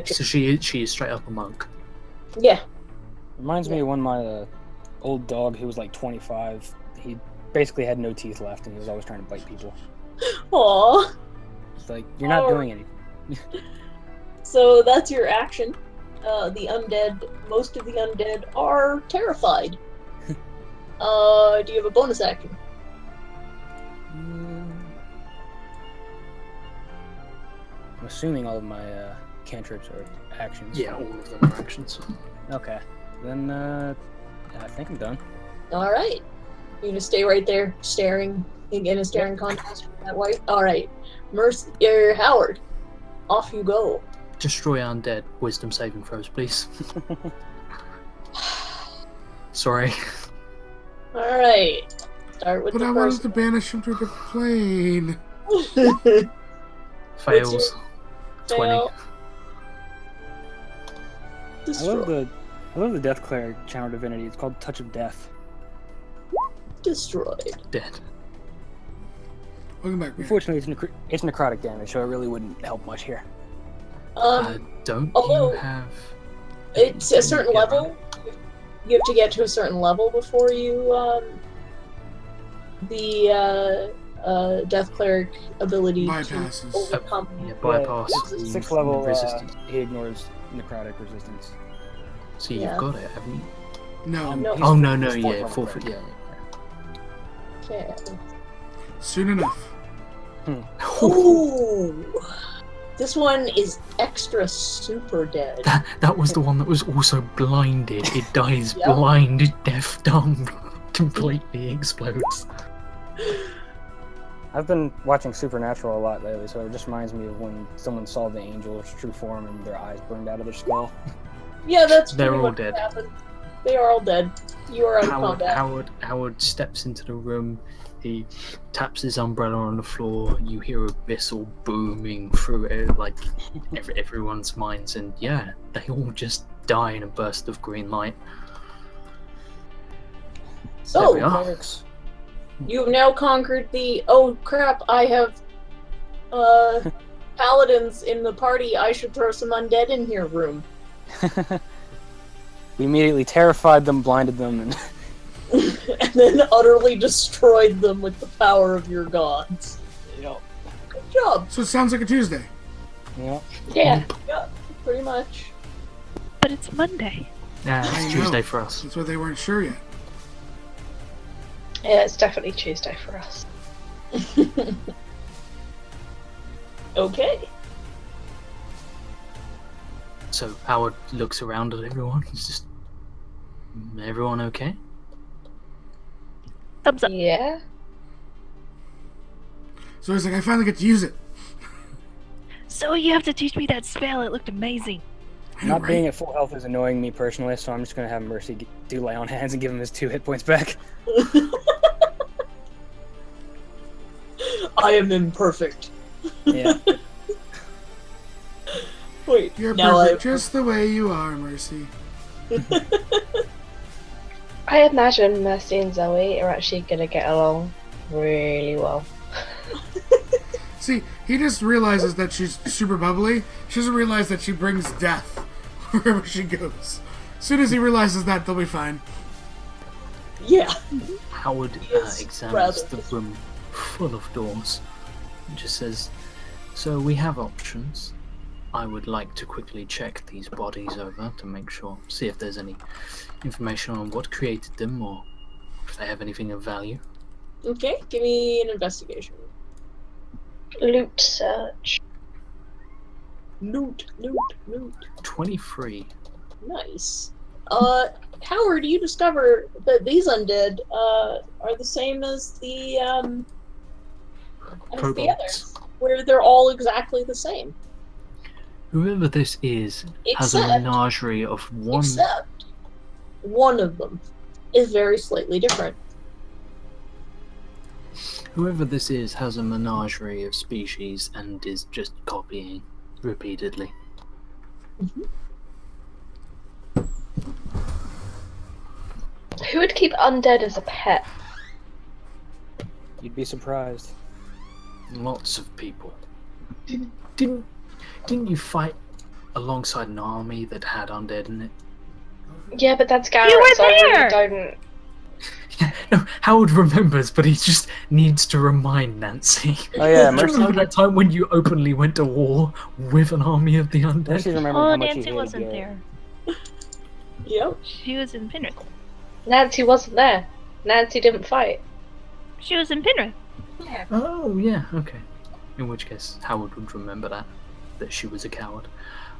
So she is straight up a monk. Yeah. Reminds me of one of my old dog who was like 25. He basically had no teeth left, and he was always trying to bite people. Aww. It's like, you're not doing anything. So that's your action. The undead. Most of the undead are terrified. Do you have a bonus action? I'm assuming all of my cantrips are actions. Yeah, all of them are actions. Okay. Then I think I'm done. All right. You're gonna stay right there, staring in a staring contest with that white. All right, Howard, off you go. Destroy undead. Wisdom saving throws, please. Sorry. All right. Start with But the I wanted first. to banish him to the plane. Fails. 20. Fail. I Destroy. love the Death Cleric Channel Divinity. It's called Touch of Death. Destroyed. Dead. Welcome back, man. Unfortunately, it's necrotic damage, so it really wouldn't help much here. Don't although- you have... It's a certain Yeah. level. You have to get to a certain level before you the Death Cleric ability Bypasses. to overcome. Yeah, bypass. Yeah, the 6th level, resistance. he ignores necrotic resistance. So Yeah. you've got it, haven't you? No, No. Oh, no, he's yeah, level forfeit, cleric. yeah. Okay. soon enough. Ooh. This one is extra super dead. That was the one that was also blinded. It dies Yep. blind, deaf, dumb, completely explodes. I've been watching Supernatural a lot lately, so it just reminds me of when someone saw the angel's true form and their eyes burned out of their skull. Yeah, that's They're pretty all much dead. what happened. They are all dead. You are out of combat. Howard steps into the room. He taps his umbrella on the floor. You hear a whistle booming through it, like everyone's minds, and yeah, they all just die in a burst of green light. There we So, are. Clerics. you've now conquered the, oh crap, I have paladins in the party, I should throw some undead in here room. We immediately terrified them, blinded them, and And then utterly destroyed them with the power of your gods. yep. Good job. So it sounds like a Tuesday. Yep. Yeah. Yeah, pretty much. But it's Monday. Yeah, I it's know. Tuesday for us. That's why they weren't sure yet. Yeah, it's definitely Tuesday for us. Okay. So Howard looks around at everyone. He's just, everyone okay? Thumbs up. Yeah. So he's like, I finally get to use it. So you have to teach me that spell. It looked amazing. I know, Not right? being at full health is annoying me personally, so I'm just gonna have Mercy do lay on hands and give him his 2 hit points back. I am imperfect. Yeah. Wait, You're now perfect just the way you are, Mercy. I imagine Mercy and Zoe are actually gonna get along really well. See, he just realizes that she's super bubbly. She doesn't realize that she brings death wherever she goes. As soon as he realizes that, they'll be fine. Yeah. Howard Yes, examines rather. the room full of doors and just says, so we have options. I would like to quickly check these bodies over to make sure, see if there's any information on what created them or if they have anything of value. Okay, give me an investigation. Loot search. Loot. 23. Nice. Howard, you discover that these undead are the same as the Kobolds. others, where they're all exactly the same. Whoever this is has a Except- menagerie of one. Except one of them is very slightly different. Whoever this is has a menagerie of species and is just copying repeatedly. Who would keep undead as a pet? You'd be surprised. Lots of people. Didn't you fight alongside an army that had undead in it? Yeah, but that's Garrett, You were so I really there! don't. No, Howard remembers, but he just needs to remind Nancy. Oh yeah, Do you Mercy. remember that time when you openly went to war with an army of the undead? Mercy remembered Oh, how much he Nancy hated wasn't Garrett. there. Yep. She was in Penrith. Nancy wasn't there. Nancy didn't fight. She was in Penrith. Oh, yeah, okay. In which case, Howard would remember that she was a coward.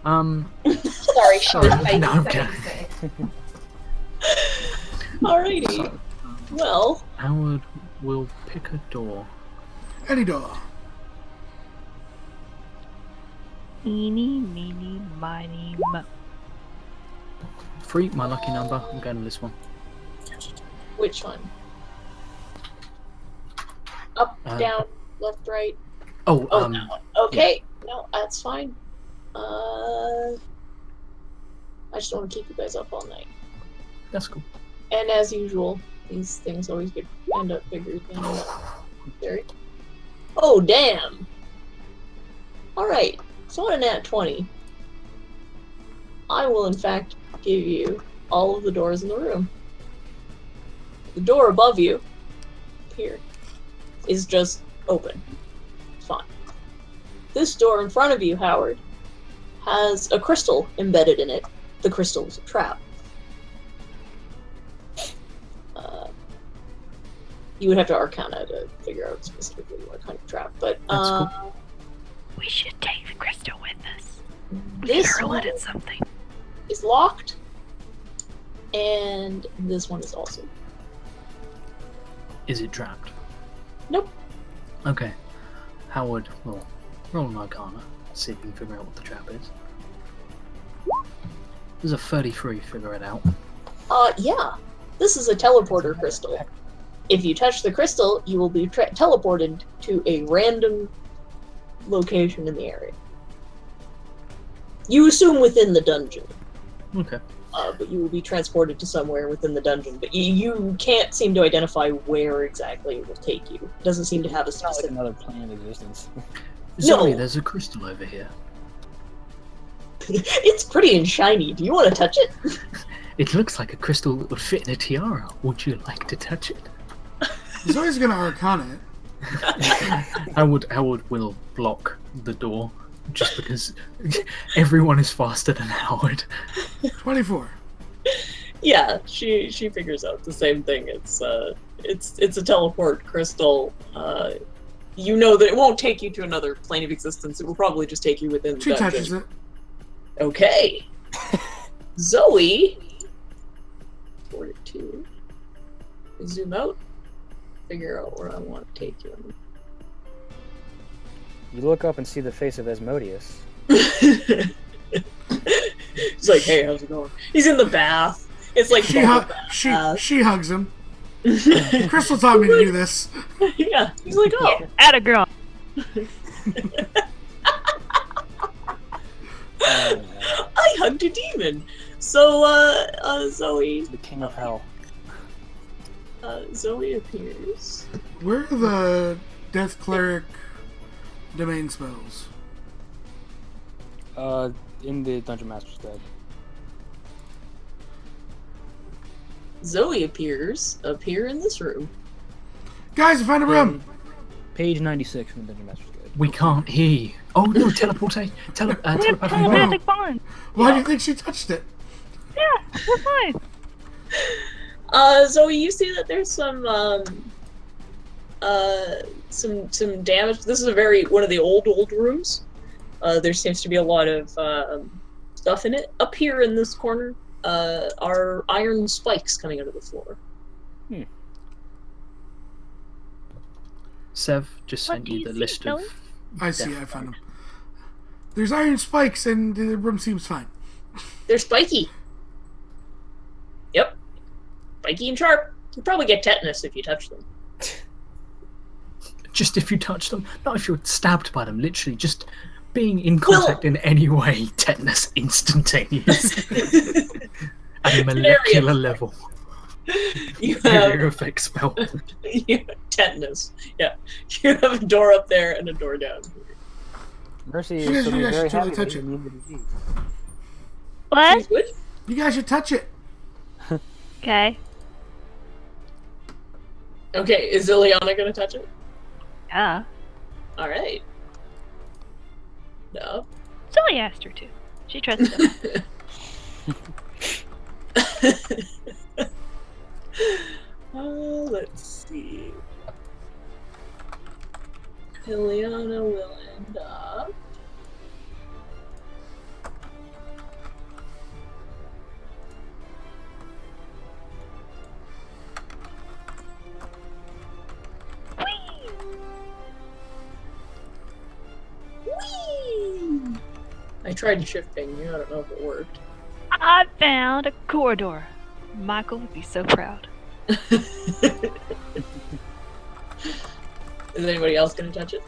Sorry, she was Sorry, fake. no, okay. Alrighty. So, Well, Howard will pick a door. Any door. Eeny, meeny, miny, mo. 3, my lucky number. I'm going to this one. which one? Up, down, left, right. Oh, Oh, that one. Okay. No, that's fine. I just don't want to keep you guys up all night. that's cool. And as usual, these things always end up bigger than necessary. Oh, damn! Alright, so on a nat 20, I will in fact give you all of the doors in the room. The door above you, here, is just open. It's fine. This door in front of you, Howard, has a crystal embedded in it. The crystal is a trap. You would have to Arcana to figure out specifically what kind of trap, but That's cool. We should take the crystal with us. We this could hurl one it at something. is locked, and this one is also. Is it trapped? Nope. Okay. Howard will roll an Arcana, see if you can figure out what the trap is. There's a 33, figure it out. Yeah. This is a teleporter crystal. If you touch the crystal, you will be teleported to a random location in the area. You assume within the dungeon. Okay. But you will be transported to somewhere within the dungeon. But you can't seem to identify where exactly it will take you. It doesn't seem to have a It's not like specific... another plane of existence. Zoe, No. there's a crystal over here. It's pretty and shiny. Do you want to touch it? It looks like a crystal that would fit in a tiara. Would you like to touch it? He's always gonna Arcana it. Howard will block the door just because everyone is faster than Howard. 24. Yeah, she figures out the same thing. It's a teleport crystal. You know that it won't take you to another plane of existence. It will probably just take you within the She dungeon. touches it. Okay. Zoe. 42. Zoom out. Figure out where I want to take you. You look up and see the face of Asmodeus. He's like, hey, how's it going? He's in the bath. It's like She hugs him. Crystal taught me to do this. yeah. He's like, oh. Atta girl. I hugged a demon. So, Zoe. The king of hell. Zoe appears. Where are the Death Cleric domain spells? In the Dungeon Master's Guide. Zoe appears up here in this room. Guys, I found a room! Page 96 from the Dungeon Master's Guide. We can't hear you. Oh no, telepathic Telepathic bond. bond. Why do you think she touched it? Yeah, we're fine. Zoe, you see that there's some damage. This is one of the old rooms. There seems to be a lot of stuff in it. Up here in this corner, are iron spikes coming out of the floor. Sev just What sent do you you the see, list Zoe? of. I see, Death I found them. There's iron spikes and the room seems fine. They're spiky. Yep. Spiky and sharp. You'll probably get tetanus if you touch them. Just if you touch them, not if you're stabbed by them. Literally, just being in contact in any way, tetanus instantaneous at a molecular level. You Area have effect spell. tetanus. Yeah. You have a door up there and a door down here. Mercy You guys- is suddenly you guys very should totally happy touch that it. you need the disease. What? She's good? You guys should touch it. Okay. Okay, is Ileana gonna touch it? Yeah. Alright. No. Zoe asked her to. She trusted him. Let's see. Ileana will end up. Whee! I tried shifting you. I don't know if it worked. I found a corridor. Michael would be so proud. Is anybody else gonna touch it?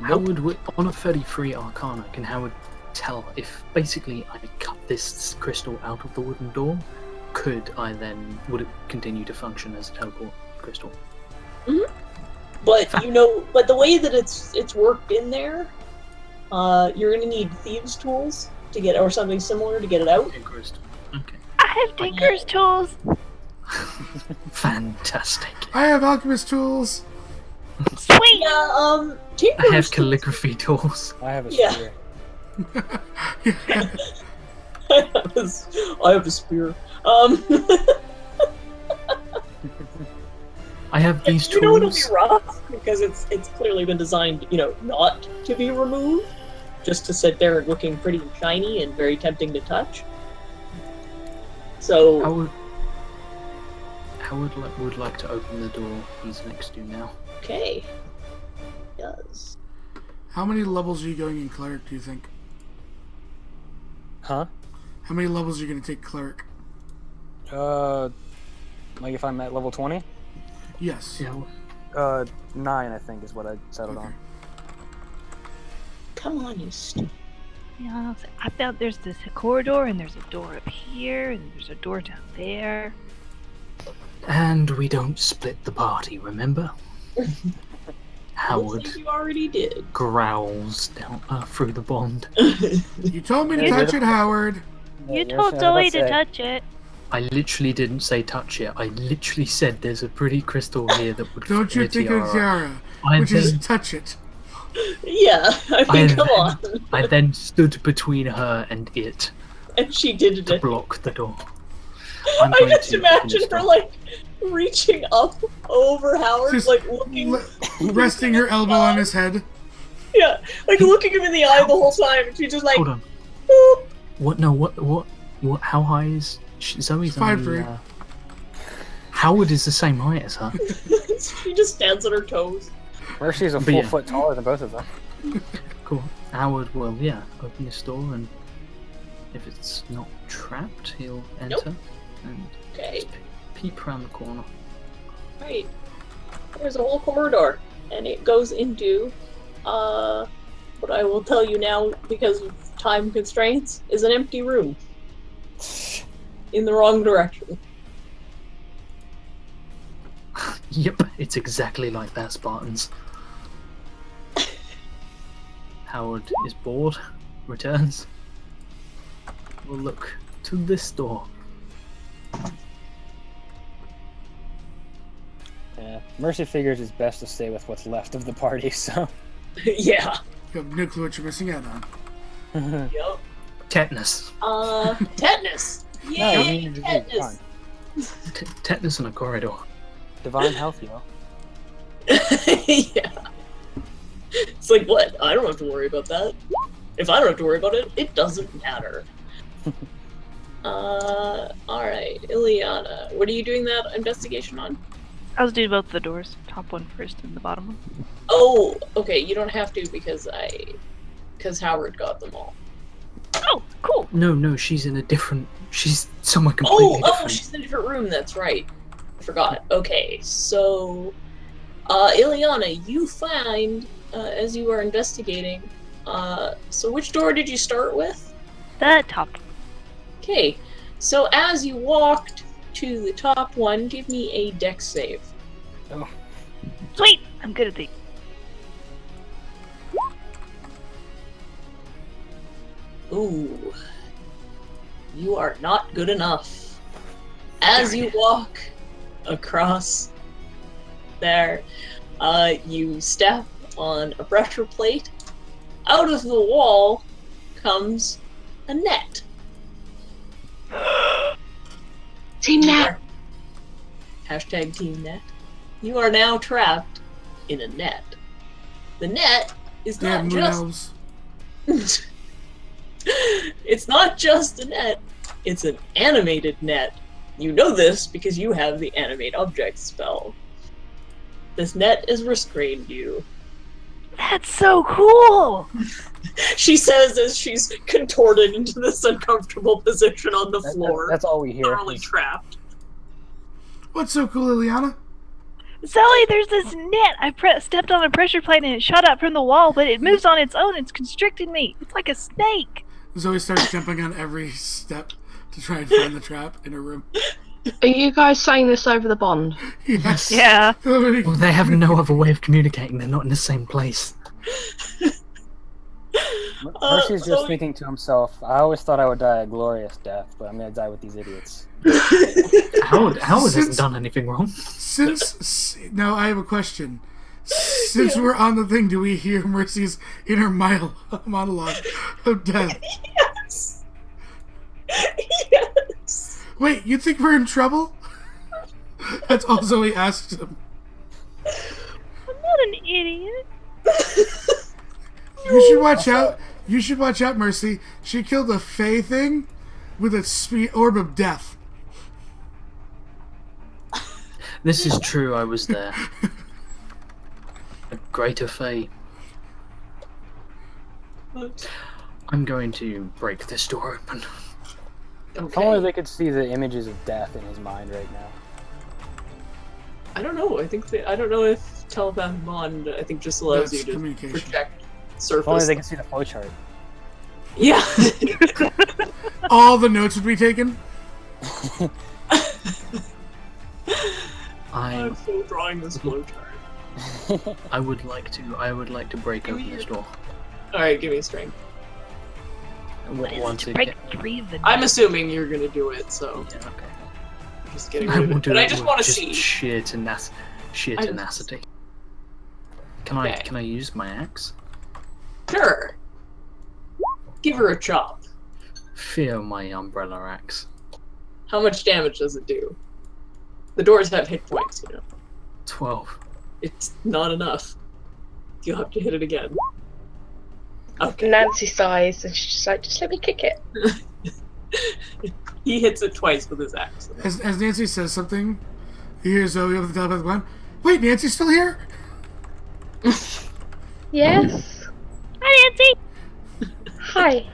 Howard, on a 33 Arcana, can Howard tell if basically I cut this crystal out of the wooden door? Would it continue to function as a teleport crystal? But but the way that it's worked in there, you're gonna need thieves' tools to get, or something similar to get it out. Crystal. Okay. I have Tinker's tools. Fantastic. I have alchemist tools. Sweet. Yeah, I have calligraphy tools. I have a Yeah. spear. I have a spear. I have these You know it'll be tools. rough because it's clearly been designed, not to be removed, just to sit there looking pretty and shiny and very tempting to touch. So Howard would like to open the door he's next to now. okay, does. How many levels are you going in cleric, do you think? Huh? How many levels are you going to take cleric? Like if I'm at level 20? Yes. Yeah. 9 I think is what I settled Okay. on. Come on, you stupid. Yeah, I felt there's this corridor, and there's a door up here, and there's a door down there. And we don't split the party, remember? Howard Looks like you already did. growls down through the bond. You told me to Yeah, touch it, Howard. You Yeah, told I was Zoe about to say. touch it. I literally didn't say touch it. I literally said there's a pretty crystal here that would Don't fit you in a think of tiara, I which is then- touch it. Yeah, I mean, I come then- on. I then stood between her and it And she did to it. block the door. I'm I going just to imagine open her this like reaching up over Howard, Just like looking, Resting her elbow on his head. yeah, like looking him in the eye the whole time, and she's just like, Hold on. boop. What? No. What? How high is Zoe's? 5'3". Only, Howard is the same height as her. She just stands on her toes. Mercy's a But full yeah. foot taller than both of them. Cool. Howard will, open this door, and if it's not trapped, he'll enter and Okay, peep around the corner. right. There's a whole corridor, and it goes into, what I will tell you now, because of time constraints, is an empty room. In the wrong direction. Yep, it's exactly like that, Spartans. Howard is bored, returns. We'll look to this door. Yeah. Mercy figures it's best to stay with what's left of the party, so. Yeah. You have no clue what you're missing out on. Yep. Tetanus. Tetanus. No, Yay, you need to do it. tetanus. Fine. Tetanus in a corridor. Divine health, you know. Yeah. It's like, what? I don't have to worry about that. If I don't have to worry about it, it doesn't matter. Alright, Ileana, what are you doing that investigation on? I was doing both the doors, top one first and the bottom one. Oh, okay, you don't have to because Howard got them all. Oh, cool. No, she's in a different. She's somewhere completely Oh, different. she's in a different room, that's right. I forgot. Okay, so, Ileana, you find, as you are investigating, so which door did you start with? The top. Okay, so as you walked to the top one, give me a dex save. Sweet! I'm good at these. Ooh. You are not good enough. As you walk across there, you step on a pressure plate. Out of the wall comes a net. Team Net. Hashtag Team Net. You are now trapped in a net. The net is Damn not moon just elves. it's not just a net, it's an animated net. You know this because you have the animate object spell. This net has restrained you. That's so cool! She says as she's contorted into this uncomfortable position on the floor, That's all we hear. thoroughly trapped. What's so cool, Ileana? Zoe, there's this net! I stepped on a pressure plate and it shot up from the wall, but it moves on its own. It's constricting me. It's like a snake. Zoe starts jumping on every step to try and find the trap in her room. Are you guys saying this over the bond? Yes. Yeah. Nobody- Well, they have no other way of communicating. They're not in the same place. Mercy's just so- thinking to himself, I always thought I would die a glorious death, but I'm gonna die with these idiots. Howard hasn't Since- done anything wrong. Now I have a question. Since we're on the thing, do we hear Mercy's inner monologue of death? Yes! Yes! Wait, you think we're in trouble? That's all Zoe asks him. I'm not an idiot. You should watch out. You should watch out, Mercy. She killed a Fae thing with a orb of death. This is true. I was there. A greater Fae I'm going to break this door open. If only Okay. they could see the images of death in his mind right now. I don't know. I don't know if telepathic bond. I think just allows That's you to communication. project If only surface. they could see the flowchart. Yeah. All the notes would be taken. I'm still drawing this flowchart. I would like to break open this door. All right, give me a strength. What is it Once to it break get- free of the I'm net? assuming you're gonna do it, so Yeah, okay. just getting I rid will of it. do But it I just with want to see. sheer I- tenacity. Can Okay. I use my axe? Sure. Give her a chop. Fear my umbrella axe. How much damage does it do? The doors have hit points, 12. It's not enough. You'll have to hit it again. Okay. Nancy sighs and she's just like, just let me kick it. He hits it twice with his axe. As Nancy says something, you hear Zoe over the telepathic line. Wait, Nancy's still here? Yes. Hi, Nancy! Hi.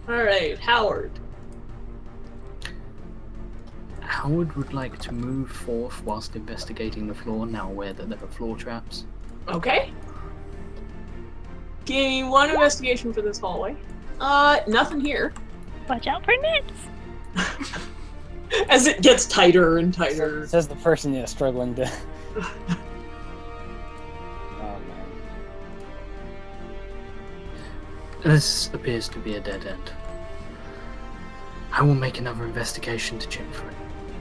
Alright, Howard. Howard would like to move forth whilst investigating the floor, now aware that there are floor traps. Okay. Give me one investigation for this hallway. Nothing here. Watch out for nets! As it gets tighter and tighter. Says the person, yeah, struggling to. Oh man. This appears to be a dead end. I will make another investigation to check for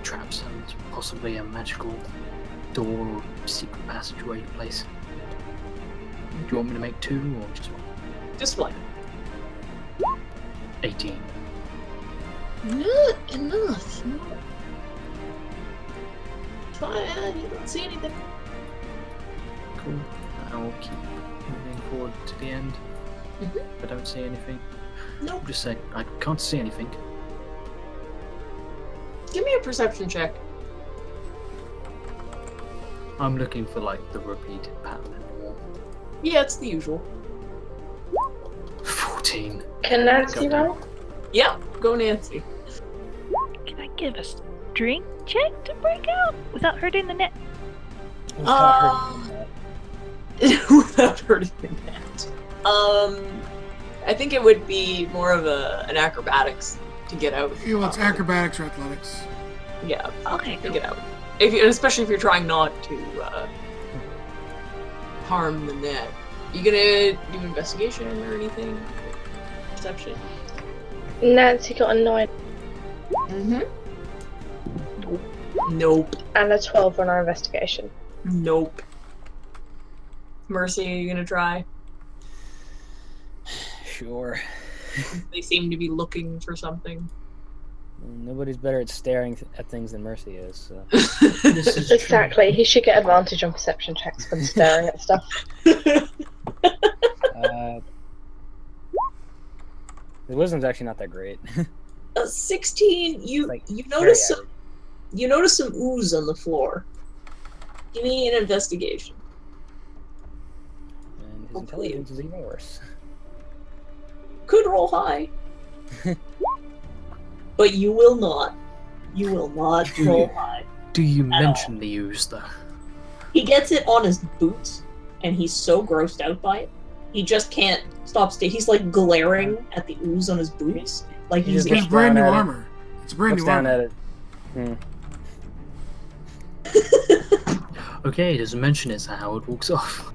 traps and possibly a magical door or secret passageway place. Do you want me to make 2 or just 1? Just one. 18. Not enough. No. Fine, you don't see anything. Cool. I will keep moving forward to the end. Mhm. If I don't see anything, Nope. just say I can't see anything. Give me a perception check. I'm looking for like the repeated pattern in the wall. Yeah, it's the usual. 14. Can Nancy Goddamn. roll? Yeah, go Nancy. Can I give a strength check to break out without hurting the net? Without hurting the net. I think it would be more of an acrobatics to get out. You know, it's acrobatics or athletics. Yeah, Okay, to cool. get out. Especially if you're trying not to harm the net. You gonna do investigation or anything? Perception. Nancy got a 9 Mm-hmm. Nope. and a 12 on our investigation. Nope. Mercy, are you gonna try? Sure. They seem to be looking for something. Nobody's better at staring at things than Mercy is. So. This is Exactly. He should get advantage on perception checks when staring at stuff. His wisdom's actually not that great. 16. You Like, you very notice some, average. you notice some ooze on the floor. Give me an investigation. And his Hopefully. intelligence is even worse. Could roll high, but you will not. You will not Do roll you? high. Do you At mention the ooze though? He gets it on his boots, and he's so grossed out by it, he just can't stop. He's like glaring at the ooze on his boots, like He he's just It's looks brand new down at it. armor. It's brand Looks new down armor. at it. Okay, he doesn't mention it, so Howard walks off.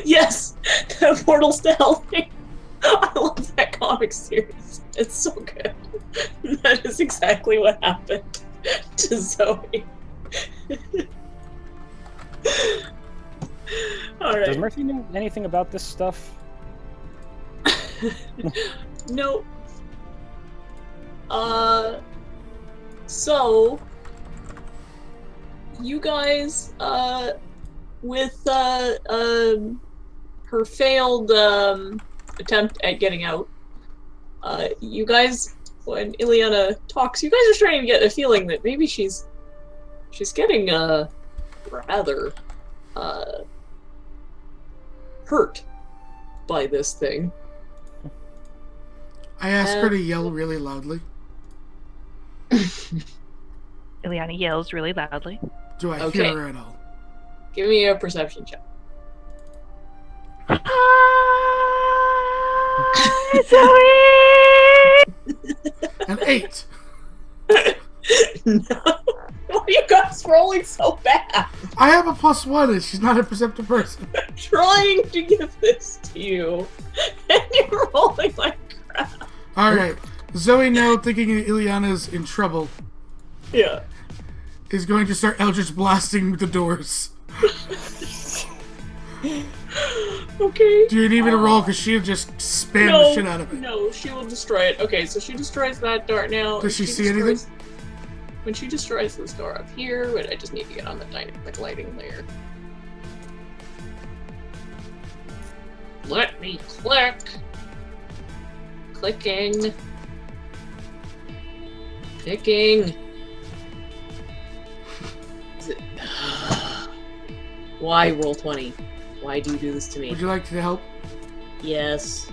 Yes, the portals to hell thing. I love that comic series. It's so good. That is exactly what happened to Zoe. All Does right. Mercy know anything about this stuff? No. So you guys, with her failed attempt at getting out, you guys, when Ileana talks, you guys are starting to get a feeling that maybe she's getting rather hurt by this thing. I asked her to yell really loudly. Ileana yells really loudly. Do I Okay. hear her at all? Give me a perception check. An 8. No. Why are you guys rolling so bad? I have a +1 and she's not a perceptive person. I'm trying to give this to you, and you're rolling like crap. Alright. Zoe, now thinking Ileana's in trouble, Yeah. is going to start Eldritch blasting the doors. Okay. Do you need me to roll? Because she'll just spam the shit out of it. No, she will destroy it. Okay, so she destroys that door now. Does she see destroys- When she destroys this door up here, wait, I just need to get on the dynamic lighting layer. Let me click. Clicking. Clicking. Is it- Why roll 20? Why do you do this to me? Would you like to help? Yes.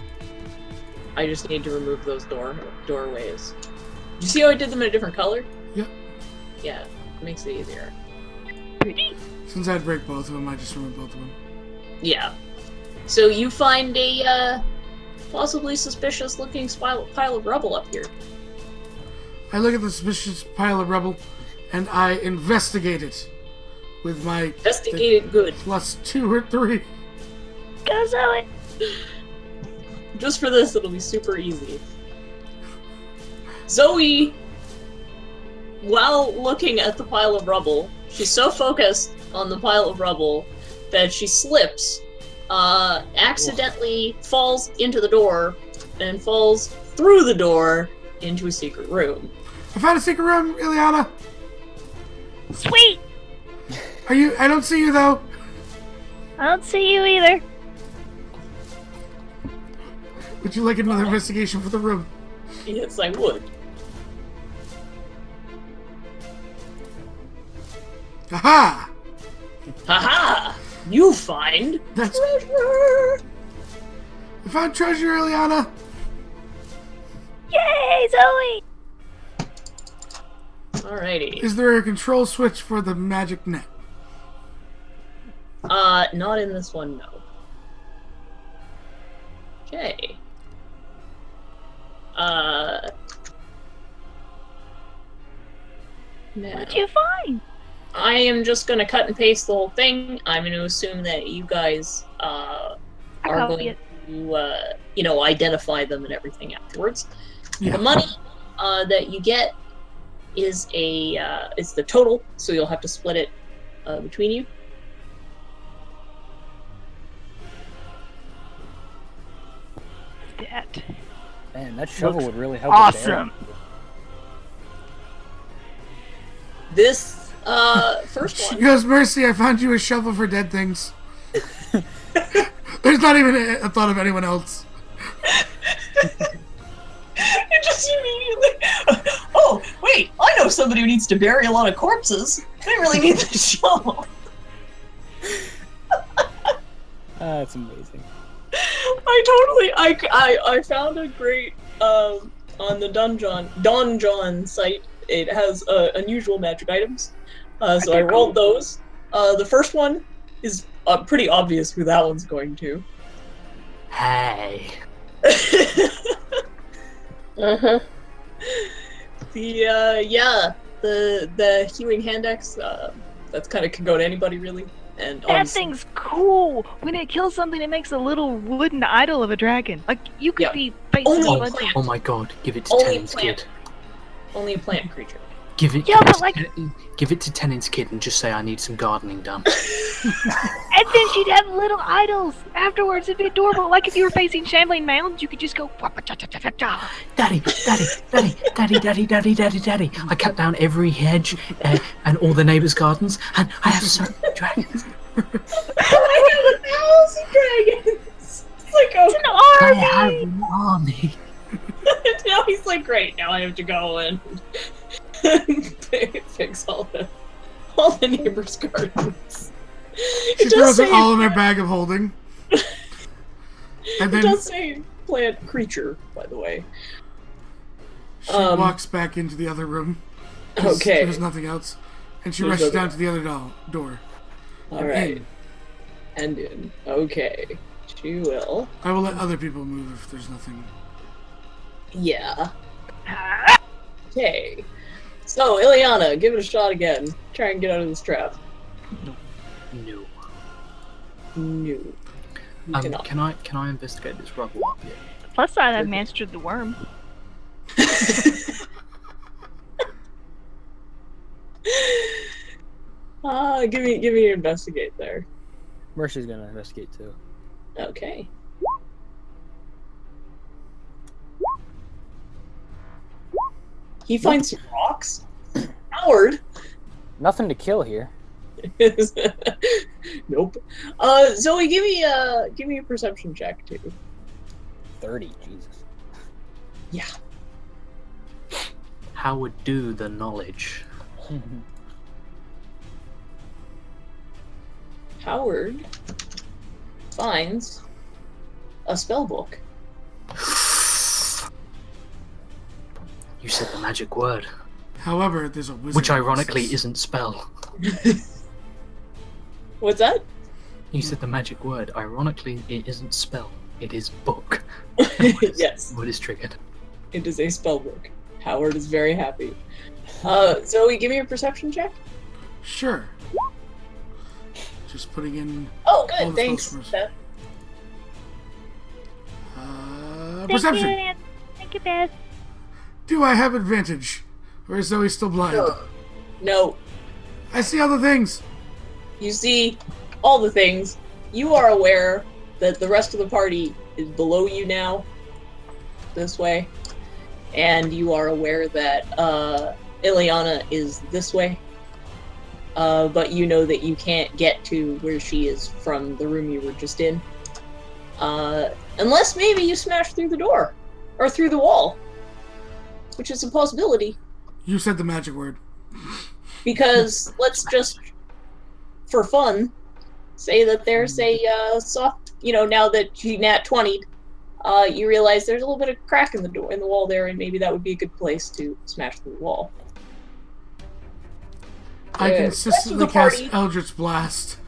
I just need to remove those doorways. You see how I did them in a different color? Yep. Yeah, it makes it easier. Pretty. Since I'd break both of them, I just remove both of them. Yeah. So you find a possibly suspicious looking pile of rubble up here. I look at the suspicious pile of rubble, and I investigate it with my Investigate it good. +2 or 3. Go Zoe! Just for this, it'll be super easy. Zoe, while looking at the pile of rubble, she's so focused on the pile of rubble that she slips, accidentally falls into the door, and falls through the door into a secret room. I found a secret room, Ileana! Sweet! Are you? I don't see you, though. I don't see you either. Would you like another investigation for the room? Yes, I would. Aha! Haha! You find That's... treasure! I found treasure, Ileana! Yay, Zoe! Alrighty. Is there a control switch for the magic net? Not in this one, no. Okay. Now, What'd you find? I am just gonna cut and paste the whole thing. I'm gonna assume that you guys, are copy going it. to, identify them and everything afterwards. Yeah. The money, that you get is is the total, so you'll have to split it, between you. That. Man, that shovel Looks would really help. with Awesome. This, first She one. goes, Mercy, I found you a shovel for dead things. There's not even a thought of anyone else. It just immediately. Oh, wait! I know somebody who needs to bury a lot of corpses. They really need the shovel. That's amazing. I found a great on the Donjon site. It has unusual magic items, so I rolled those. The first one is pretty obvious who that one's going to. Hey. Uh-huh. The healing hand axe. That's kind of can go to anybody really. And That thing's cool. When it kills something, it makes a little wooden idol of a dragon. Like you could Yeah. be facing Only a bunch. plant. Oh my god, give it to Only Tennin's plant. kid. only a plant creature. Give it, Yeah, give, but it like- to, give it to Tennin's kid and just say I need some gardening done. And then she'd have little idols afterwards. It'd be adorable. Like if you were facing shambling mounds, you could just go. "Wah-pa-cha-cha-cha-cha." Daddy, daddy, daddy, daddy, daddy, daddy, daddy, daddy. I cut down every hedge and all the neighbours' gardens, and I have so many dragons. I have 1,000 dragons. It's like, oh, I An have army. an army. now he's like, great. Now I have to go and fix all the neighbors' gardens. She It does throws it say- all in her bag of holding. And It then does say plant creature, by the way. she Um, walks back into the other room. 'Cause Okay. There's nothing else. And she There's rushes nothing down to the other door. All right. In. And in. Okay. She will. I will let other people move if there's nothing. Yeah. Okay. So, Ileana, give it a shot again. Try and get out of this trap. No. No. You cannot. Can I investigate this rubble up yet? Plus side, I've mastered the worm. Give me an investigate there. Mercy's gonna investigate too. Okay. He finds some rocks. Howard. Nothing to kill here. Nope. Zoe, give me a perception check too. 30, Jesus. Yeah. How would do the knowledge? Howard finds a spell book. You said the magic word, However, there's a wizard. which ironically process. isn't spell. What's that? You said the magic word. Ironically, it isn't spell. It is book. Yes, What is triggered? it is a spell book. Howard is very happy. Zoe, give me a perception check. Sure. Just putting in Oh, All good. the Thanks. spells first. Beth. perception. Thank you, Beth. Do I have advantage? Or is Zoe still blind? No, I see all the things. you see all the things. You are aware that the rest of the party is below you now, this way, and you are aware that Ileana is this way. But you know that you can't get to where she is from the room you were just in. Unless maybe you smash through the door. Or through the wall. Which is a possibility. You said the magic word. Because let's just, for fun, say that there's a soft, now that you nat 20'd, you realize there's a little bit of crack in the door, in the wall there, and maybe that would be a good place to smash through the wall. I The consistently rest of the cast party- Eldritch Blast.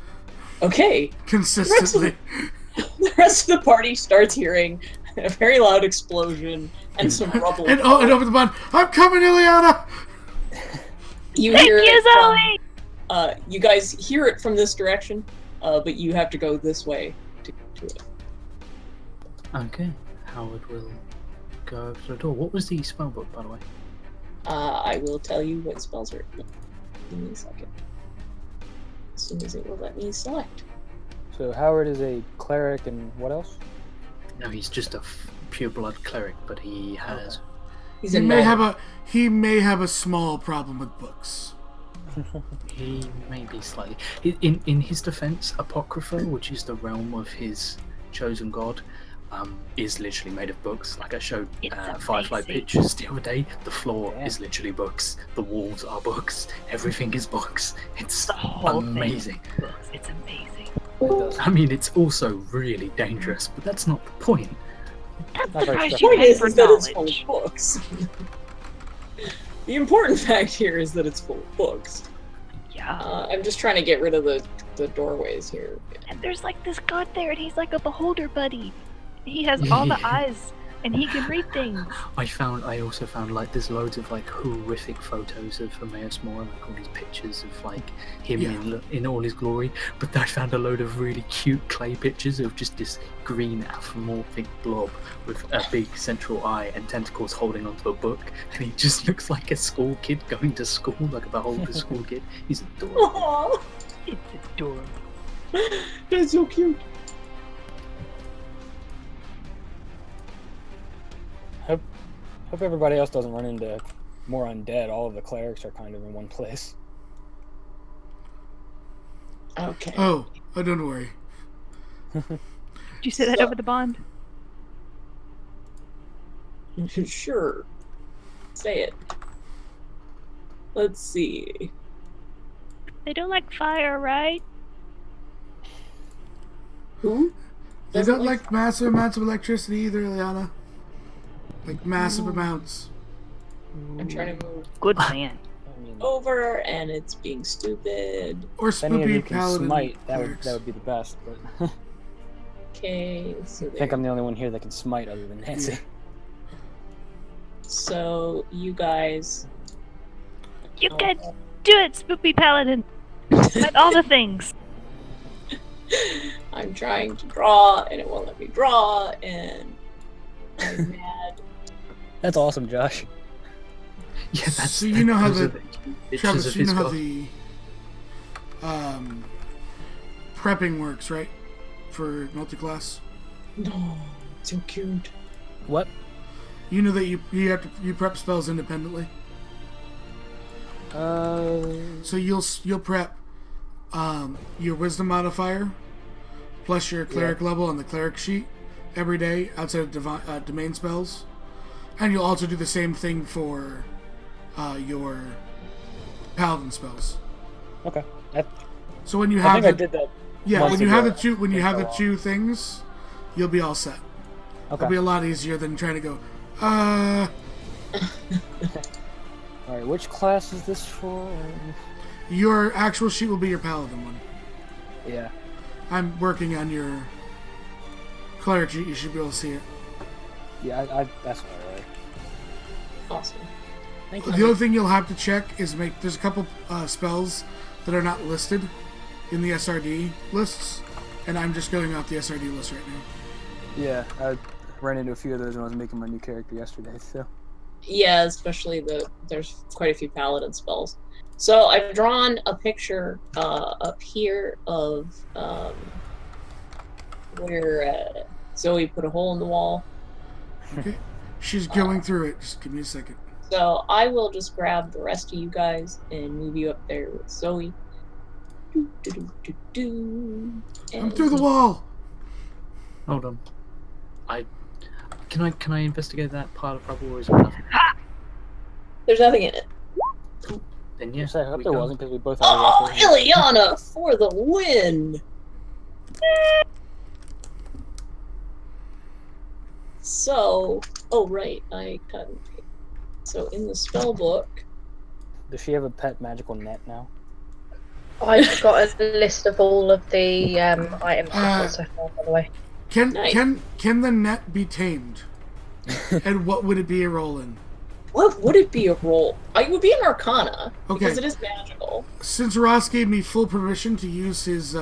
Okay. Consistently. The rest of the party starts hearing a very loud explosion and some rubble. And over the button. I'm coming, Ileana! You Thank hear you, it Zoe! from, you guys hear it from this direction, but you have to go this way to it. Okay. Howard will go over to the door. What was the spell book, by the way? I will tell you what spells are. Give me a second. As soon as it will let me select. So Howard is a cleric and what else? No, he's just a pure blood cleric, but he has. He's He a may gnome. have a small problem with books. He may be slightly. In his defense, Apocrypha, which is the realm of his chosen god, is literally made of books. Like I showed It's Firefly amazing. pictures the other day. The floor Yeah. is literally books. The walls are books. Everything is books. It's The whole amazing. thing. Books. It's amazing. It does. I mean, it's also really dangerous, but that's not the point. That's Not very surprised The you point had is for that it's full knowledge. of books. The important fact here is that it's full of books. Yeah. I'm just trying to get rid of the doorways here. And there's like this god there, and he's like a beholder buddy. He has all the eyes, and he can read things. I also found like there's loads of like horrific photos of Emmaus Mora, like all these pictures of like him Yeah. in all his glory. But I found a load of really cute clay pictures of just this green anthropomorphic blob with a big central eye and tentacles holding onto a book, and he just looks like a school kid going to school, like a beholder school kid. He's adorable. Aww, It's adorable. that's so cute. Hope everybody else doesn't run into more undead. All of the clerics are kind of in one place. Okay. Oh, don't worry. Did you say that over the bond? Sure. Say it. Let's see. They don't like fire, right? Who? They Doesn't don't like massive amounts of electricity either, Liana. Like massive amounts. I'm trying to move Good man. I mean, over, and it's being stupid. Or if any of you spoopy can paladin smite, that clerics. would be the best. But Okay, so I think there. I'm the only one here that can smite other than Nancy. So you guys. You can do it, Spoopy Paladin. But all the things. I'm trying to draw, and it won't let me draw, and I'm mad. That's awesome, Josh. Yeah, that's. So you know how those are the- itches Travis, of you know his how god. the prepping works, right? For multi-class. No, so cute. What? You know that you prep spells independently. So you'll prep your wisdom modifier plus your cleric level on the cleric sheet every day outside of domain spells, and you'll also do the same thing for your paladin spells. Okay. So when you I have think I did that. yeah, months when you have ago. the two Didn't go two things, you'll be all set. Okay. It'll be a lot easier than trying to go. All right. Which class is this for? Your actual sheet will be your paladin one. Yeah. I'm working on your cleric sheet. You should be able to see it. Yeah. That's all right. Awesome. Thank The other thing you'll have to check is there's a couple spells that are not listed in the SRD lists, and I'm just going off the SRD list right now. Yeah. I ran into a few of those when I was making my new character yesterday. So. Yeah, especially there's quite a few paladin spells. So I've drawn a picture up here of where Zoe put a hole in the wall. Okay, she's going through it. Just give me a second. So I will just grab the rest of you guys and move you up there with Zoe. I'm And through the wall. Hold on. Can I investigate that part of rubble, or is there nothing? There's nothing in it. Then yeah. I hope we there go. wasn't because we both Oh, already got Ileana for the win! So, oh right, I got it. So in the spell book, Does she have a pet magical net now? I've got a list of all of the items I've got so far, by the way. Nice. Can the net be tamed? And what would it be a roll in? what would it be a roll? It would be an Arcana Okay. because it is magical. Since Ross gave me full permission to use his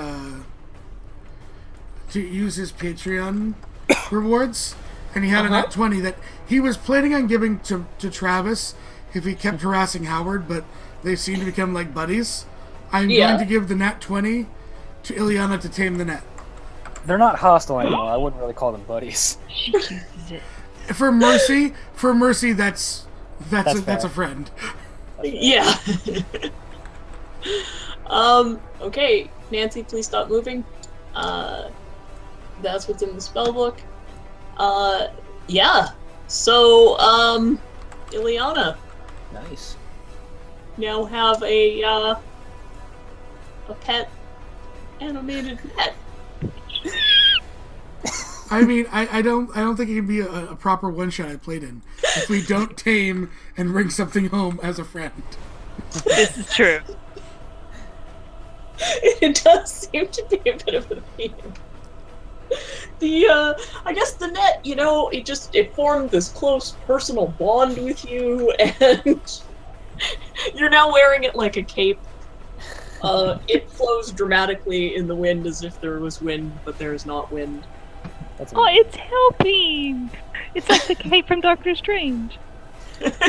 Patreon rewards, and he had a net 20 that he was planning on giving to Travis if he kept harassing Howard, but they seem to become like buddies. I'm going to give the net 20 to Ileana to tame the net. They're not hostile anymore. I wouldn't really call them buddies. She chooses it. For Mercy, that's fair. a friend. Yeah. Okay, Nancy, please stop moving. That's what's in the spell book. Yeah. So, Ileana Nice. now have a pet animated pet. I mean, I don't think it can be a proper one shot I played in if we don't tame and bring something home as a friend. This is true. It does seem to be a bit of a theme. I guess the net, it formed this close personal bond with you, and you're now wearing it like a cape. It flows dramatically in the wind as if there was wind, but there is not wind. That's Oh, it's helping! It's like the cape from Doctor Strange.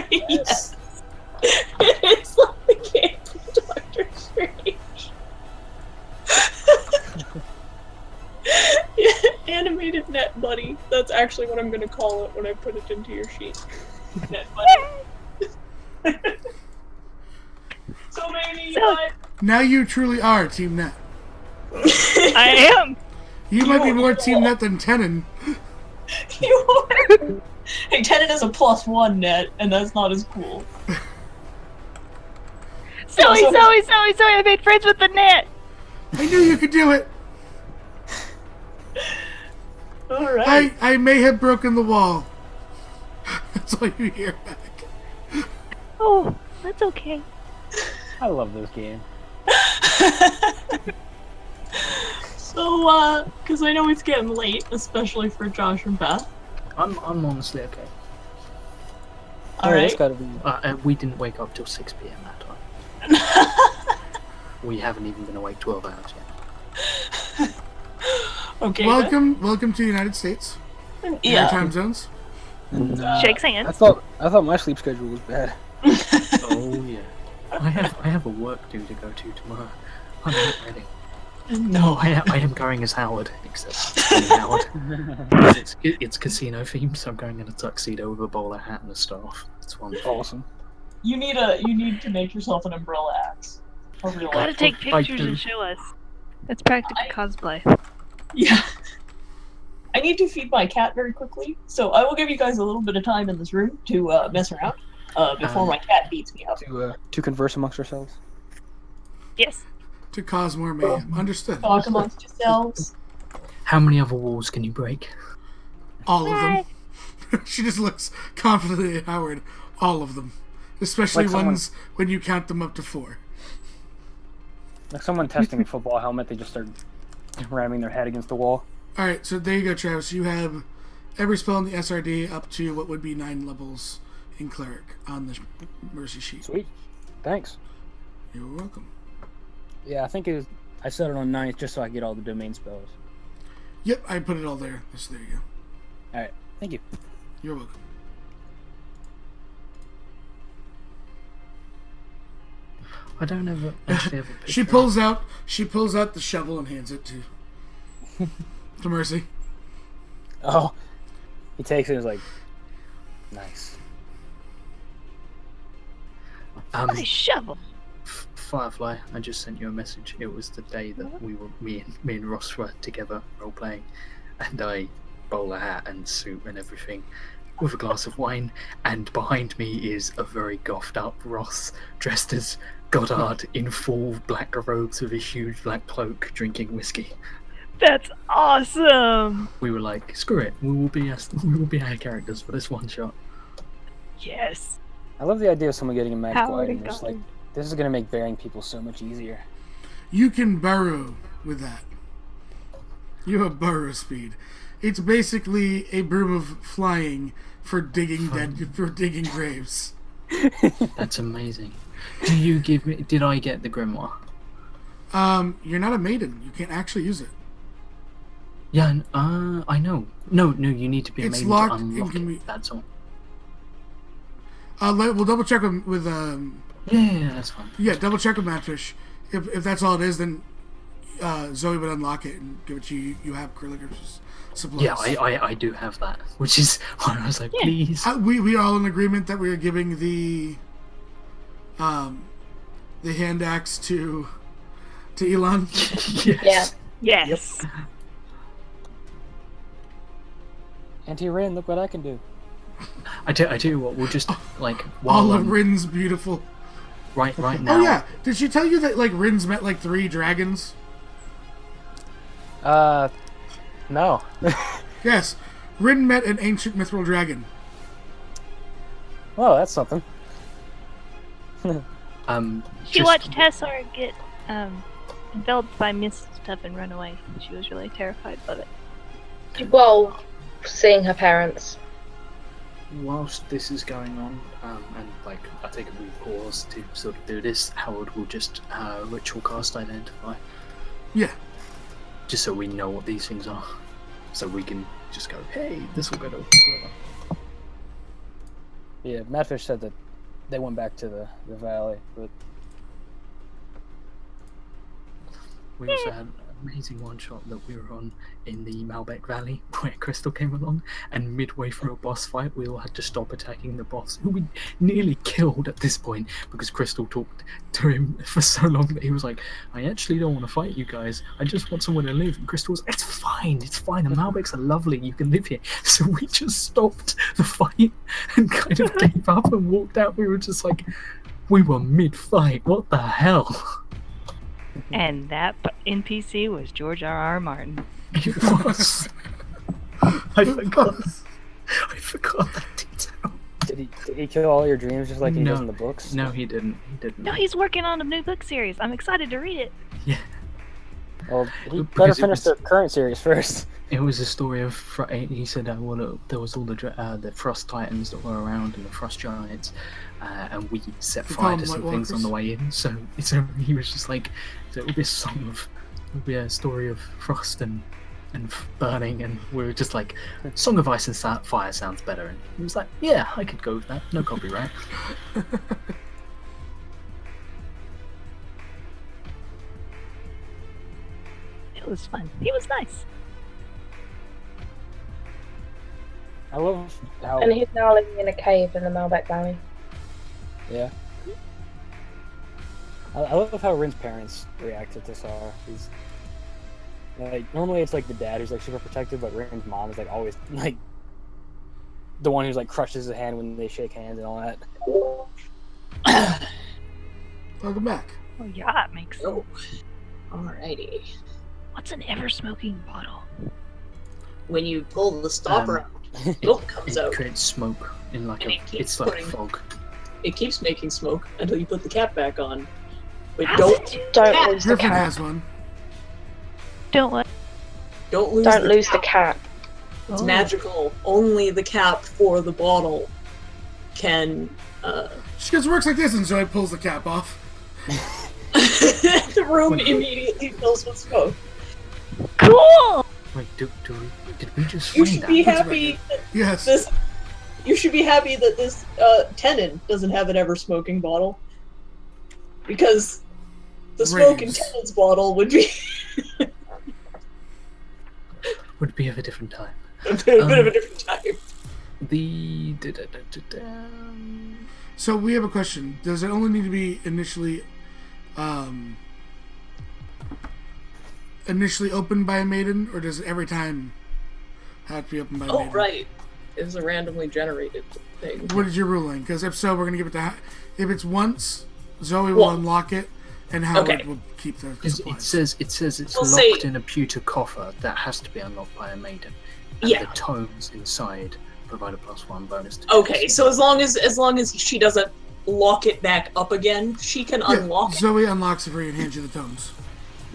Yes. It's like the cape from Doctor Strange. Animated net buddy. That's actually what I'm going to call it when I put it into your sheet. Net buddy. So maybe Now you truly are Team Net. I am! You might be more Team Net than Tenon. you are. Hey, Tenet is a +1 net, and that's not as cool. Zoe, I made friends with the net! I knew you could do it. All right. I may have broken the wall. That's all you hear back. Oh, that's okay. I love this game. So, because I know it's getting late, especially for Josh and Beth. I'm honestly okay. All It's right. gotta be. We didn't wake up till 6 p.m. that time. We haven't even been awake 12 hours yet. Okay. Welcome to the United States. Beth? Our Yeah. time zones. And, Shakes I hands. thought my sleep schedule was bad. oh yeah. I have a work due to go to tomorrow. I'm not ready. No. I am going as Howard, except it's Howard. It's casino themed, so I'm going in a tuxedo with a bowler hat and a staff. It's wonderful. Awesome. You need to make yourself an umbrella axe. A real Gotta one. take I pictures do. and show us. That's practical cosplay. Yeah. I need to feed my cat very quickly, so I will give you guys a little bit of time in this room to mess around before my cat beats me up. To converse amongst ourselves. Yes. To cause more mayhem. Understood. Talk amongst yourselves. How many other walls can you break? All of them. She just looks confidently at Howard. All of them. Especially Like someone- ones when you count them up to 4. Like someone testing a football helmet, they just start ramming their head against the wall. Alright, so there you go, Travis. You have every spell in the SRD up to what would be 9 levels in Cleric on the Mercy sheet. Sweet. Thanks. You're welcome. Yeah, I think I set it on 9th just so I get all the domain spells. Yep, I put it all there. So there you go. Alright, thank you. You're welcome. I don't actually have a picture. She pulls out the shovel and hands it to Mercy. Oh. He takes it and is like, nice. Nice shovel. Firefly, I just sent you a message. It was the day that me and Ross were together role playing, and I bowler hat and suit and everything, with a glass of wine, and behind me is a very gothed up Ross dressed as Goddard in full black robes with a huge black cloak, drinking whiskey. That's awesome. We were like, screw it, we will be our characters for this one shot. Yes. I love the idea of someone getting a magical Howard item. and Just like, Goddard. this is gonna make burying people so much easier. You can burrow with that. You have burrow speed. It's basically a broom of flying for digging graves. That's amazing. Did I get the grimoire? You're not a maiden. You can't actually use it. Yeah, I know. No, you need to be a It's maiden locked to unlock in it. That's all. We'll double check with Yeah, that's fine. yeah, double check with Matfish. If that's all it is, then Zoe would unlock it and give it to you. You have Kurliger's supplies. Yeah, I do have that, which is why I was like, please. We are all in agreement that we are giving the hand axe to Elon. Yes. Yeah. Yes. Auntie Rin, look what I can do. I tell you what, we'll just like All while of Rin's beautiful. right now. Oh yeah, did she tell you that like Rin's met like 3 dragons? No. Yes, Rin met an ancient mithril dragon. Well, that's something. She just- watched Tessar get enveloped by mist stuff and run away. She was really terrified of it. Well, seeing her parents. Whilst this is going on, and like I take a brief pause to sort of do this, Howard will just ritual cast identify, Yeah, just so we know what these things are, so we can just go, hey, this will go to. Yeah, Madfish said that they went back to the valley, but We also had an amazing one shot that we were on in the Malbec Valley where Crystal came along, and midway through a boss fight we all had to stop attacking the boss, who we nearly killed at this point because Crystal talked to him for so long that he was like, I actually don't want to fight you guys, I just want somewhere to live. And Crystal was, it's fine, the Malbecs are lovely, you can live here. So we just stopped the fight and kind of gave up and walked out. We were just like, we were mid-fight, what the hell? And that NPC was George R.R. Martin. It was. I forgot. I forgot that detail. Did he kill all your dreams just like he does in the books? No, he didn't. He didn't. No, he's working on a new book series. I'm excited to read it. Yeah. Well, he Because better it finish was- the current series first. It was a story of. He said there was all the Frost Titans that were around and the Frost Giants, and we set You fire call to them some White things on the Walkers? way in. So he was just like, so it will be be a story of frost and burning, and we were just like, Song of Ice and Fire sounds better. And he was like, yeah, I could go with that. No copyright. It was fun. He was nice. I love how And he's now living in a cave in the Malbec Valley. yeah. I love how Rin's parents react to Tassar. He's like normally it's like the dad who's like super protective, but Rin's mom is like always like the one who's like crushes his hand when they shake hands and all that. Welcome back. Oh yeah, it makes sense. Oh, alrighty. What's an ever-smoking bottle? When you pull the stopper out, milk comes It out. creates smoke in like And a. it keeps It's like putting- fog. It keeps making smoke until you put the cap back on. But How's don't it do Don't that? lose the Griffin cap. has one. Don't what? lose Don't the lose the cap. cap. It's Oh. magical. Only the cap for the bottle can. She goes, works like this, and Zoe pulls the cap off. The room immediately fills with smoke. Cool! Wait, did we just You find should that? be That's happy that Yes. this. You should be happy that this tenon doesn't have an ever smoking bottle, because the smoke in Raves. tenon's bottle would be Would be of a different time. a bit of a different time. The So we have a question. Does it only need to be initially opened by a maiden, or does it every time have to be opened by a Oh maiden? right, it's a randomly generated thing. What is your ruling? Because if so, we're gonna give it to. If it's once, Zoe will Well- unlock it, and Howard Okay. will keep the it supplies. says it's We'll locked say- in a pewter coffer that has to be unlocked by a maiden. And Yeah. the tomes inside provide a +1 bonus. To Okay, DC. so as long as she doesn't lock it back up again, she can Yeah, unlock it. Zoe unlocks it for you and hands you the tomes.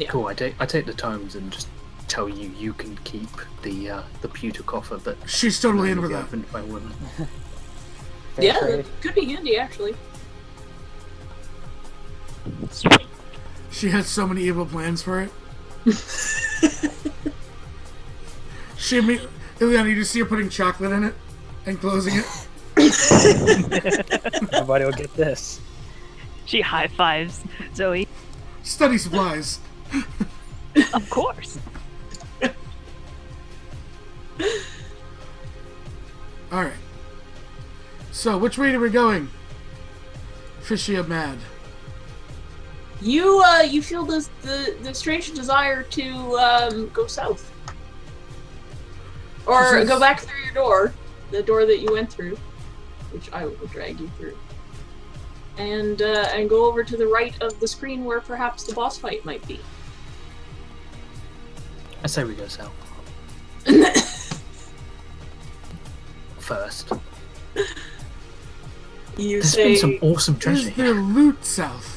Cool. I take the tomes and just tell you can keep the pewter coffer that She's totally in can with be that. opened by women. Fair Yeah, trade. that could be handy actually. Sweet. She has so many evil plans for it. Ileana, you just see her putting chocolate in it and closing it. Nobody will get this. She high fives Zoe. Study supplies. Of course. Alright. So, which way are we going? Fishy or mad? You feel the strange desire to go south, or This is- go back through your door, the door that you went through, which I will drag you through, and go over to the right of the screen where perhaps the boss fight might be. I say we go south first. You There's say been some awesome treasure Is there here. loot south?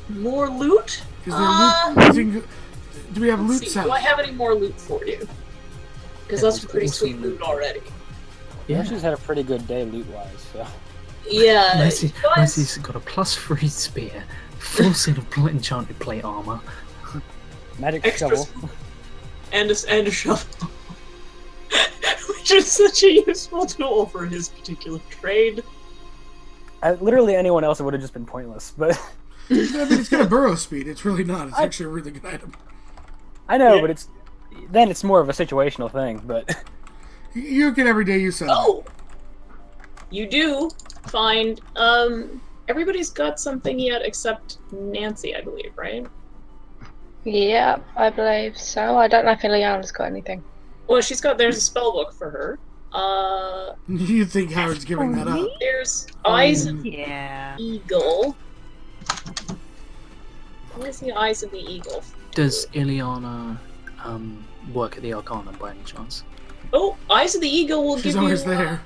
more loot? Is there loot? Do we have Let's loot see, south? do I have any more loot for you? Because There that's was pretty awesome sweet loot. loot already. Yeah. She's had a pretty good day loot wise, so Yeah. Mercy, you guys- Mercy's got a +3 spear, full set of enchanted plate armor. magic Extra shovel. and a shovel. Which is such a useful tool for his particular trade. Literally anyone else it would have just been pointless, but I mean, it's got a burrow speed. It's really not. It's actually a really good item. I know, Yeah. but it's more of a situational thing, but You get everyday use out of it. Oh! You do find, everybody's got something yet except Nancy, I believe, right? Yeah, I believe so. I don't know if Ileana's got anything. Well, there's a spell book for her. You think Howard's giving that up? There's Eyes of the Yeah. Eagle. Where's the Eyes of the Eagle? Does Ileana work at the Arcana by any chance? Oh, Eyes of the Eagle will She's give always you there.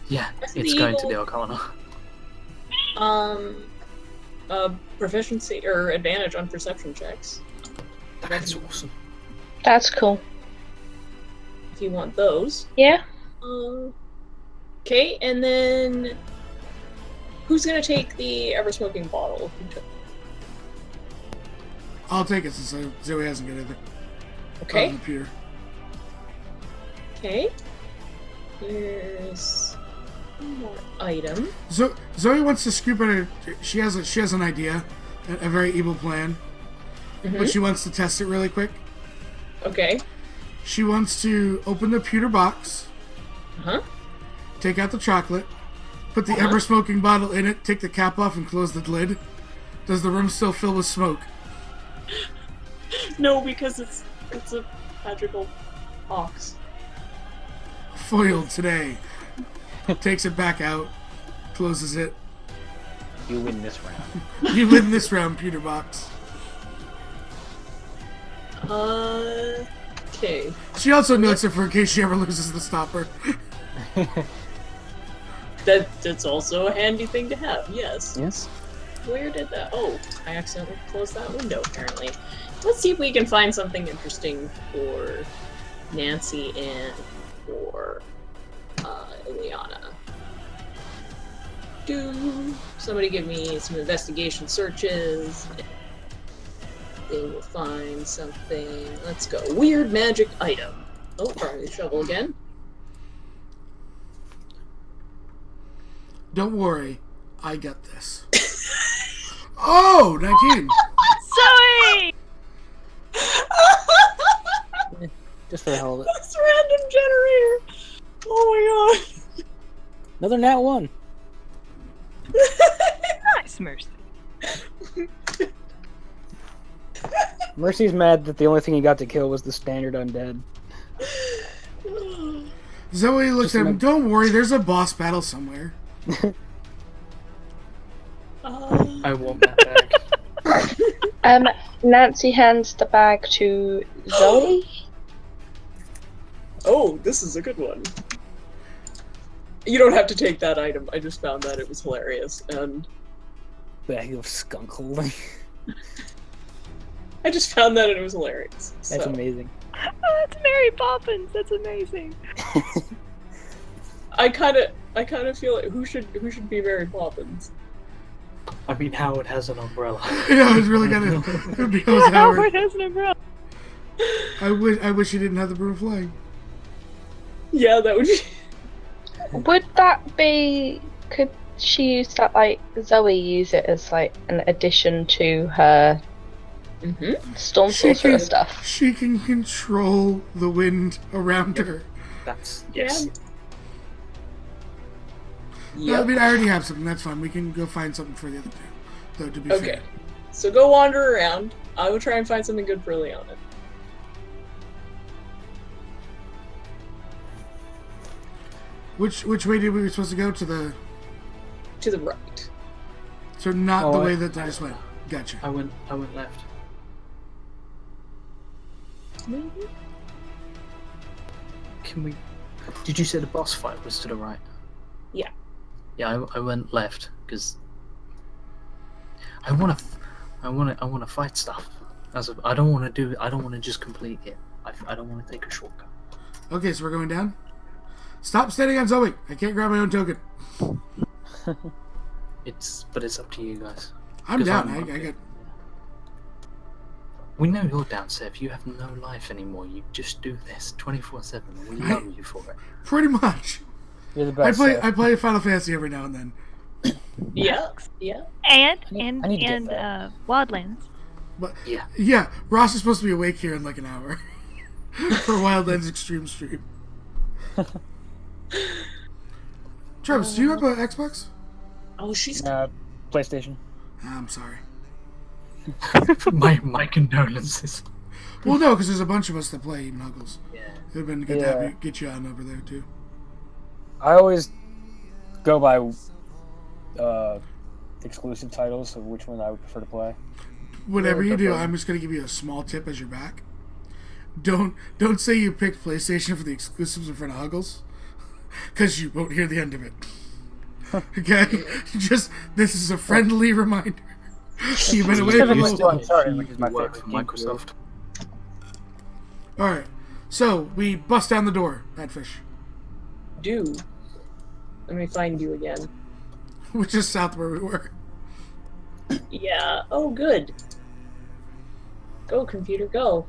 Yeah, That's the it's going to eagle. the Arcana. Proficiency or advantage on perception checks. That's awesome. That's cool. If you want those. Yeah. Okay, and then who's gonna take the ever-smoking bottle? I'll take it since Zoe hasn't got anything. Okay. On the computer. Okay. Here's one more item. Zoe wants to scoop in she has an idea, a very evil plan, but she wants to test it really quick. Okay. She wants to open the pewter box, take out the chocolate, put the ever-smoking bottle in it, take the cap off, and close the lid. Does the room still fill with smoke? No, because it's a magical box. Foiled today. Takes it back out, closes it. You win this round. You win this round, pewter box. Okay. She also notes it for in case she ever loses the stopper. That's also a handy thing to have, yes. Yes. Where did that... Oh, I accidentally closed that window, apparently. Let's see if we can find something interesting for Nancy and for Ileana. Somebody give me some investigation searches. They will find something. Let's go. Weird magic item. Oh, probably the shovel again. Don't worry, I got this. Oh, 19. Zoe! Just for the hell of it. This random generator. Oh my god. Another nat 1. Nice, Mercy. Mercy's mad that the only thing he got to kill was the standard undead. Zoe looks Just at him. like- Don't worry, there's a boss battle somewhere. I want that bag. Nancy hands the bag to Zoe. Oh, this is a good one. You don't have to take that item. I just found that it was hilarious, and Bag of skunk holding. I just found that it was hilarious. That's So, amazing. Oh, that's Mary Poppins. That's amazing. I kind of feel like who should be Mary Poppins? I mean, Howard has an umbrella. Yeah, I was really gonna. It would be Howard. Howard has an umbrella. I wish he didn't have the broom flying. Yeah, that would be. Would that be? Could she use that, like Zoe use it as like an addition to her storm She sorcerer can- stuff? She can control the wind around her. That's Yes. I mean, I already have something. That's fine. We can go find something for the other two. Though, to be Okay. fair. So go wander around. I will try and find something good for Leona. Which way did we supposed to go? To the To the right. so not Oh, the I- way that I just went. Gotcha. I went left. Can we? Did you say the boss fight was to the right? Yeah. Yeah, I went left because I want to fight stuff. I don't want to just complete it. I don't want to take a shortcut. Okay, so we're going down. Stop standing on Zoe. I can't grab my own token. It's up to you guys. I'm 'Cause down. I'm- I got. We know you're down, Seth. You have no life anymore. You just do this 24/7. We love you for it. Pretty much. You're the best. I play Final Fantasy every now and then. Yeah. Yeah. And I need to get that. Wildlands. But Yeah. yeah, Ross is supposed to be awake here in like an hour for Wildlands Extreme Stream. Travis, do you have an Xbox? Oh, she's. PlayStation. I'm sorry. my condolences. Well, no, because there's a bunch of us that play Knuckles. Yeah. It would have been good to Yeah. have get you on over there too. I always go by exclusive titles of which one I would prefer to play. Whatever Yeah, you do, definitely. I'm just gonna give you a small tip as your back. don't say you picked PlayStation for the exclusives in front of Huggles, because you won't hear the end of it. Okay? Just, this is a friendly reminder. You've been away from Still Uncharted, which is my work favorite for game Microsoft. Alright, so we bust down the door, Madfish, Do. Let me find you again. which is south where we were. Yeah. Oh, good. Go, computer, go.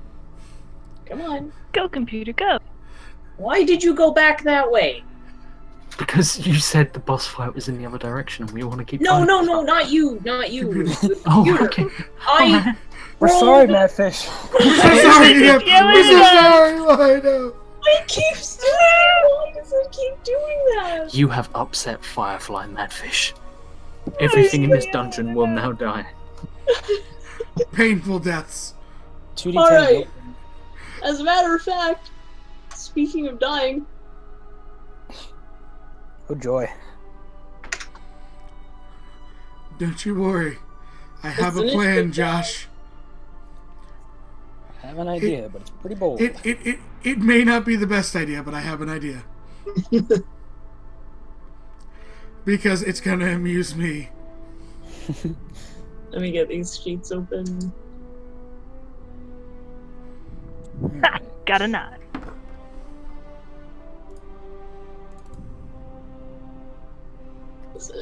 Come on. Go, computer, go. Why did you go back that way? Because you said the boss fight was in the other direction and we want to keep No, going. no, no, not you. Not you. The Oh, computer. okay. I. We're rolled- sorry, Madfish. We're so sorry, Nip. Yeah, We're so yeah. sorry, I know. It keeps doing it. Why does it keep doing that? You have upset Firefly, Madfish. Everything in this dungeon will now die. Painful deaths. 2d10. Alright. As a matter of fact, speaking of dying, Oh joy. Don't you worry. I have a Isn't it plan, good, Josh. I have an idea, but it's pretty bold. It may not be the best idea, but I have an idea. Because it's gonna amuse me. let me get these sheets open. Got a nod.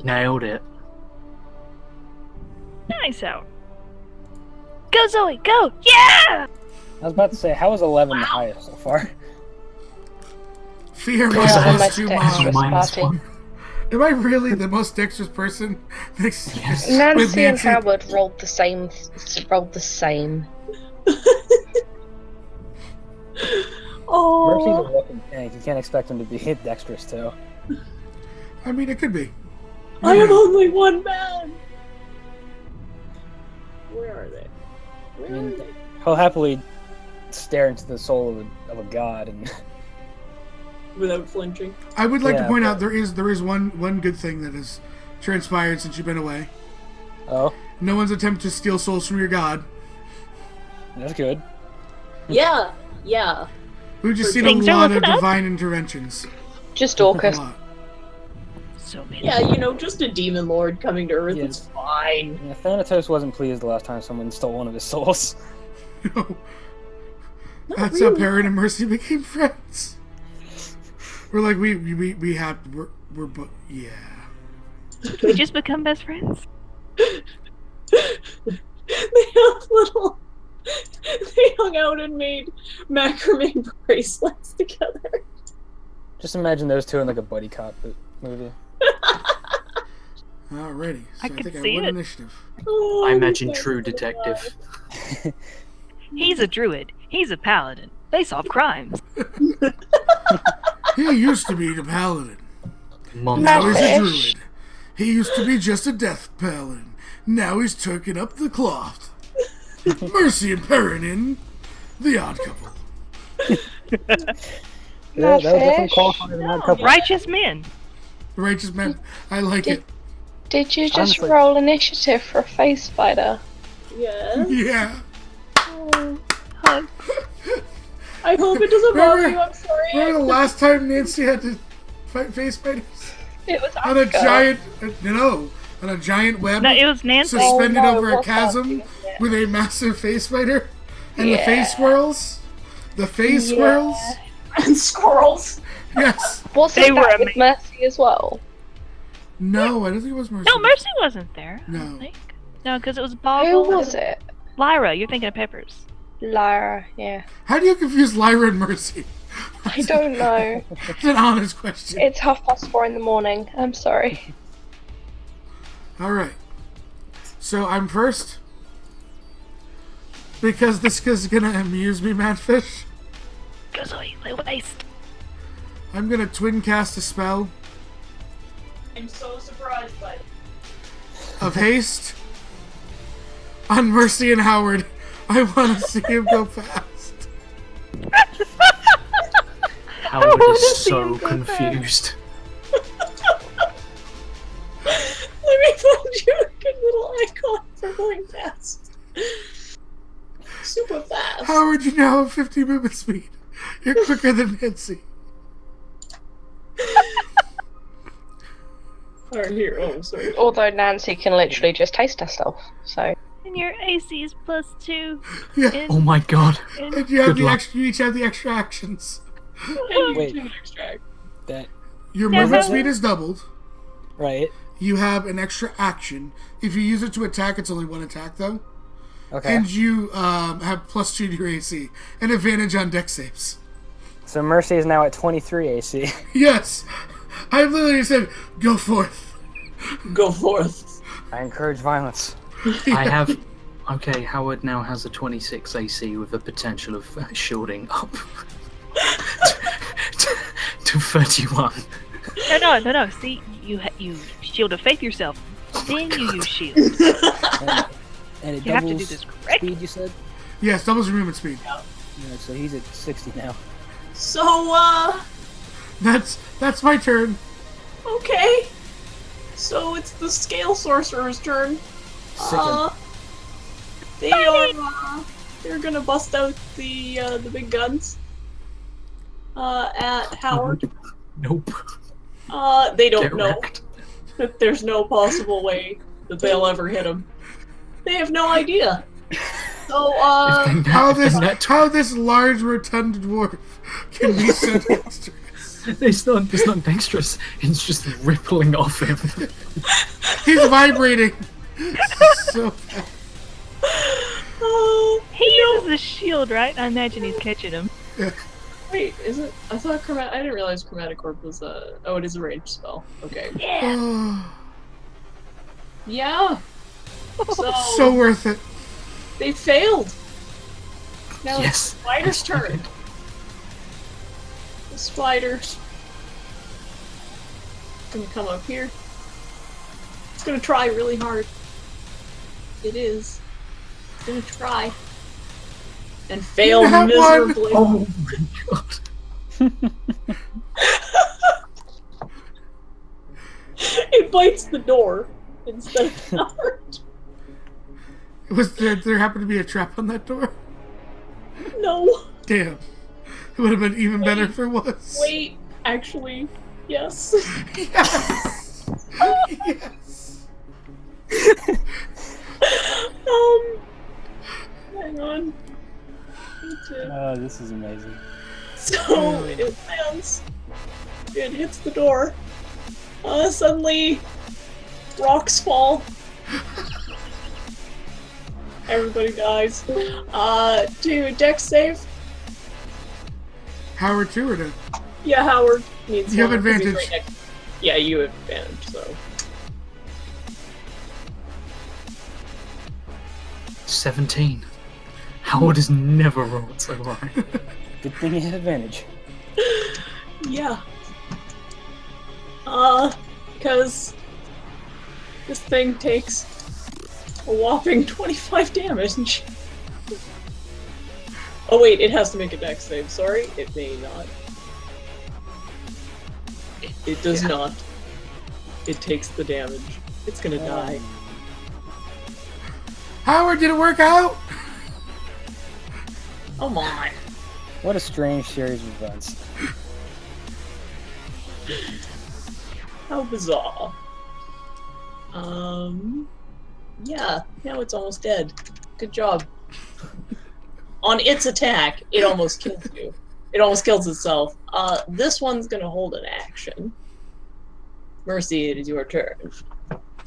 Nailed it. Nice out. Go, Zoe, go! Yeah! I was about to say, how is 11 the highest so far? Fear Because my I have plus two dexterous mom. party. -1. Am I really the most dexterous person next Yes. with Nancy and Nancy? Howard rolled the same. Mercy's Oh, a walking tank. You can't expect him to be dexterous too. I mean, it could be. I You am know. only one man. Where are they? Where I mean, are they? he'll happily stare into the soul of a god and Without flinching. I would like to Yeah, point but- out there is one good thing that has transpired since you've been away. oh, No one's attempted to steal souls from your god. that's good. Yeah, yeah. We've just seen Things a are lot of looking up. divine interventions. Just A Orcus. lot. So many. Yeah, you know, just a demon lord coming to Earth. Yeah. It's fine. Yeah, Thanatos wasn't pleased the last time someone stole one of his souls. No. Not That's how really. Perrin and Mercy became friends. We're like we have we're yeah. Did we just become best friends? They have little. They hung out and made macrame bracelets together. Just imagine those two in like a buddy cop movie. Alrighty. So I I could think I see won it. initiative. Oh, I imagine that's True so Detective. He's a druid. He's a paladin. They solve crimes. He used to be the paladin. Monster. Now he's a Madfish. druid. He used to be just a death paladin. Now he's taking up the cloth. Mercy and Perrin in The Odd Couple. Yeah, that would definitely Madfish? qualify as an odd couple. Righteous men. Righteous man. I like it. Did you just Honestly. roll initiative for a face spider? Yes. Yeah. Hug. I hope it doesn't bother Remember- you. I'm sorry. Remember the last time Nancy had to fight face spiders? It was On a Oscar. giant, on a giant web No, it was Nancy. suspended Oh, no, over a what's chasm that? with a massive face spider and the Yeah. face squirrels. The face Yeah. squirrels. And squirrels. Yes. Wasn't They were that with amazing. Mercy as well? No, I don't think it was Mercy. No, Mercy wasn't there. I No. don't think. No, because it was Who Boggle. was it? Lyra. You're thinking of Peppers. Lyra, yeah. How do you confuse Lyra and Mercy? I don't know. It's an honest question. It's 4:30 in the morning. I'm sorry. All right. So I'm first because this is gonna amuse me, Madfish. Go, Zoe. Lay waste. I'm gonna twin cast a spell I'm so surprised by it. of haste on Mercy and Howard. I want to see him go fast. Howard is so confused. Let me find you a good little icon for going fast. Super fast. Howard, you now have 50 movement speed. You're quicker than Nancy. Alright, here. Oh, sorry. Although Nancy can literally just taste herself, so. And your AC is +2. Yeah. And, Oh my god. and And you have Good the luck. extra. You each have the extra actions. And Wait. you can extract. That Your Yeah, movement how- speed is doubled. right? You have an extra action. If you use it to attack, it's only one attack though. Okay. And you have +2 to your AC. An advantage on dex saves. So Mercy is now at 23 AC. Yes. I literally said, go forth. Go forth. I encourage violence. I have. Okay, Howard now has a 26 AC with the potential of shielding up to 31. No. See, you shield of faith yourself. Then you use shield. And it You have to do doubles this correctly. speed, you said? Yes, doubles your movement speed. Yeah, so he's at 60 now. So, That's my turn. okay. So it's the Scale Sorcerer's turn. Sicken. They are, they're gonna bust out the big guns. At Howard. Nope. They don't know Direct. that there's no possible way that they'll ever hit him. They have no idea. So, If they How nat- this if they how this large rotund dwarf can be so dexterous. It's not dexterous. It's just rippling off him. He's vibrating. So fast. He uses the shield, right? I imagine he's catching him. wait, is it? I thought I didn't realize Chromatic Orb was a. Oh, it is a ranged spell. Okay. Yeah. Oh, Yeah. So, so worth it. they failed. Now Yes. it's the spider's turn. The spider's gonna come up here. It's gonna try really hard. It is. It's gonna try. And fail You have one. miserably. Oh my god. It bites the door instead of Howard. There happen to be a trap on that door? No. Damn. It would have been even better if there was. Wait. Actually, yes. Yes. Yes. Hang on. Oh, this is amazing. So it lands. It hits the door. Suddenly, rocks fall. Everybody dies. Do dex save. Howard too, or no? Yeah, Howard needs. You have one 'cause he's advantage. next. Yeah, you have advantage. So 17. Howard has never rolled so high. Good thing you had advantage. yeah. Because this thing takes a whopping 25 damage. Oh wait, it has to make a dex save. Sorry, it may not. It does not. It takes the damage. It's gonna die. Howard, did it work out? Oh my. What a strange series of events. How bizarre. Yeah, now it's almost dead. Good job. On its attack, it almost kills you. It almost kills itself. This one's gonna hold an action. Mercy, it is your turn.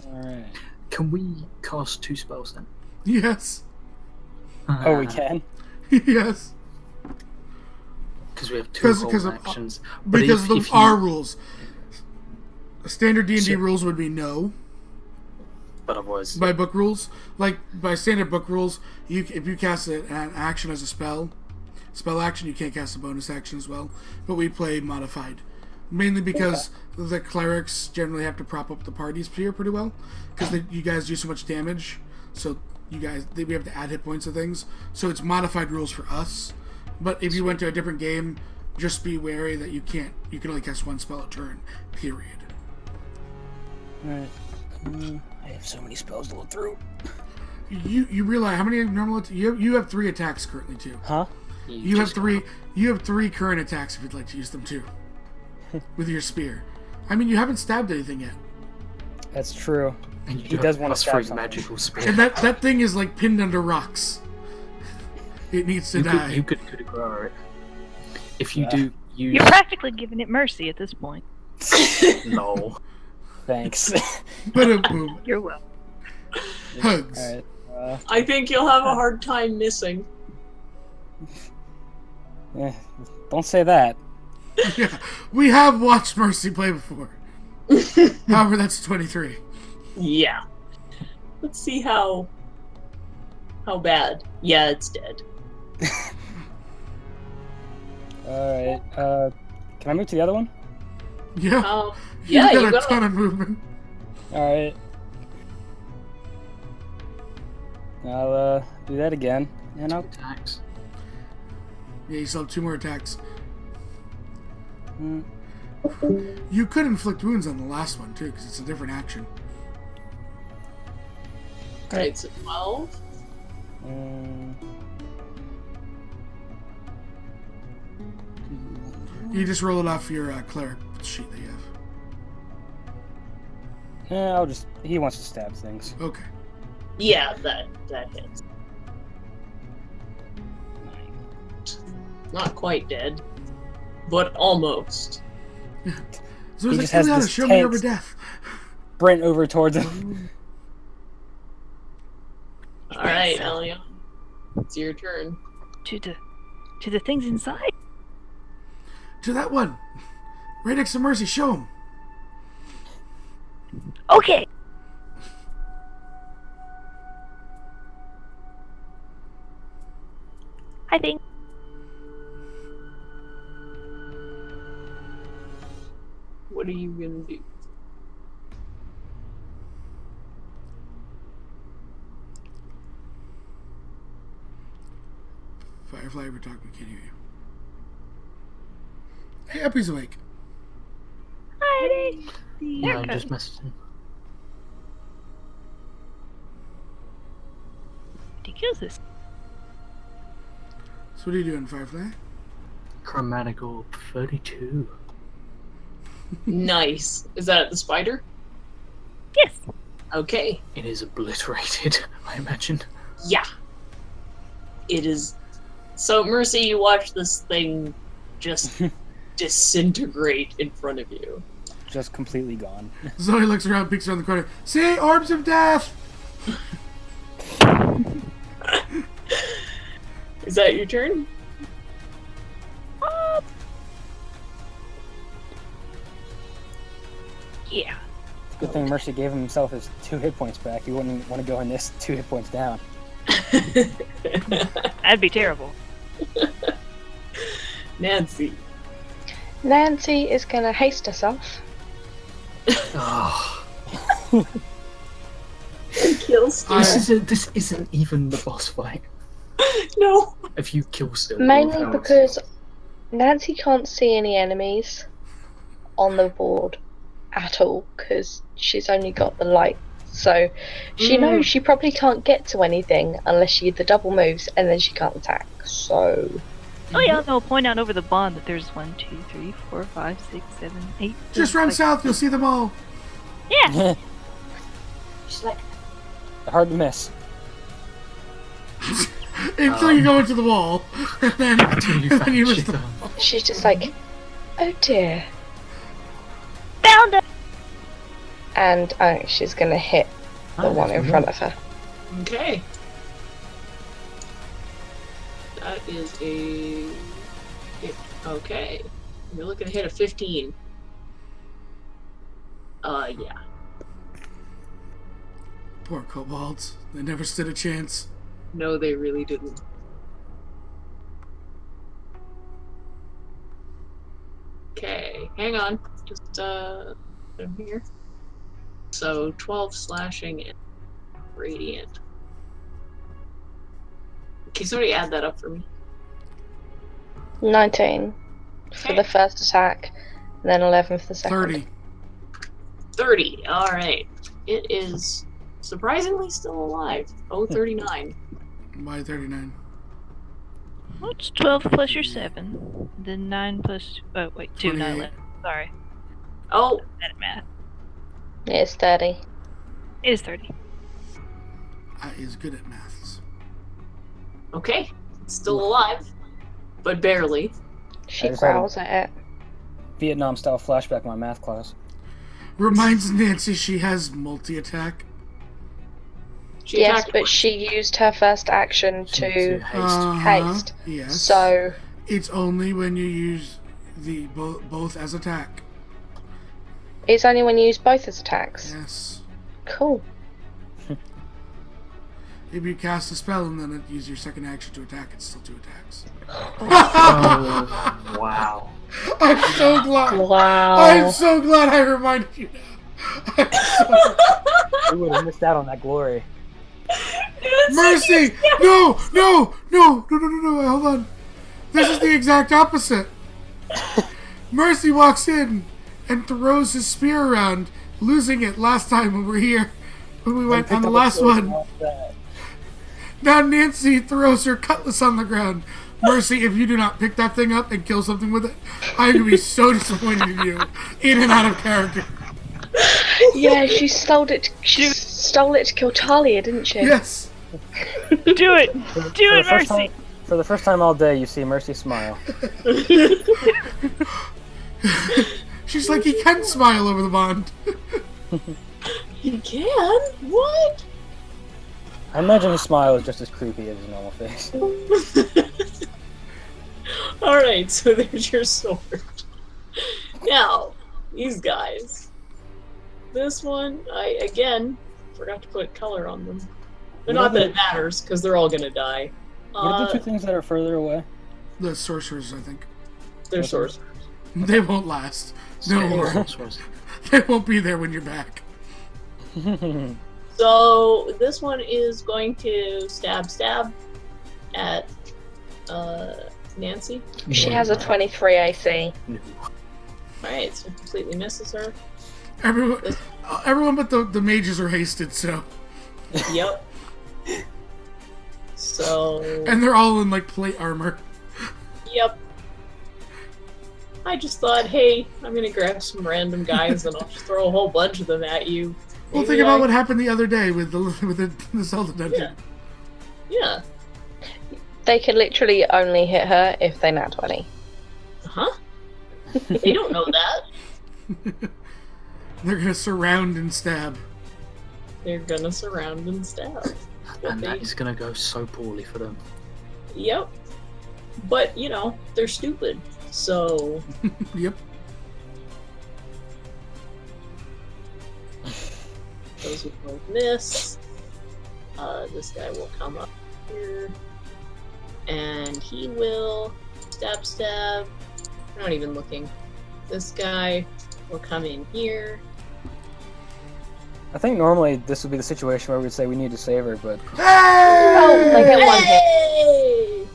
Alright. Can we cast 2 spells then? Yes. Oh, we can? Yes. Because we have 2 Because hold of actions. Because if of our rules. Standard D&D So- rules would be no. But otherwise, By book rules, like by standard book rules, if you cast an action as a spell action, you can't cast a bonus action as well. But we play modified, mainly because the clerics generally have to prop up the parties here pretty well, because you guys do so much damage. So we have to add hit points and things. So it's modified rules for us. But if you went to a different game, just be wary that you can only cast 1 spell a turn. Period. Alright. I have so many spells to look through. You realize how many normal you have 3 attacks currently too. Huh? You have 3. You have 3 current attacks if you'd like to use them too, with your spear. I mean, you haven't stabbed anything yet, That's true. And you He do does have wanna plus stab 3 something. magical spear. and that thing is like pinned under rocks. It needs to die. You could grow it. If you Yeah. do use You're practically giving it mercy at this point. no. Thanks. But boom, You're welcome. hugs. Alright. I think you'll have a hard time missing. Don't say that. Yeah, we have watched Mercy play before. However, that's 23. Yeah. Let's see how bad. Yeah, it's dead. Alright. Can I move to the other one? Yeah, Yeah, you've you got a got ton of movement. Alright. I'll do that again. And I'll. Attacks. Yeah, you still have 2 more attacks. Mm, You could inflict wounds on the last one too, because it's a different action. Alright, so 12. mm, You just roll it off your cleric sheet that you have. I'll just. He wants to stab things. Okay. Yeah, that hits. Not quite dead, but almost. So He it's just like, has Ileana, this show me over tense- death. Brent over towards him. Alright, Elia. It's your turn. To the things inside. To that one. Right next to Mercy, show him. Okay. I think. What are you gonna do? Firefly, we're talking, we can't hear you. Hey, Eppy's awake. Hi. Yeah, I'm just messaging. Ridiculous. So what are you doing, Firefly? Chromatic orb 32. Nice. Is that the spider? Yes. Okay. It is obliterated, I imagine. Yeah. It is. So, Mercy, you watch this thing just disintegrate in front of you. Just completely gone. Zoe looks around, peeks around the corner. See, orbs of death! Is that your turn? Yeah. Good thing Mercy gave himself his 2 hit points back. He wouldn't want to go in this 2 hit points down. That'd be terrible. Nancy. Nancy is going to haste herself. Oh, Kill Steel. this isn't even the boss fight. No. If you kill still, Mainly because Nancy can't see any enemies on the board at all because she's only got the light. So she knows she probably can't get to anything unless she either double moves and then she can't attack. So Oh yeah, no, point out over the bond that there's 1, 2, 3, 4, 5, 6, 7, 8. Just run like- south, you'll see them all. Yeah. she's like, Hard to miss. Until you go into the wall. And then, Until you and then you finish miss it. them. she's just like, oh dear, Found it. and she's gonna hit the one in front of her. Okay. That is a hit. Okay. You're looking to hit a 15. Yeah. Poor kobolds. They never stood a chance. No, they really didn't. Okay, hang on. Just, I'm here. So, 12 slashing and radiant. Okay, somebody add that up for me. 19 for the first attack, and then 11 for the second. 30. 30. Alright. It is surprisingly still alive. 039. My 39. What's 12 plus your 7? Then 9 plus. Oh, wait, 2, not 28. 11. Sorry. Oh, Bad at math. It's 30. It is 30. I is good at maths. okay. Still alive, but barely. She I just had a- growls at it. Vietnam style flashback in my math class. Reminds Nancy she has multi-attack. She Yes, attacked but she used her first action To to haste. haste. Yes. So, It's only when you use the both as attack. it's only when you use both as attacks. Yes. Cool. If you cast a spell and then use your second action to attack, it's still 2 attacks. Oh, wow. I'm so glad. Wow. I'm so glad I reminded you now. I'm so- We would have missed out on that glory. Mercy! No! Hold on. This is the exact opposite. Mercy walks in and throws his spear around, losing it last time when we were here. When we went on the last one. Now Nancy throws her cutlass on the ground. Mercy, if you do not pick that thing up and kill something with it, I'm going to be so disappointed in you. In and out of character. Yeah, she stole it. She stole it to kill Talia, didn't she? Yes. Do it! Do it, Mercy! For the first time all day, you see Mercy smile. She's like, he can smile over the bond. He can? What? I imagine his smile is just as creepy as his normal face. Alright, so there's your sword. Now, these guys. This one, I, again, forgot to put color on them. But not that it matters, because they're all gonna die. What are the two things that are further away? The sorcerers, I think. They're sorcerers. They won't last. No, they won't be there when you're back. So, this one is going to stab at Nancy. She has a 23 AC. Alright, so completely misses her. Everyone but the mages are hasted, so. Yep. So. And they're all in, like, plate armor. Yep. I just thought, hey, I'm gonna grab some random guys and I'll just throw a whole bunch of them at you. Well, Maybe think about I- what happened the other day with the Zelda dungeon. Yeah. They can literally only hit her if they nat 20. Huh? You don't know that. They're gonna surround and stab. They're gonna surround and stab. And that is going to go so poorly for them. Yep. But, you know, they're stupid. So, Yep. those will both miss. This guy will come up here. And he will stab. I'm not even looking. This guy will come in here. I think normally this would be the situation where we'd say we need to save her, but Oh, they get one hit. Hey!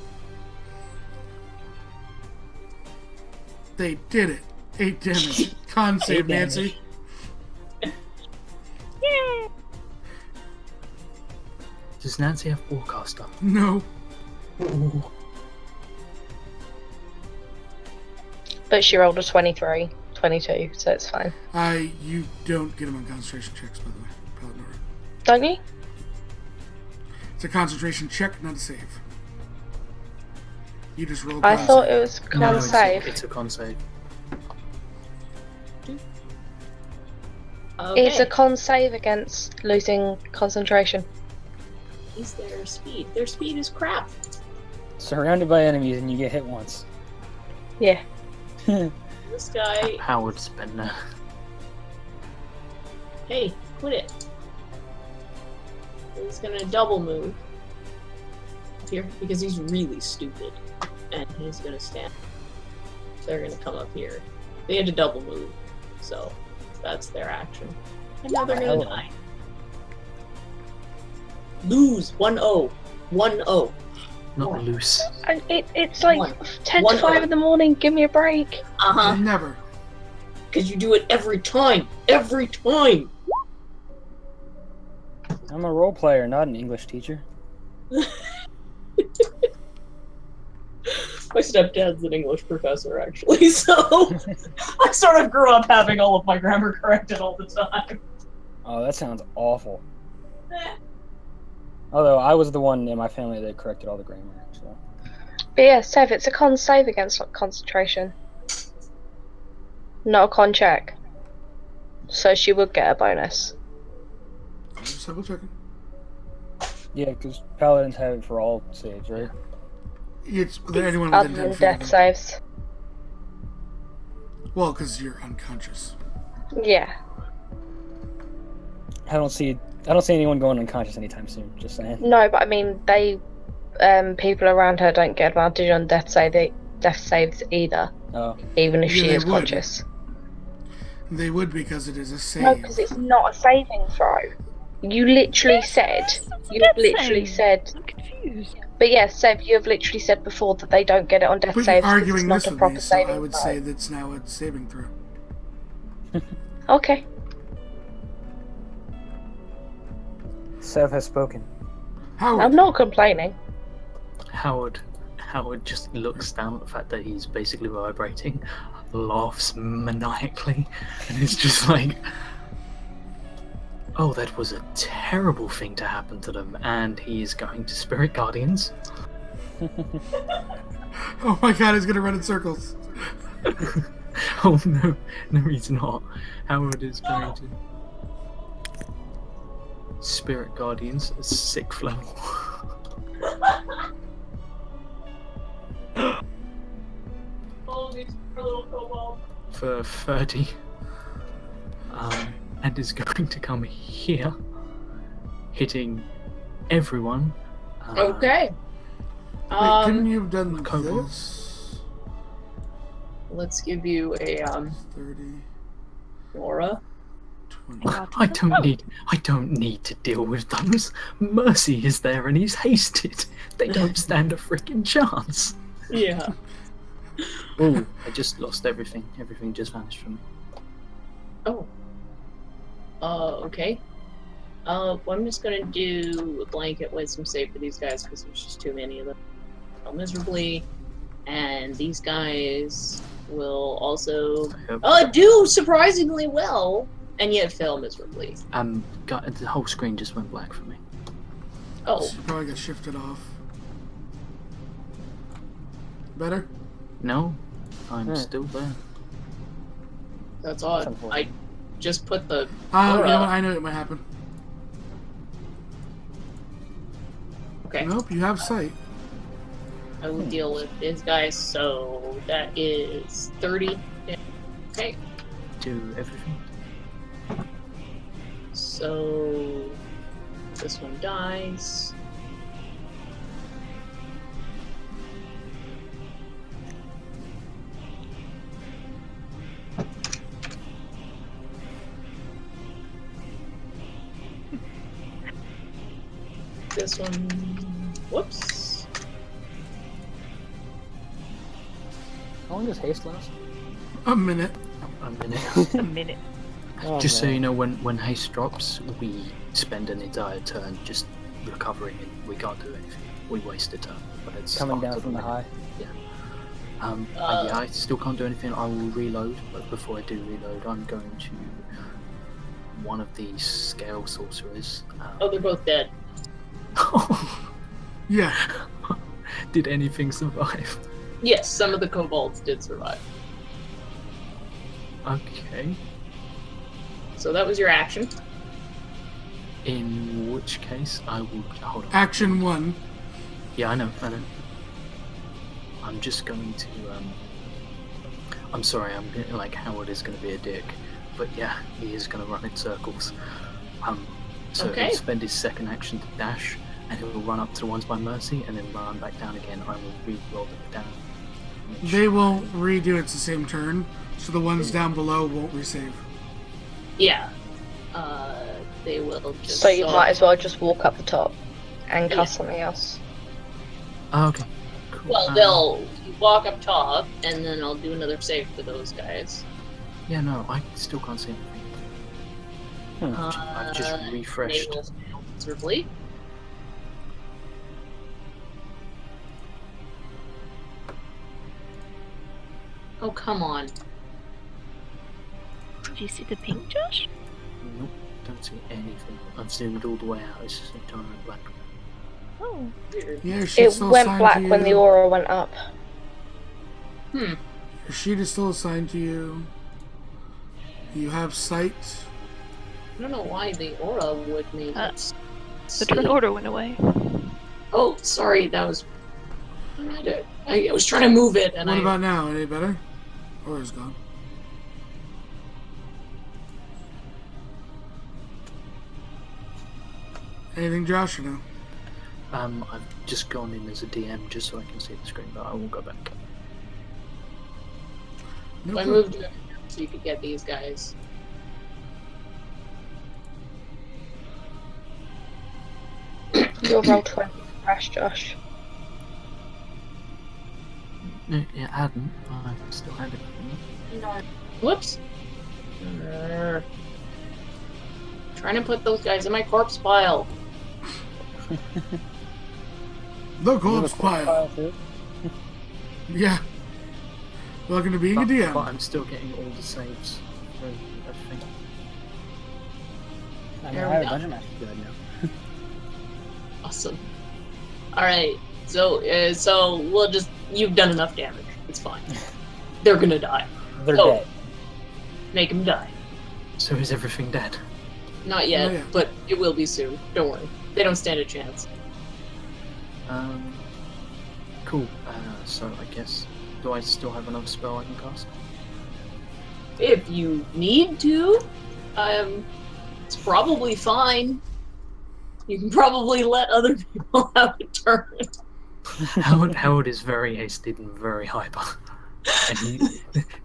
They did it. 8 damage. Con save, 8 damage. Nancy. Yay! Does Nancy have Warcaster? No. Ooh. But she rolled a 23, 22, so it's fine. You don't get them on concentration checks, by the way. Paladin. Don't you? It's a concentration check, not a save. You just roll. I con thought save. it was con No, save. It's a con save. Okay. It's a con save against losing concentration. Is their speed? Their speed is crap. surrounded by enemies and you get hit once. Yeah. This guy, Howard Spender. hey, quit it. He's gonna double move here because he's really stupid, and he's gonna stand. They're gonna come up here. They had to double move, so that's their action. And now they're gonna Hello. die. Lose 1-0. 1-0. Not loose. And it's like One. 10 One to 5 point. in the morning. Give me a break. Uh-huh. Never. Because you do it every time. Every time. I'm a role player, not an English teacher. My stepdad's an English professor, actually, so I sort of grew up having all of my grammar corrected all the time. Oh, that sounds awful. Eh. Although I was the one in my family that corrected all the grammar, so. But yeah, Sev, it's a con save against concentration. Not a con check. So she would get a bonus. I'm just double checking. Yeah, because paladins have it for all saves, right? It's anyone Other within 10 than feet of death them. saves. Well, because you're unconscious. Yeah. I don't see anyone going unconscious anytime soon. Just saying. No, but I mean, they, people around her don't get advantage on death saves either, Oh, even if Yeah, she they is would. conscious. They would because it is a save. No, because it's not a saving throw. You literally said. You Death literally save. said. I'm confused. But yeah, Sev, you have literally said before that they don't get it on death But you're saves because it's arguing not this a with proper me, so saving I would throw. say that's now a saving throw. Okay. Sev has spoken. Howard, I'm not complaining. Howard just looks down at the fact that he's basically vibrating, laughs maniacally, and is just like, oh, that was a terrible thing to happen to them, and he is going to Spirit Guardians. oh my god, he's gonna run in circles. Oh no, he's not. Howard is going to Spirit Guardians at 6th level. Oh, these poor little kobolds. For 30. And is going to come here, hitting everyone. Okay. Wait, couldn't you have done Kobold. this? Let's give you a 30, Laura. 20. I don't need to deal with those. Mercy is there and he's hasted. They don't stand a freaking chance. Yeah. Ooh, I just lost everything. Everything just vanished from me. Oh. Okay. Well, I'm just gonna do a blanket wisdom save for these guys because there's just too many of them. Fail miserably, and these guys will also do surprisingly well, and yet fail miserably. The whole screen just went black for me. Oh, She probably got shifted off. Better? No, I'm Hmm. still there. that's odd. I just put the You know Laura. what? I know it might happen. okay. Nope, you have sight. I will deal with these guys. So that is 30. Okay. Do everything. So this one dies. This one, whoops. How long does haste last? A minute. A minute. A minute. Oh, Just so man. you know, when haste drops, we spend an entire turn just recovering and we can't do anything. We waste a turn. But it's Coming after down from the minute. high. Yeah, I still can't do anything. I will reload, but before I do reload, I'm going to one of these scale sorcerers. Oh, they're both dead. Yeah. Did anything survive? Yes, some of the kobolds did survive. Okay. So that was your action. In which case, I will hold on. Action 1. Yeah, I know. I'm just going to. I'm sorry. I'm like Howard is going to be a dick, but yeah, he is going to run in circles. So Okay. he'll spend his second action to dash, and he'll run up to the ones by Mercy, and then run back down again. I will re-roll them down. They won't redo it. It's the same turn, so the ones down below won't resave. Yeah. They will just. So you might as well just walk up the top and Yeah. cast something else. Oh, okay. Cool. Well, they'll walk up top, and then I'll do another save for those guys. Yeah, no, I still can't see anything. I've just refreshed. They will fail. miserably. Oh, come on. Did you see the ping, Josh? Nope, don't see anything. I've zoomed all the way out. It's just entirely black. Oh. Weird. Yeah, your sheet's It still went assigned black to when the you. aura went up. Hmm. Your sheet is still assigned to you. You have sight. I don't know why the aura would make it. The turn order went away. Oh, sorry, that was. I was trying to move it, and What about now? Any better? Aura's gone. Anything, Josh, or no? I've just gone in as a DM just so I can see the screen, but I will go back. No I clue. moved it so you could get these guys. Your roll 20 crash, Josh. No, it hadn't. I still had it. Whoops. Trying to put those guys in my corpse pile. The corpse pile. too. Yeah. Welcome to being a But DM. I'm still getting all the saves for everything. I mean, There I we have a go. dungeon master good now. Awesome. All right. So we'll just. You've done enough damage. It's fine. They're gonna die. They're Oh. dead. Make them die. So is everything dead? Not yet, Not yet. but it will be soon. Don't worry. They don't stand a chance. Cool. So I guess, do I still have another spell I can cast? If you need to, it's probably fine. You can probably let other people have a turn. Howard is very hasted and very hyper. And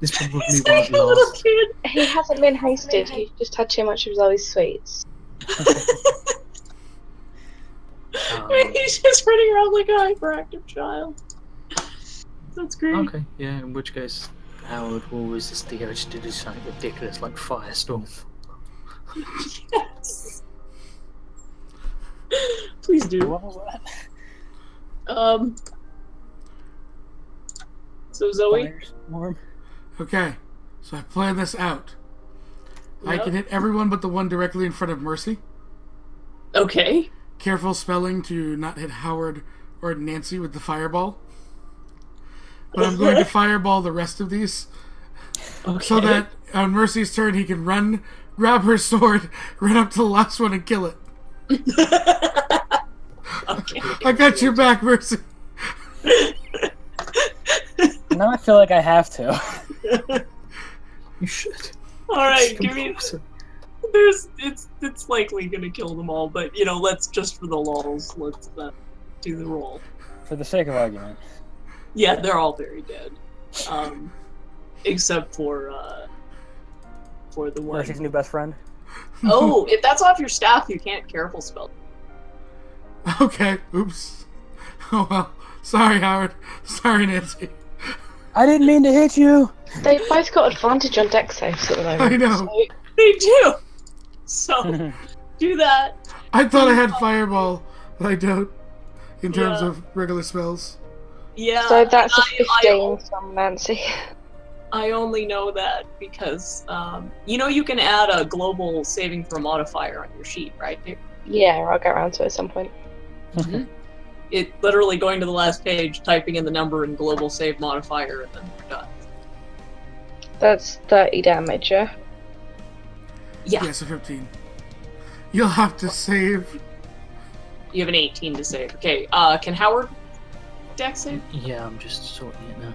this probably He's won't like a little last. kid. He hasn't been hasted, he's just had too much of Zoe's sweets. He's just running around like a hyperactive child. That's great. Okay, yeah, in which case Howard will resist the urge to do something ridiculous like Firestorm. Yes. Please do. What was that? So Zoe, Firestorm. Okay, so I planned this out. I Yep. can hit everyone but the one directly in front of Mercy. okay. Careful spelling to not hit Howard or Nancy with the fireball. But I'm going to fireball the rest of these Okay. so that on Mercy's turn he can run, grab her sword, run up to the last one and kill it. Okay. I got your back, Mercy. Now I feel like I have to. You should. All right, Just give me. compulsive. It's likely gonna kill them all, but you know, let's just for the lulz, let's do the roll. For the sake of argument. Yeah, they're all very dead, except for the one. Mercy's new best friend. Oh, if that's off your staff, you can't careful spell. Okay, oops. Oh well. Sorry, Howard. Sorry, Nancy. I didn't mean to hit you. They've both got advantage on deck saves at the moment. I know. so- They do. So do that. I thought I had fireball, but I don't. In terms Yeah. of regular spells. Yeah. So that's a I 15 from Nancy. I only know that because you know you can add a global saving throw modifier on your sheet, right? Yeah, I'll get around to it at some point. It literally going to the last page, typing in the number and global save modifier, and then you're done. That's 30 damage, yeah? Yeah, Yes, a 15. You'll have to save. you have an 18 to save. Okay, can Howard deck save? Yeah, I'm just sorting it now.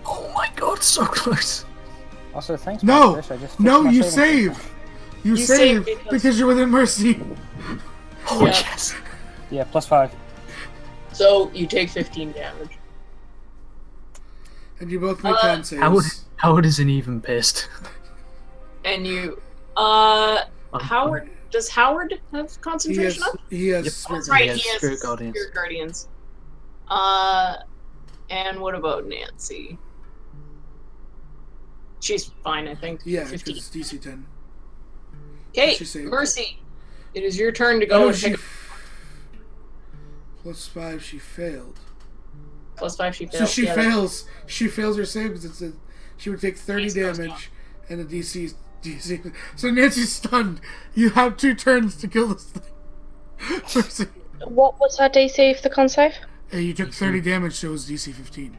Oh my god, so close! Also, thanks. No! Fish. I just fixed No, my you saving save! throw. You You save save because you're within Mercy. Oh Yeah. yes! Yeah, +5. So you take 15 damage. And you both make Uh, con saves. Howard isn't even pissed. And you, I'm- Howard, does Howard have He concentration has, up? he has Yep. Spirit That's right, has he has Spirit Guardians. Spirit Guardians. And what about Nancy? She's fine, I think. Yeah, because 15. it's DC 10. Okay, She saved. Mercy. It is your turn to Oh, go no, and she... pick Plus 5, she failed. +5. She So fails. she Yeah, that's- fails. She fails her save because it's a, she would take 30 Face goes damage, and the DC. So Nancy's stunned. You have 2 turns to kill this thing. Mercy. What was her DC for the con save? Hey, you took 30 damage, so it was DC 15.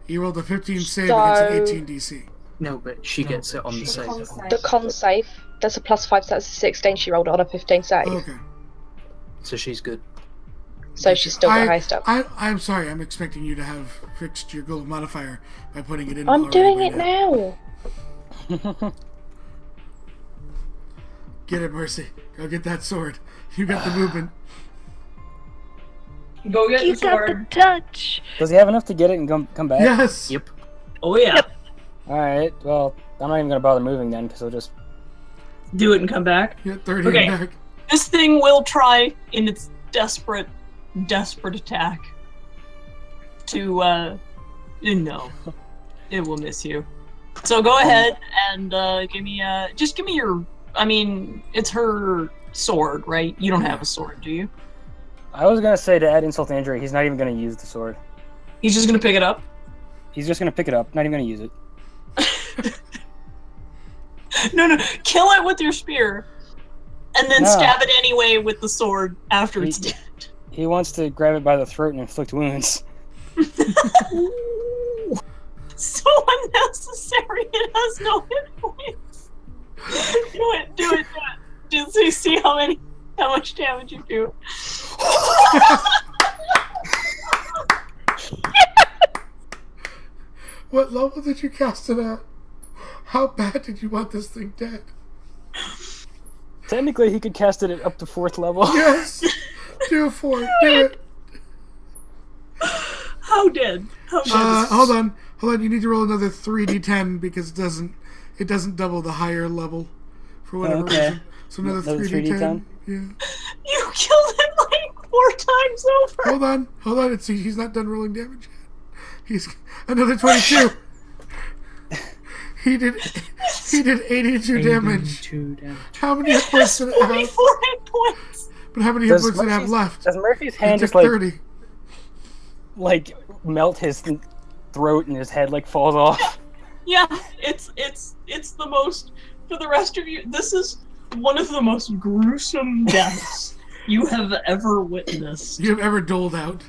You rolled a 15 save So- against an 18 DC. No, but she gets it on the save. The con save, there's a +5, so that's a 16. She rolled on a 15 save. Okay. So she's good. So she's still got highest up. I'm sorry. I'm expecting you to have fixed your gold modifier by putting it in. I'm already doing by it now. Get it, Mercy. Go get that sword. You got the movement. Go get You the got the sword. touch. Does he have enough to get it and come back? Yes. Yep. Oh yeah. Yep. All right. Well, I'm not even gonna bother moving then, because he'll just. Do it and come back. You got 30 Okay. back. This thing will try in its desperate attack to no. It will miss you. So go ahead and give me your, I mean, it's her sword, right? You don't have a sword, do you? I was gonna say, to add insult to injury, he's not even gonna use the sword. He's just gonna pick it up. He's just gonna pick it up, not even gonna use it. No, kill it with your spear, and then No. stab it anyway with the sword after it's He- dead. He wants to grab it by the throat and inflict wounds. So unnecessary. It has no hit points. Do it. Just so you see how much damage you do. What level did you cast it at? How bad did you want this thing dead? Technically, he could cast it at up to 4th level. Yes. Do it for it. Do it. How dead? How dead? Hold on. You need to roll another 3d10 because it doesn't double the higher level for whatever Okay. reason. So another Another 3d10. 3d10? Yeah. You killed it like 4 times over. Hold on. He's not done rolling damage yet. He's another 22. He did 82 damage. 82 damage. How many hit points did it have? 44 hit points. But how many hit points did it have left? Does Murphy's It hand took just like 30. melt his throat and his head like falls off? Yeah, it's the most, for the rest of you, this is one of the most gruesome deaths you have ever witnessed. You've ever doled out.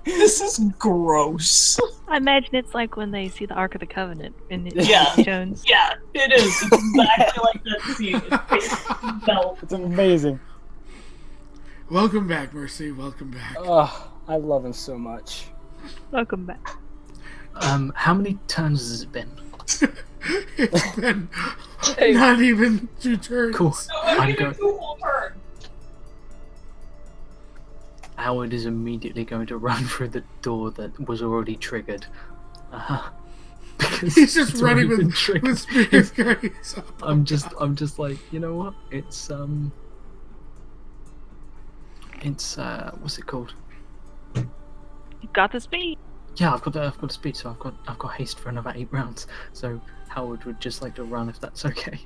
This is gross. I imagine it's like when they see the Ark of the Covenant in Yeah. Indiana Jones. Yeah, it is. It's exactly like that scene. It's belt. It's amazing. Welcome back, Mercy. Welcome back. Oh, I love him so much. Welcome back. How many turns has it been? It's been not even 2 turns. Cool. So I'm I'm gonna going. do whole turn. Howard is immediately going to run through the door that was already triggered. Because He's just it's running already been with triggered. spears guys. I'm just like, you know what? It's what's it called? You got the speed. Yeah, I've got the speed, so I've got haste for another 8 rounds. So Howard would just like to run if that's okay.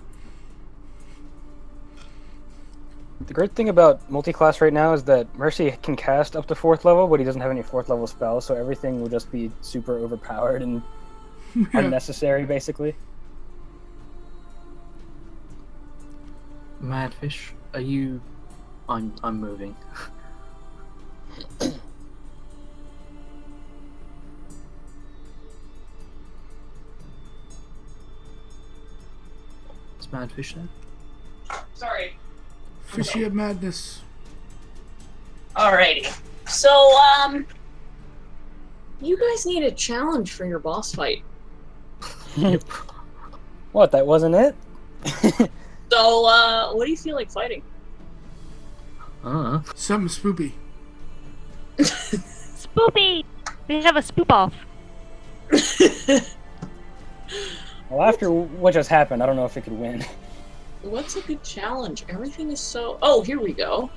The great thing about multi-class right now is that Mercy can cast up to 4th level, but he doesn't have any 4th level spells, so everything will just be super overpowered and unnecessary, basically. Madfish, are you? I'm moving. Is Madfish there? Sorry. Fishy of madness. Alrighty. So, you guys need a challenge for your boss fight. What, that wasn't it? So, what do you feel like fighting? Something spoopy. Spoopy! We have a spoop off. Well, after what just happened, I don't know if it could win. What's a good challenge? Everything is so... Oh, here we go.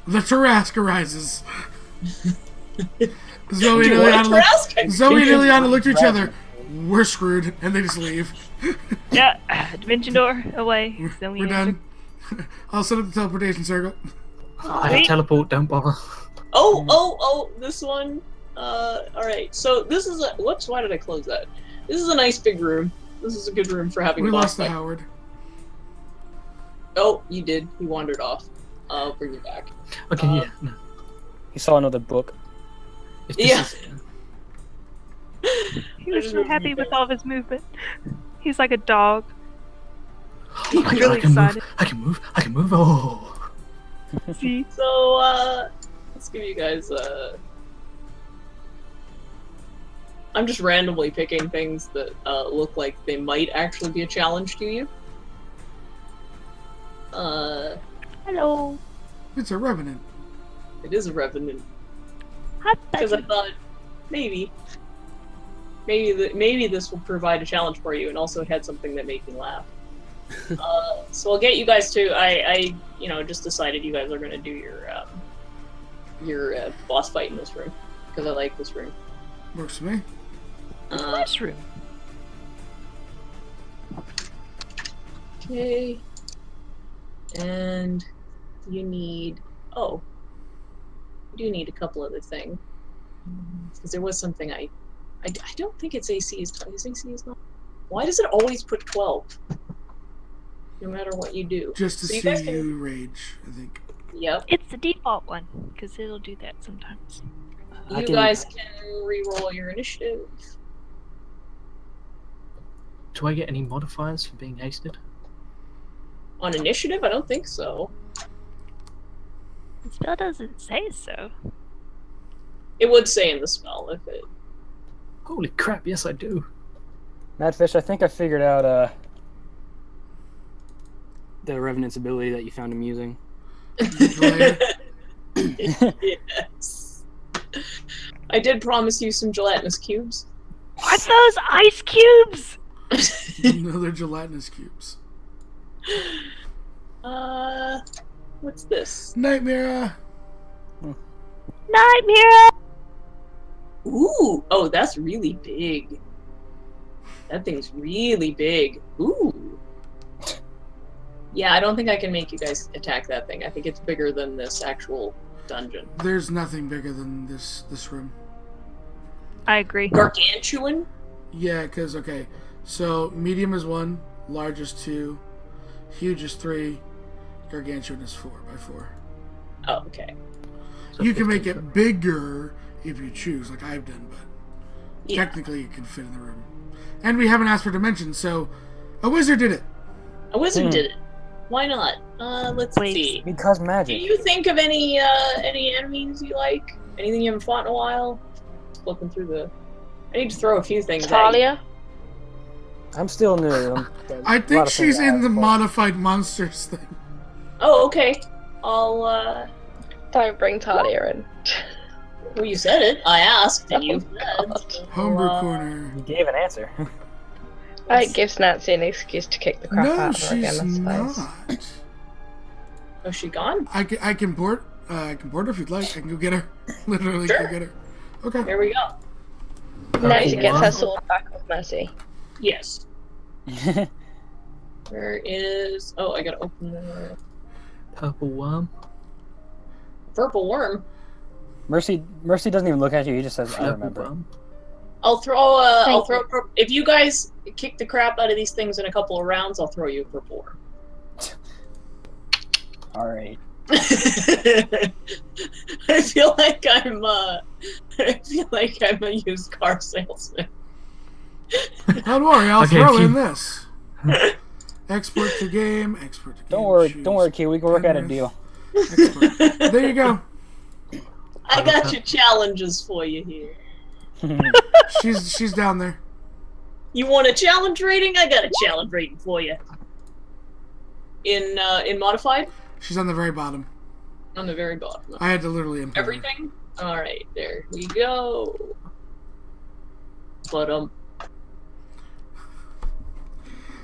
The Tarrasque arises. Zoe Do and you want Ileana to look, ask? Zoe and Ileana looked at each other. We're screwed, and they just leave. Yeah, dimension door away. So We're done. I'll set up the teleportation circle. I have teleport. Don't bother. Oh, this one. Alright, so this is a. Whoops, why did I close that? This is a nice big room. This is a good room for having We a boss lost the fight. Howard. Oh, you did. He wandered off. I'll bring you back. Okay, yeah. No. He saw another book. If this Yeah. is- He was so happy with all of his movement. He's like a dog. He's I really can excited. move. I can move. I can move. Oh. See? So, let's give you guys, I'm just randomly picking things that, look like they might actually be a challenge to you. Hello. It's a revenant. It is a revenant. Hi, Because I Becky. thought, maybe this will provide a challenge for you, and also it had something that made me laugh. So I'll get you guys to. I just decided you guys are gonna do your boss fight in this room because I like this room. Works for me. This room. Okay, and you need. Oh, you do need a couple other things because there was something I don't think it's AC is AC is not. Why does it always put 12? No matter what you do. Just to So you see guys can- you rage, I think. Yep. It's the default one, because it'll do that sometimes. I You can- guys can re-roll your initiative. Do I get any modifiers for being hasted? On initiative? I don't think so. The spell doesn't say so. It would say in the spell if it. Holy crap! Yes, I do. Madfish, I think I figured out the Revenant's ability that you found amusing. Yes. I did promise you some gelatinous cubes. What's those ice cubes? No, they're gelatinous cubes. What's this? Nightmare. Nightmare! Ooh, oh, that's really big. That thing's really big. Ooh. Yeah, I don't think I can make you guys attack that thing. I think it's bigger than this actual dungeon. There's nothing bigger than this room. I agree. Gargantuan? Yeah, because, okay, so medium is 1, large is 2, huge is 3, gargantuan is 4 by 4. Oh, okay. So You can make 15 it bigger if you choose, like I've done, but Yeah. technically it can fit in the room. And we haven't asked for dimensions, so a wizard did it. A wizard Hmm. did it. Why not? Let's Wait. see. Because Do magic. you think of any enemies you like? Anything you haven't fought in a while? Just looking through the. I need to throw a few things at you. Talia? I'm still new. I A lot think of she's things I in the haven't fought. modified monsters thing. Oh, okay. I'll. Don't bring Talia in. Well, you said it. I asked, and you God. said. So, Homebrew corner. You gave an answer. It gives Nancy an excuse to kick the crap No, out of her again, I she's suppose. not. Oh, she gone? I can port. I can port her if you'd like. I can go get her. Literally Sure. go get her. Okay. There we go. Nancy Okay, gets her well. sword back with Mercy. Yes. Where is? Oh, I gotta open the Purple worm. purple worm. Mercy doesn't even look at you. He just says, "I Purple remember." worm. I'll throw. I'll Thank throw. If you guys kick the crap out of these things in a couple of rounds, I'll throw you a purple worm. All right. I feel like I'm. I feel like I'm a used car salesman. Don't worry, I'll Okay, throw if you- in this. Export to game. Export to game. Don't worry, choose Q. We can work out a cameras, deal. Export. There you go. I got your challenges for you here. She's down there. You want a challenge rating? I got a challenge rating for you. In modified, She's on the very bottom. on the very bottom. I had to literally input her. Everything. All right, there we go. But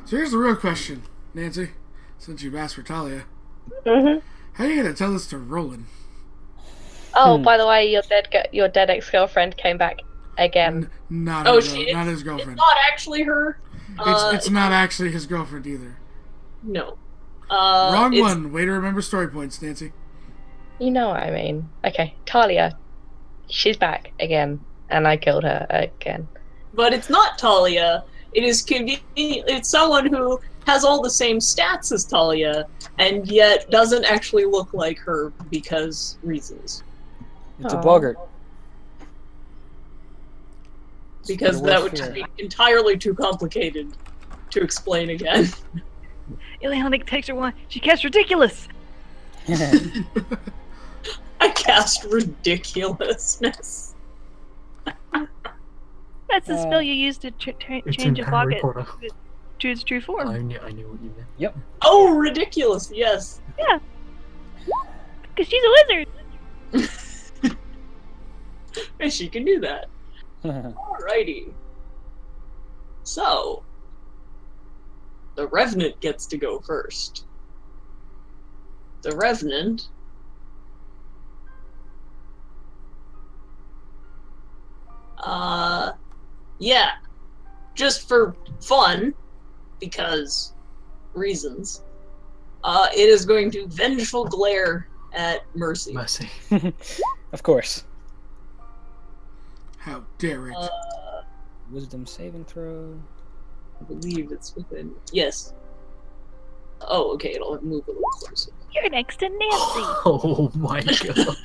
So here's the real question, Nancy. Since you've asked for Talia, Mm-hmm. how are you gonna tell this to Roland? Oh, by the way, your dead ex-girlfriend came back again. Not Oh, his, she- not his It's girlfriend. not actually her. It's not actually his girlfriend either. No. Wrong it's- one. Way to remember story points, Nancy. You know what I mean. Okay, Talia. She's back again, and I killed her again. But it's not Talia. It is convenient. It's someone who has all the same stats as Talia, and yet doesn't actually look like her because reasons. It's a Aw. boggart. Because Your that worst would just fear. be entirely too complicated to explain again. Ileonic Texture 1. She cast Ridiculous! I cast ridiculousness. That's the spell you use to It's change in a Harry pocket Potter. to its true form. I knew what you meant. Oh, ridiculous! Yes. Because she's a wizard! And she can do that. Alrighty. So, the Revenant gets to go first. The Revenant. Yeah. Just for fun, because reasons, it is going to vengeful glare at Mercy. Mercy. Of course. How dare it? Wisdom saving throw. I believe it's within. Yes. Oh, okay, it'll move a little closer. You're next to Nancy! Oh my god.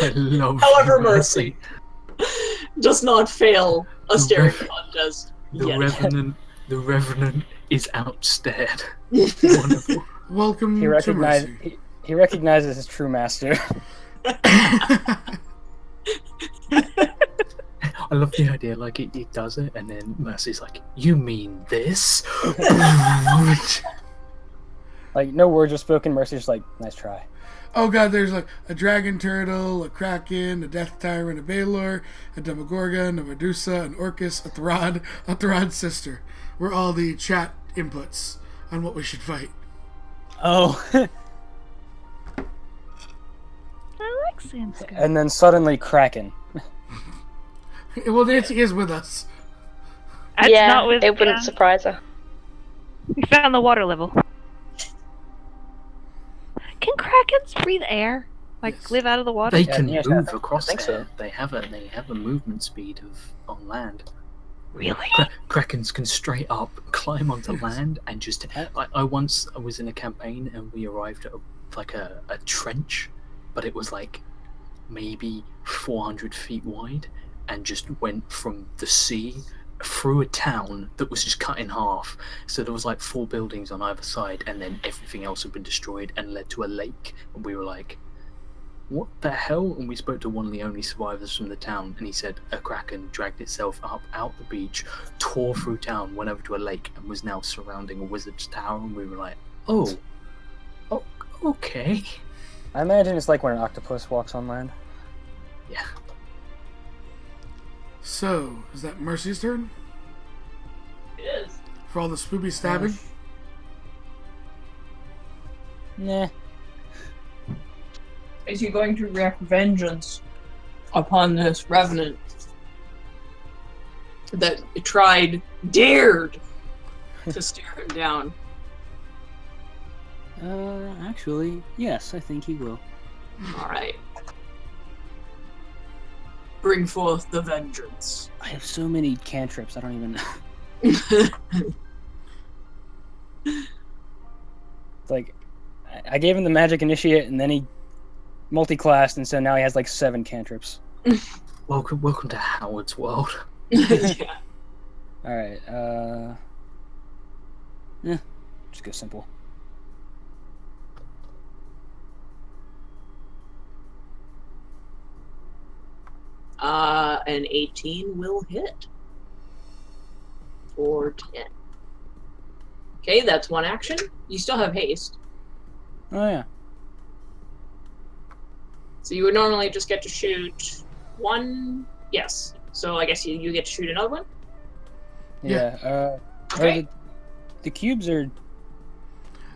I love However, Mercy. Does not fail a The staring Rev- contest. The yet. Revenant is outstared. Wonderful. Welcome He to recognizes Mercy. he recognizes his true master. I love the idea, like it does it, and then Mercy's like, "You mean this?" Like no words are spoken. Mercy's just like, nice try. Oh god, there's like a dragon turtle, a kraken, a death tyrant, a Baelor, a Demogorgon, a Medusa, an Orcus, a Tharad's sister. We're all the chat inputs on what we should fight. Oh. I like Sandscope. And then suddenly Kraken. Well, Nancy is with us. That's yeah, not with. it wouldn't surprise her. We found the water level. Can krakens breathe air? Like Yes. live out of the water? They Yeah, can yes, move I across think there. so. They have a movement speed of on land. Really? Krakens can straight up climb onto land and just. I was in a campaign and we arrived at a trench, but it was like maybe 400 feet wide, and just went from the sea through a town that was just cut in half. So there was like 4 buildings on either side, and then everything else had been destroyed and led to a lake. And we were like, what the hell? And we spoke to one of the only survivors from the town, and he said a kraken dragged itself up out the beach, tore through town, went over to a lake, and was now surrounding a wizard's tower. And we were like, oh okay. I imagine it's like when an octopus walks on land. Yeah. So, is that Mercy's turn? It is. For all the spoopy stabbing? Nah. Is he going to wreak vengeance upon this Revenant that dared to stare him down? Actually, yes, I think he will. Alright. Bring forth the vengeance. I have so many cantrips, I don't even know. Like, I gave him the magic initiate, and then he multi-classed, and so now he has like 7 cantrips. Welcome to Howard's world. Yeah. Alright, just go simple. An 18 will hit. For 10. Okay, that's one action. You still have haste. Oh yeah. So you would normally just get to shoot one. Yes. So I guess you get to shoot another one. Yeah, or Okay. the cubes are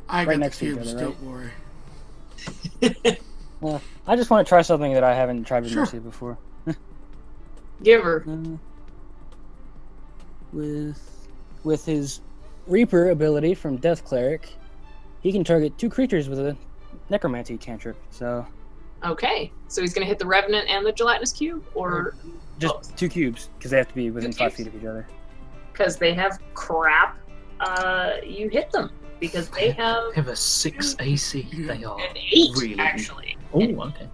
I Right got next the to each cubes, other, don't worry. I just want to try something that I haven't tried with Sure. Mercy before. Give her. With his Reaper ability from Death Cleric, he can target 2 creatures with a Necromancy cantrip. So Okay. So he's gonna hit the Revenant and the Gelatinous Cube, or just both? 2 cubes, because they have to be within 5 cubes? feet of each other. Because they have crap. You hit them because they have They have a 6 AC. They are an 8 really. actually. Oh, okay.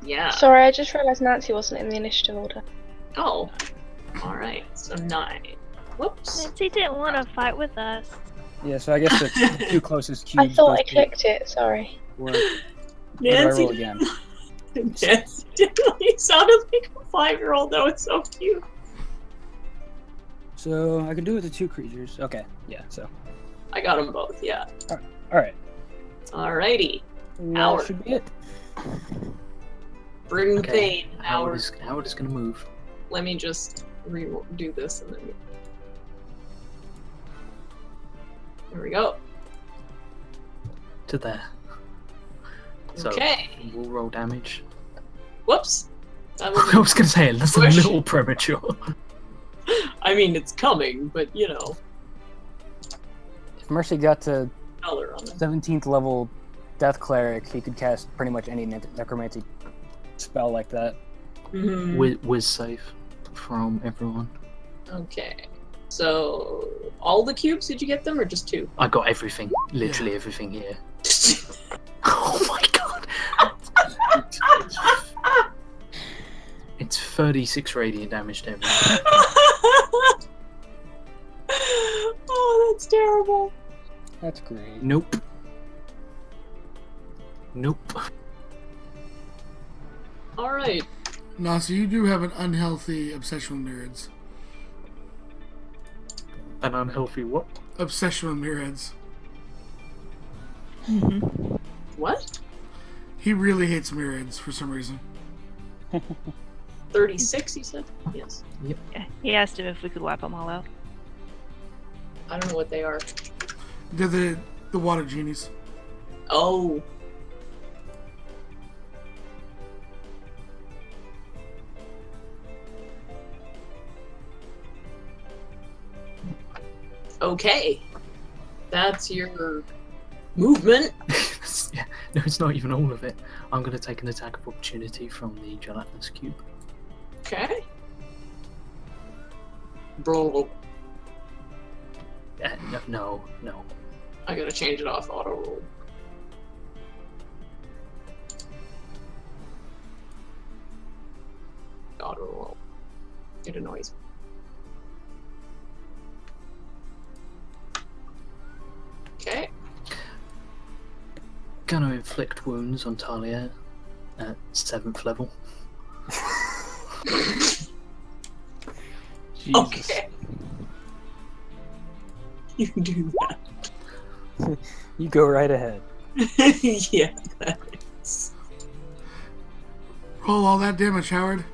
Yeah. Sorry, I just realised Nancy wasn't in the initiative order. Oh. All right. So 9. Whoops. Nancy didn't want to fight with us. Yeah, so I guess the 2 closest I cubes. thought I both clicked it. Sorry. work. Or do I Nancy. roll again? Nancy definitely sounded like a 5-year-old. That was so cute. So I can do it to 2 creatures. Okay, yeah. So I got them both. Yeah. all right. Alrighty. That Howard. should be it. Bring the Okay. pain. Howard Howard. is going to move. Let me just redo this and then. There we go. To there. So Okay. we'll roll damage. Whoops. That I was going to say, that's a Push. little premature. I mean, it's coming, but you know, If Mercy got to color on it. 17th level Death Cleric, he could cast pretty much any necromancy spell like that. Mhm. Whiz save from everyone. Okay. So, all the cubes, did you get them, or just 2? I got everything. Literally everything here. Oh my god! It's 36 radiant damage to everyone. Oh, that's terrible. That's great. Nope. Nope. Alright. Now, so you do have an unhealthy obsession with myriads. An unhealthy what? Obsession with myriads. What? He really hates myriads for some reason. 36, you said? Yes. Yeah, he asked him if we could wipe them all out. I don't know what they are. They're the water genies. Oh. Okay. That's your movement. Yeah, no, it's not even all of it. I'm going to take an attack of opportunity from the gelatinous cube. Okay. Bro. No. I gotta change it off auto roll. Auto roll. It annoys me. Okay. Gonna inflict wounds on Talia at 7th level. Jesus. Okay. You can do that. You go right ahead. Yeah, that is. Roll all that damage, Howard.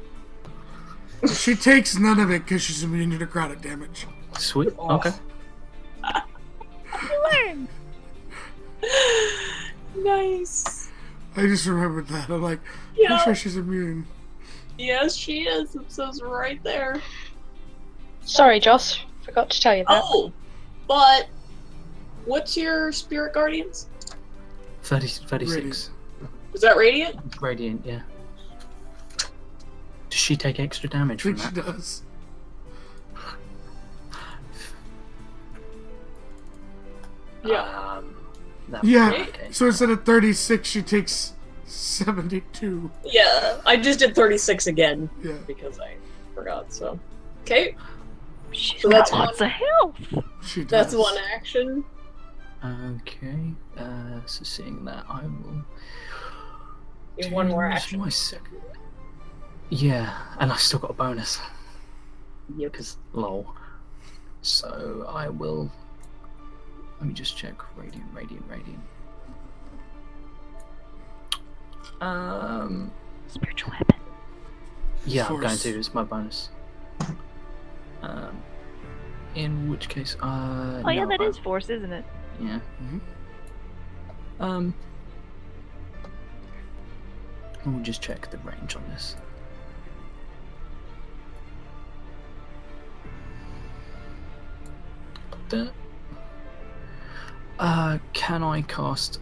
She takes none of it because she's immune to necrotic damage. Sweet. Oh. Okay. Learn. Nice. I just remembered that. I'm like, Yeah. I'm sure she's immune. Yes, she is. It says right there. Sorry, Josh. Forgot to tell you that. Oh, but what's your spirit guardians? 36. Is that radiant? Radiant, yeah. Does she take extra I damage from think she that? does. Yeah. That Yeah. okay. So instead of 36, she takes 72. Yeah, I just did 36 again Yeah. because I forgot. So, okay, She's So got that's lots of health. She does. that's one action. Okay. So seeing that, I will. You have one more choose action. My second. Yeah, and I've still got a bonus. Yep. Because lol. So I will. Let me just check. Radiant. Spiritual weapon. Yeah, I'm going Force. to. It's my bonus. In which case, Oh yeah, no, that I- is force, isn't it? Yeah. Mhm. We'll just check the range on this. Can I cast,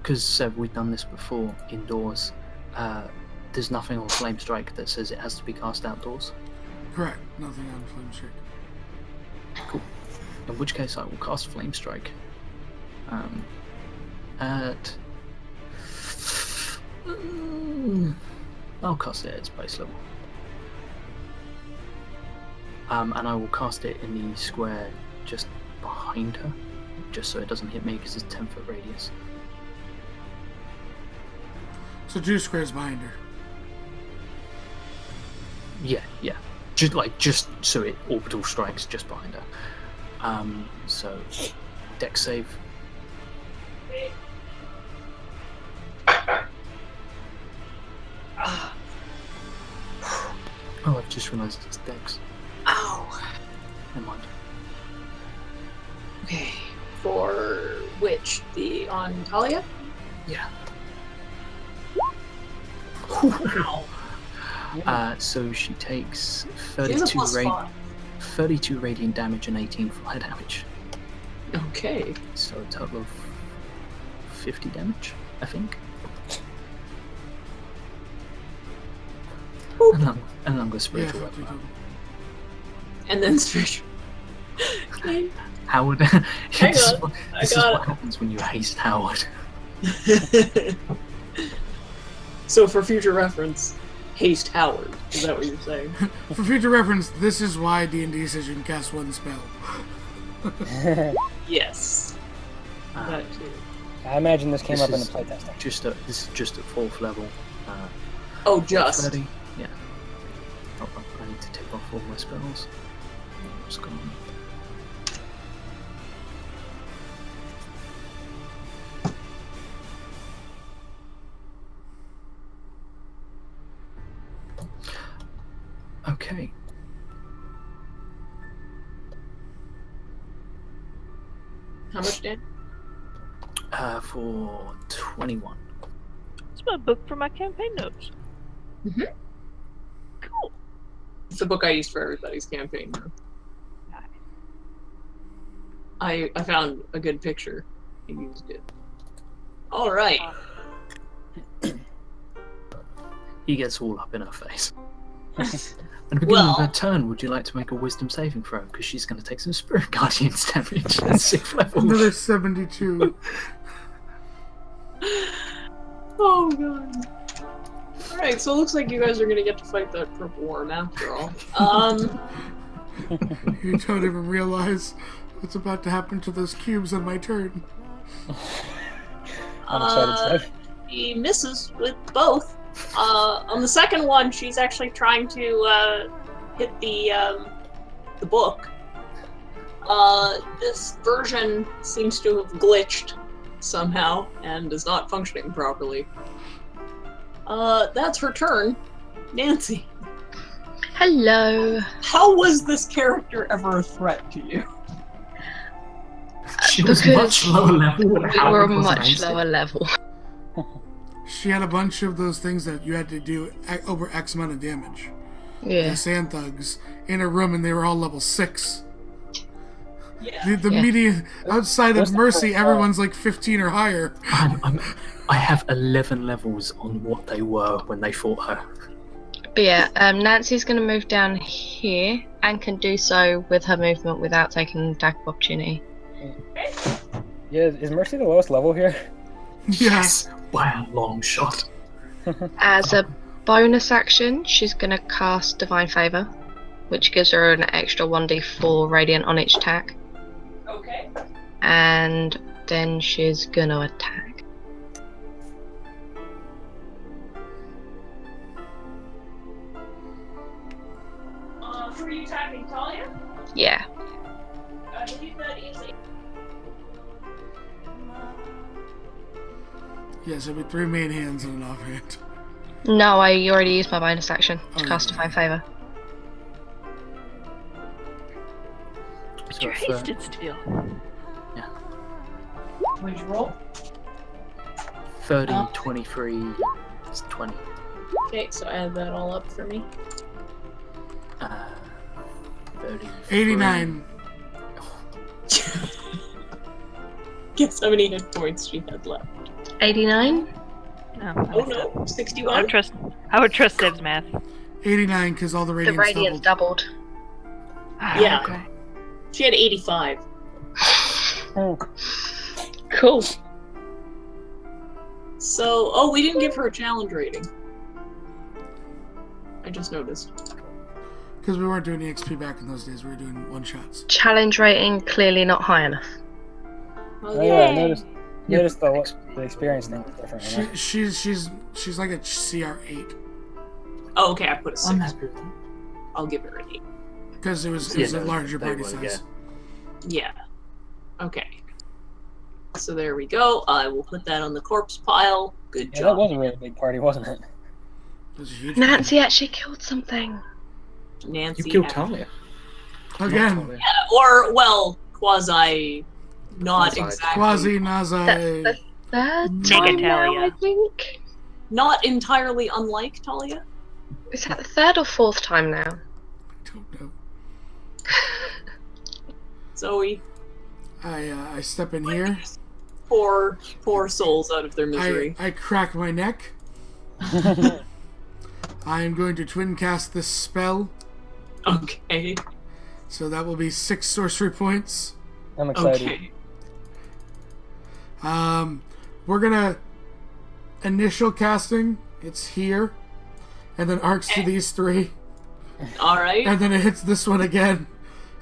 because we've done this before indoors, there's nothing on Flame Strike that says it has to be cast outdoors? Correct. Nothing on Flame Strike. Cool. In which case I will cast Flame Strike. I'll cast it at its base level. And I will cast it in the square just behind her, just so it doesn't hit me because it's 10-foot radius. So 2 squares behind her. Yeah. Just so it orbital strikes just behind her. So dex save. Oh, I've just realised it's dex. Ow. Never mind. Okay. For which? The on Talia? Yeah. Wow. So she takes She's a +5. 32 radiant damage and 18 fire damage. Okay. So a total of 50 damage, I think. And I'm going to spiritual Yeah, weapon. 50 total. And then spiritual. Okay. Howard. Hang this on, is what happens when you haste Howard. So for future reference, haste Howard. Is that what you're saying? For future reference, this is why D&D says you can cast 1 spell. Yes. Uh, That too. I imagine this came This up in the is- playtesting. This is just at 4th level. Oh, just. 30. Yeah. Oh, I need to take off all my spells. What's going on? Okay. How much, Dan? For 21. It's my book for my campaign notes. Mhm. Cool. It's the book I used for everybody's campaign. Though. I found a good picture. I used it. All right. He gets all up in her face. At the beginning of her turn, would you like to make a wisdom saving throw? Because she's going to take some Spirit Guardians damage at 6th level. Another 72. Oh god. All right, so it looks like you guys are gonna get to fight that purple worm after all. You don't even realize what's about to happen to those cubes on my turn. I'm excited, Steph. He misses with both. On the second one, she's actually trying to hit the book. This version seems to have glitched somehow and is not functioning properly. That's her turn. Nancy, Hello. how was this character ever a threat to you? She was Because much lower level. We were much lower level. She had a bunch of those things that you had to do over X amount of damage. Yeah. The sand thugs in a room, and they were all level 6. Yeah. The Yeah. median outside What's of the Mercy, first everyone's like 15 or higher. I have 11 levels on what they were when they fought her. But yeah, Nancy's going to move down here and can do so with her movement without taking an attack of opportunity. Yeah, is Mercy the lowest level here? Yes. Wow, long shot. As a bonus action, she's going to cast Divine Favor, which gives her an extra 1d4 radiant on each attack. Okay. And then she's going to attack. Who are you attacking, Talia? Yeah. I believe that is a... Yes, it'll be 3 main hands and an offhand. No, I already used my bonus action to Oh, cast yeah. Divine Favor. But So you're if, hasted still. What'd you roll? 30, Oh. 23, It's 20. Okay, so add that all up for me. 33. 89. Guess how many hit points she had left. 89? No, Oh no, 61? I would trust Zeb's math. 89 because all the The radiance radiance doubled. doubled. Yeah. Okay. She had 85. Cool. So, we didn't give her a challenge rating. I just noticed. Because we weren't doing EXP back in those days. We were doing one-shots. Challenge rating clearly not high enough. Oh, Oh yeah, I noticed the experience thing was different. You know? She's like a CR8. Oh, okay, I put a 6. I'm happy with that. I'll give her an 8. Because it was Yeah, a no, larger they party were, size. Yeah. Okay. So there we go. I will put that on the corpse pile. Good Yeah, that job. was a really big party, wasn't it? It was a huge Nancy actually killed something. Nancy. You killed had- Talia. party. Again, Not Talia. Or, well, quasi. Not Quasi. exactly. Quasi Nazi. Third Mega time now, Talia. I think. Not entirely unlike Talia. Is that the third or fourth time now? Don't know. Zoe. I step in here. Poor souls out of their misery. I crack my neck. I am going to twin cast this spell, Okay. so that will be 6 sorcery points. I'm excited. Okay. We're gonna initial casting. It's here, and then arcs to these 3, Alright. and then it hits this one again,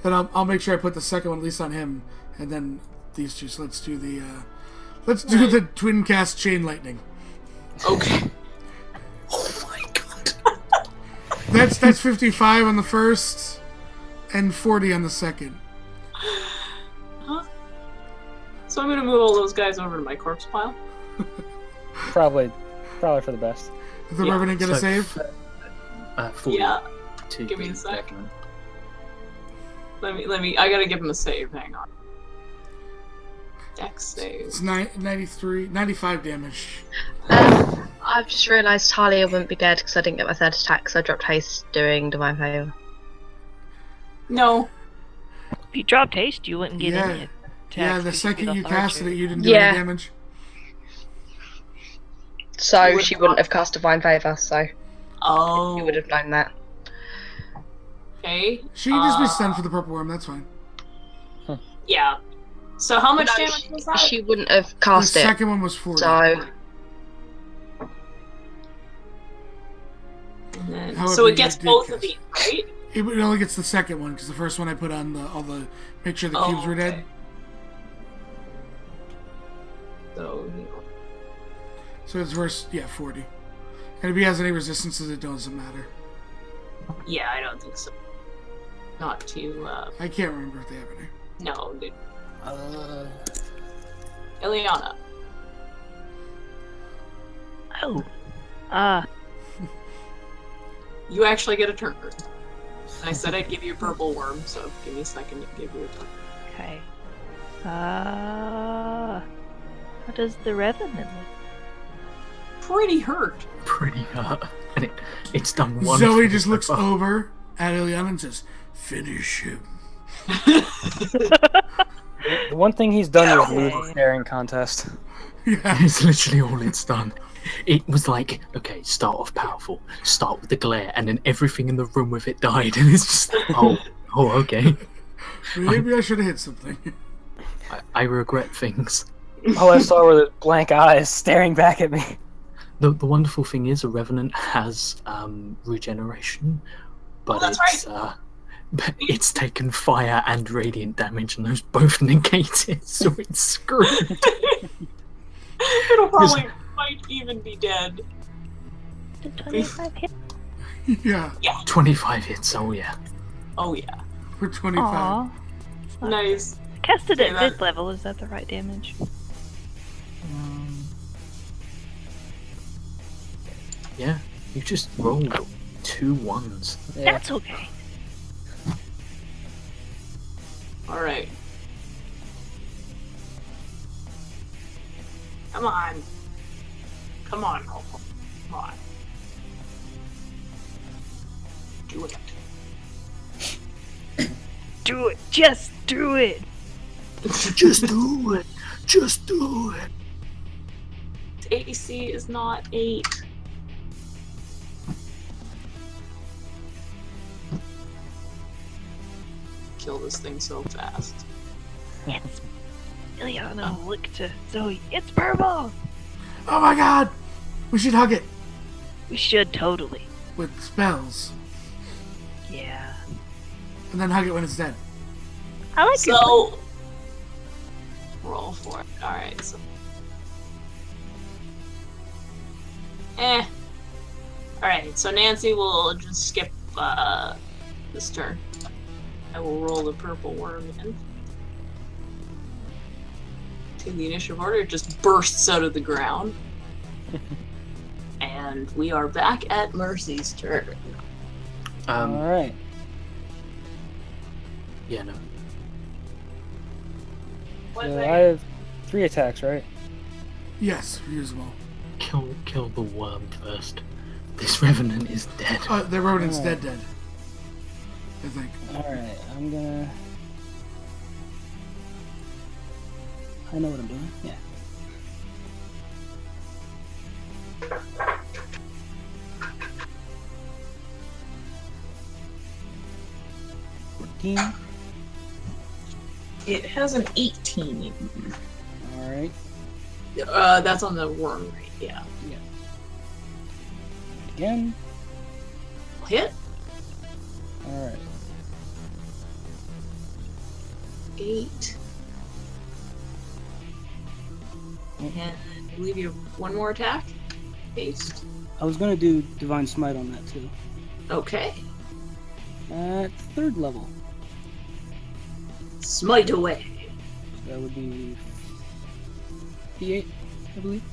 and I'll make sure I put the second one at least on him, and then these 2. So let's do the twin cast chain lightning. Okay. Oh my god. That's 55 on the first, and 40 on the second. Huh? So I'm gonna move all those guys over to my corpse pile. Probably for the best. Is the Yeah. Revenant gonna save? 40 Yeah. to Give me a the sec. Revenant. Let me. I gotta give him a save. Hang on. Dex save. It's 95 damage. I've just realised Talia wouldn't be dead because I didn't get my third attack, so I dropped haste doing Divine Favour. No. If you dropped haste, you wouldn't get Yeah. any attacks. Yeah, the because second you'd you be casted it, lethargic. you didn't do Yeah. any damage. So You would she wouldn't not- have cast Divine Favour, so Oh. you would have known that. Okay. She can just be stunned for the purple worm, that's fine. Yeah. So how much No, damage was that? she wouldn't have The cast it, second one was 40. so And then- However, so you it gets did both cast. of these, right? It only gets the second one, because the first one I put on all the make sure the Oh, cubes were dead. okay. So, So it's verse, 40. And if he has any resistances, it doesn't matter. yeah, I don't think so. Not to, I can't remember if they have any. no, dude. Ileana. Oh. You actually get a turn. I said I'd give you a purple worm, so give me a second to give you a turn. Okay. How does the Revenant look? Pretty hurt. Pretty hurt. And it's done one. Zoe just looks over at Ileana and says, "Finish him." The one thing he's done was lose the staring contest. Yeah. It's literally all it's done. It was like, okay, start off powerful, start with the glare, and then everything in the room with it died, and it's just, okay. Maybe I should have hit something. I regret things. All I saw were the blank eyes staring back at me. The wonderful thing is, a Revenant has regeneration, but that's but it's taken fire and radiant damage, and those both negated, so it's screwed. It'll probably might even be dead. Did 25 hit? Yeah, 25 hits, oh yeah. Oh yeah. for 25. Aw. Nice. Casted Okay, at that- 5th level, is that the right damage? Yeah, you just rolled 2 1s. Yeah. That's okay. Alright. Come on. Come on, Momo. try. Do it. Do it. Just do it. Just do it. Just do it. AC is not 8. Kill this thing so fast. Yes. Ileana, look to Zoe. It's purple. Oh my god! We should hug it We should totally. with spells. Yeah. And then hug it when it's dead. I like it. So, roll for it. Alright, so. Alright, so Nancy will just skip this turn. I will roll the purple worm in. To the initiative order, it just bursts out of the ground. And we are back at Mercy's turn. All right. Yeah, no. What So is I have 3 attacks, right? Yes, reusable. Kill the worm first. This revenant is dead. The rodent's Oh. dead. I think. All right. I'm gonna. I know what I'm doing. Yeah. It has an 18. All right. That's on the worm rate, yeah. Again. Hit. All right. 8. And I believe you have one more attack. Haste. I was gonna do Divine Smite on that too. Okay. At 3rd level. Smite away. So that would be D8, I believe.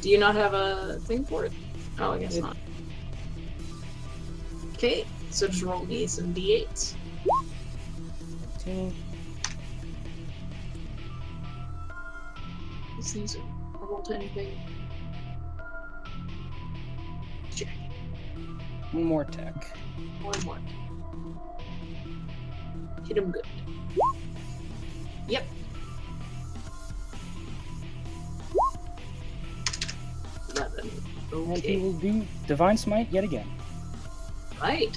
Do you not have a thing for it? Oh, I guess not. Okay, so just roll me some d8s. 15. These things are roll to anything. Check. One more attack. One more. Hit him good. Yep. 11. And he Okay. will do Divine Smite yet again. Right.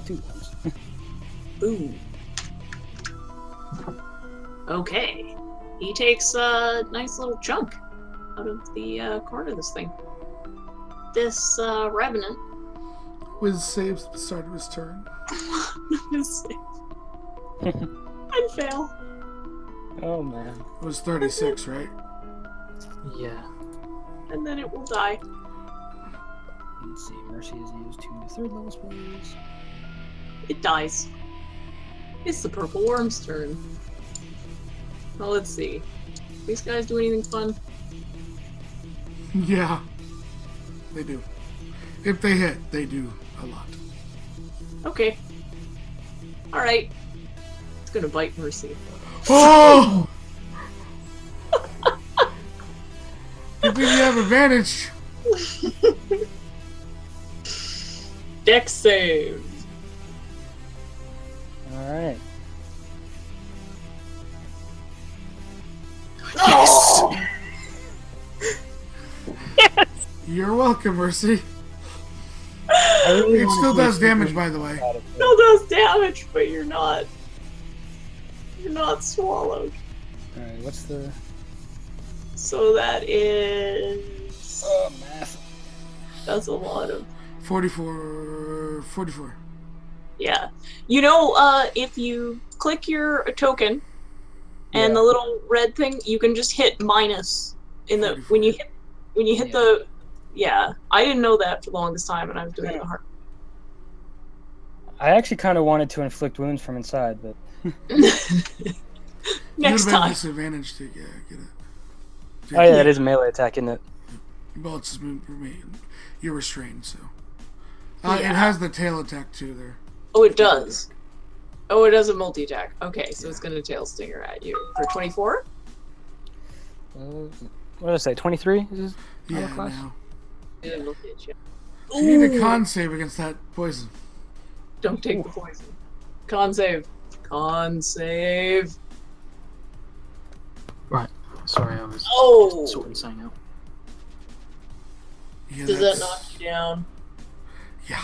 2 ones. Boom. Okay. He takes a nice little chunk out of the corner of this thing. This revenant Wiz saves at the start of his turn. I'd fail. Oh man. It was 36, right? Yeah. And then it will die. Let's see. Mercy is used to 3rd level spells. It dies. It's the purple worm's turn. Well, let's see. These guys do anything fun? Yeah. They do. If they hit, they do a lot. Okay. Alright. It's gonna bite Mercy. Oh! Good thing you have advantage. Dex save. Alright. Oh! You're welcome, Mercy. I really It wanna still play does damage, something by the way. out of it. Still does damage, but you're not. You're not swallowed. Alright, what's the. So that is. Math. That's a lot of. 44. Yeah. You know, if you click your token and Yeah. the little red thing, you can just hit minus in the 44. when you hit Yeah. the. Yeah, I didn't know that for the longest time, and I was doing it hard. I actually kind of wanted to inflict wounds from inside, but Next You have time. disadvantage to get it. oh yeah, it is a melee attack, isn't it? Well, it's just you're restrained, so. Yeah. It has the tail attack too there. Oh, it does. Oh, it does a multi-attack. Okay, so it's gonna tail stinger at you for 24. What did I say? 23 is his Yeah, armor class? now. It'll hit you. You need a Ooh. con save against that poison. Don't take the poison. Con save. Con save. Right. Sorry, I was Oh! sorting something out. Yeah, Does that that's- knock you down? Yeah.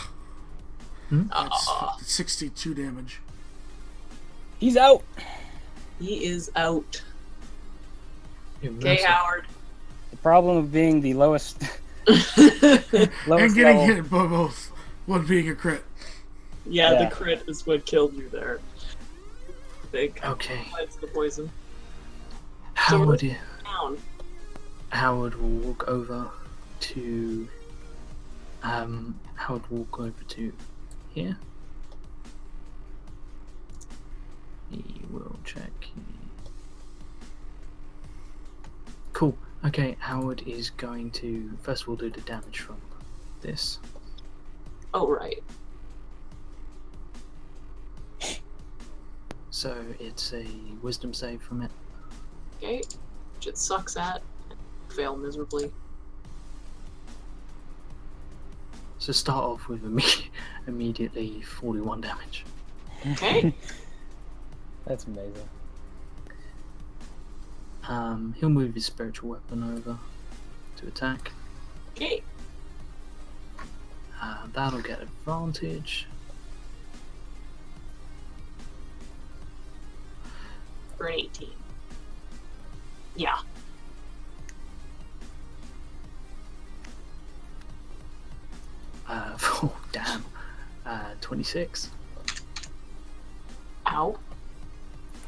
Hmm? That's Ah, 62 damage. He's out. he is out. Yeah, Okay, mercy. Howard. The problem of being the lowest, And lowest getting level. hit by both. One being a crit. Yeah, Yeah. the crit is what killed you there. I think. Okay. That's the poison. Howard, Down. Howard will walk over to. Howard will walk over to here. He will check. Cool. Okay, Howard is going to first of all do the damage from this. Oh, right. So it's a wisdom save from it. Okay. Which it sucks at. Fail miserably. So start off with immediately 41 damage. Okay. That's amazing. He'll move his spiritual weapon over to attack. Okay. That'll get advantage. For an 18. Yeah. Oh, damn. 26. Ow.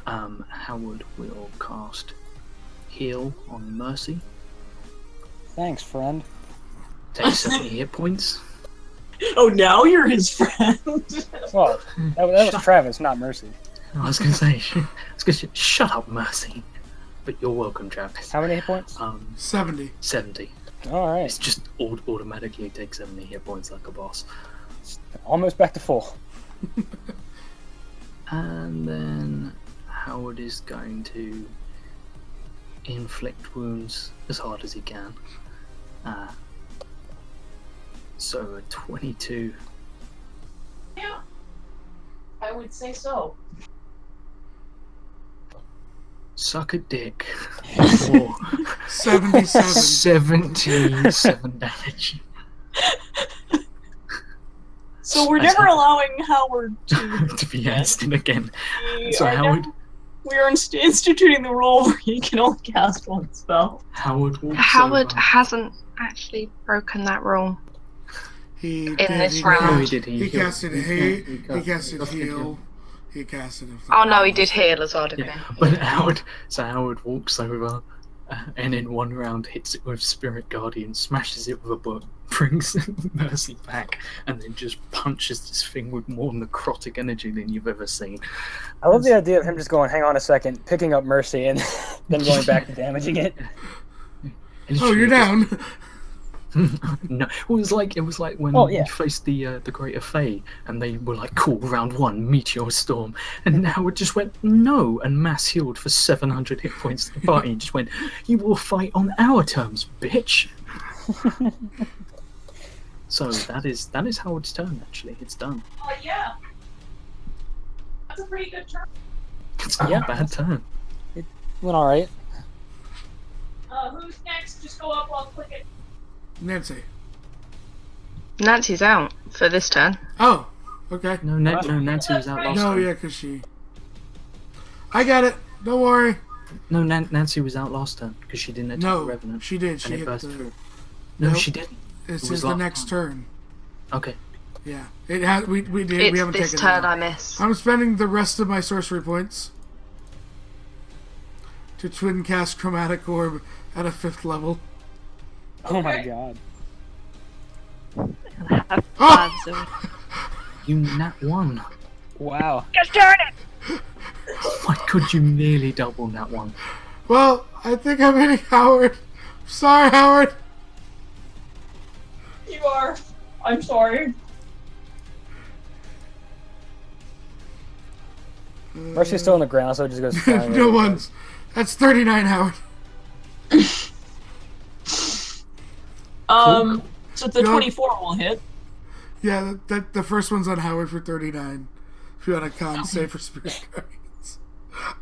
Howard will cast Heal on Mercy. Thanks, friend. Take 70 hit points. Oh, now you're his friend. Well, that was Travis, not Mercy. I was gonna say, shut up, Mercy. But you're welcome, Travis. How many hit points? 70. 70. All right, It's just automatically take 70 hit points like a boss. almost back to full. And then Howard is going to inflict wounds as hard as he can. So a 22. Yeah. I would say so. Suck a dick. For 77. 77 damage. So we're That's never how- allowing Howard to. To be instant again. We So are Howard, we are instituting the rule where he can only cast one spell. Howard walks Howard over. hasn't actually broken that rule. He In did. this he round. No, Cast, he did. he casted he casted casted heal. He casted. Oh no, he did heal as well, didn't Yeah, he? but Howard walks over, and in one round hits it with Spirit Guardian, smashes it with a book, brings Mercy back, and then just punches this thing with more necrotic energy than you've ever seen. I love the idea of him just going, hang on a second, picking up Mercy, and then going back to damaging it. Oh, you're down. No, it was like when yeah. you faced the Greater Fae, and they were like, "Cool, round one, Meteor Storm," and Howard just went, "No," and mass healed for 700 hit points to the party, and just went, "You will fight on our terms, bitch." So that is Howard's turn. Actually, it's done. Oh yeah. That's a pretty good turn. It's not Yeah. a bad turn. Went all right. Who's next? Just go up. I'll click it. Nancy. Nancy's out for this turn. Oh, okay. No, Nancy was out last No, time. yeah, because she. I got it. Don't worry. No, Nancy was out last turn because she didn't attack No, the Revenant. she did. She and it hit burst the. through. No, Nope. she didn't. This It was is the last next time. turn. Okay. Yeah, it has. We did. It's we haven't this taken turn it. I miss. I'm spending the rest of my sorcery points to twin cast Chromatic Orb at a 5th level. Oh my god. Have Oh! fun, Zoe. You nat 1. Wow. Just turn it! Oh my god, you nearly doubled that one. Well, I think I'm hitting Howard. Sorry, Howard. You are. I'm sorry. Mercy's still on the ground, so it just goes flying. No over. one's. That's 39, Howard. So the Yeah. 24 will hit. Yeah, that the first one's on Howard for 39. If you want to con save for Spirit Guardians.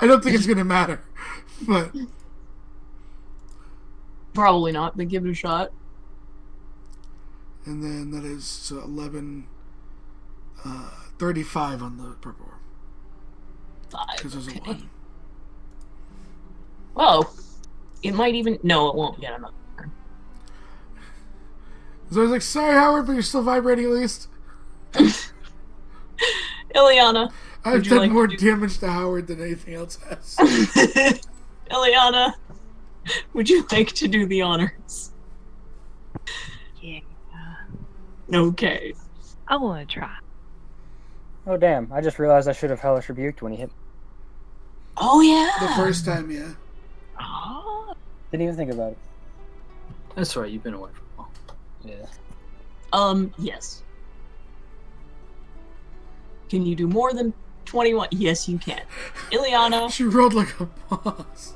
I don't think it's going to matter. But Probably not, but give it a shot. and then that is 11 35 on the purple orb. 5. Because there's a Okay. 1. Well, it might even... No, it won't get another turn. So I was like, sorry, Howard, but you're still vibrating at least. Ileana. I've Would you done like more to damage to Howard than anything else has. Ileana, would you like to do the honors? Yeah. Okay. I want to try. Oh damn! I just realized I should have hellish rebuked when he hit. Oh, yeah. The first time, yeah. Oh, Didn't even think about it. That's right, you've been away for a while. Yeah. Yes. Can you do more than 21? Yes, you can. Ileana She rolled like a boss.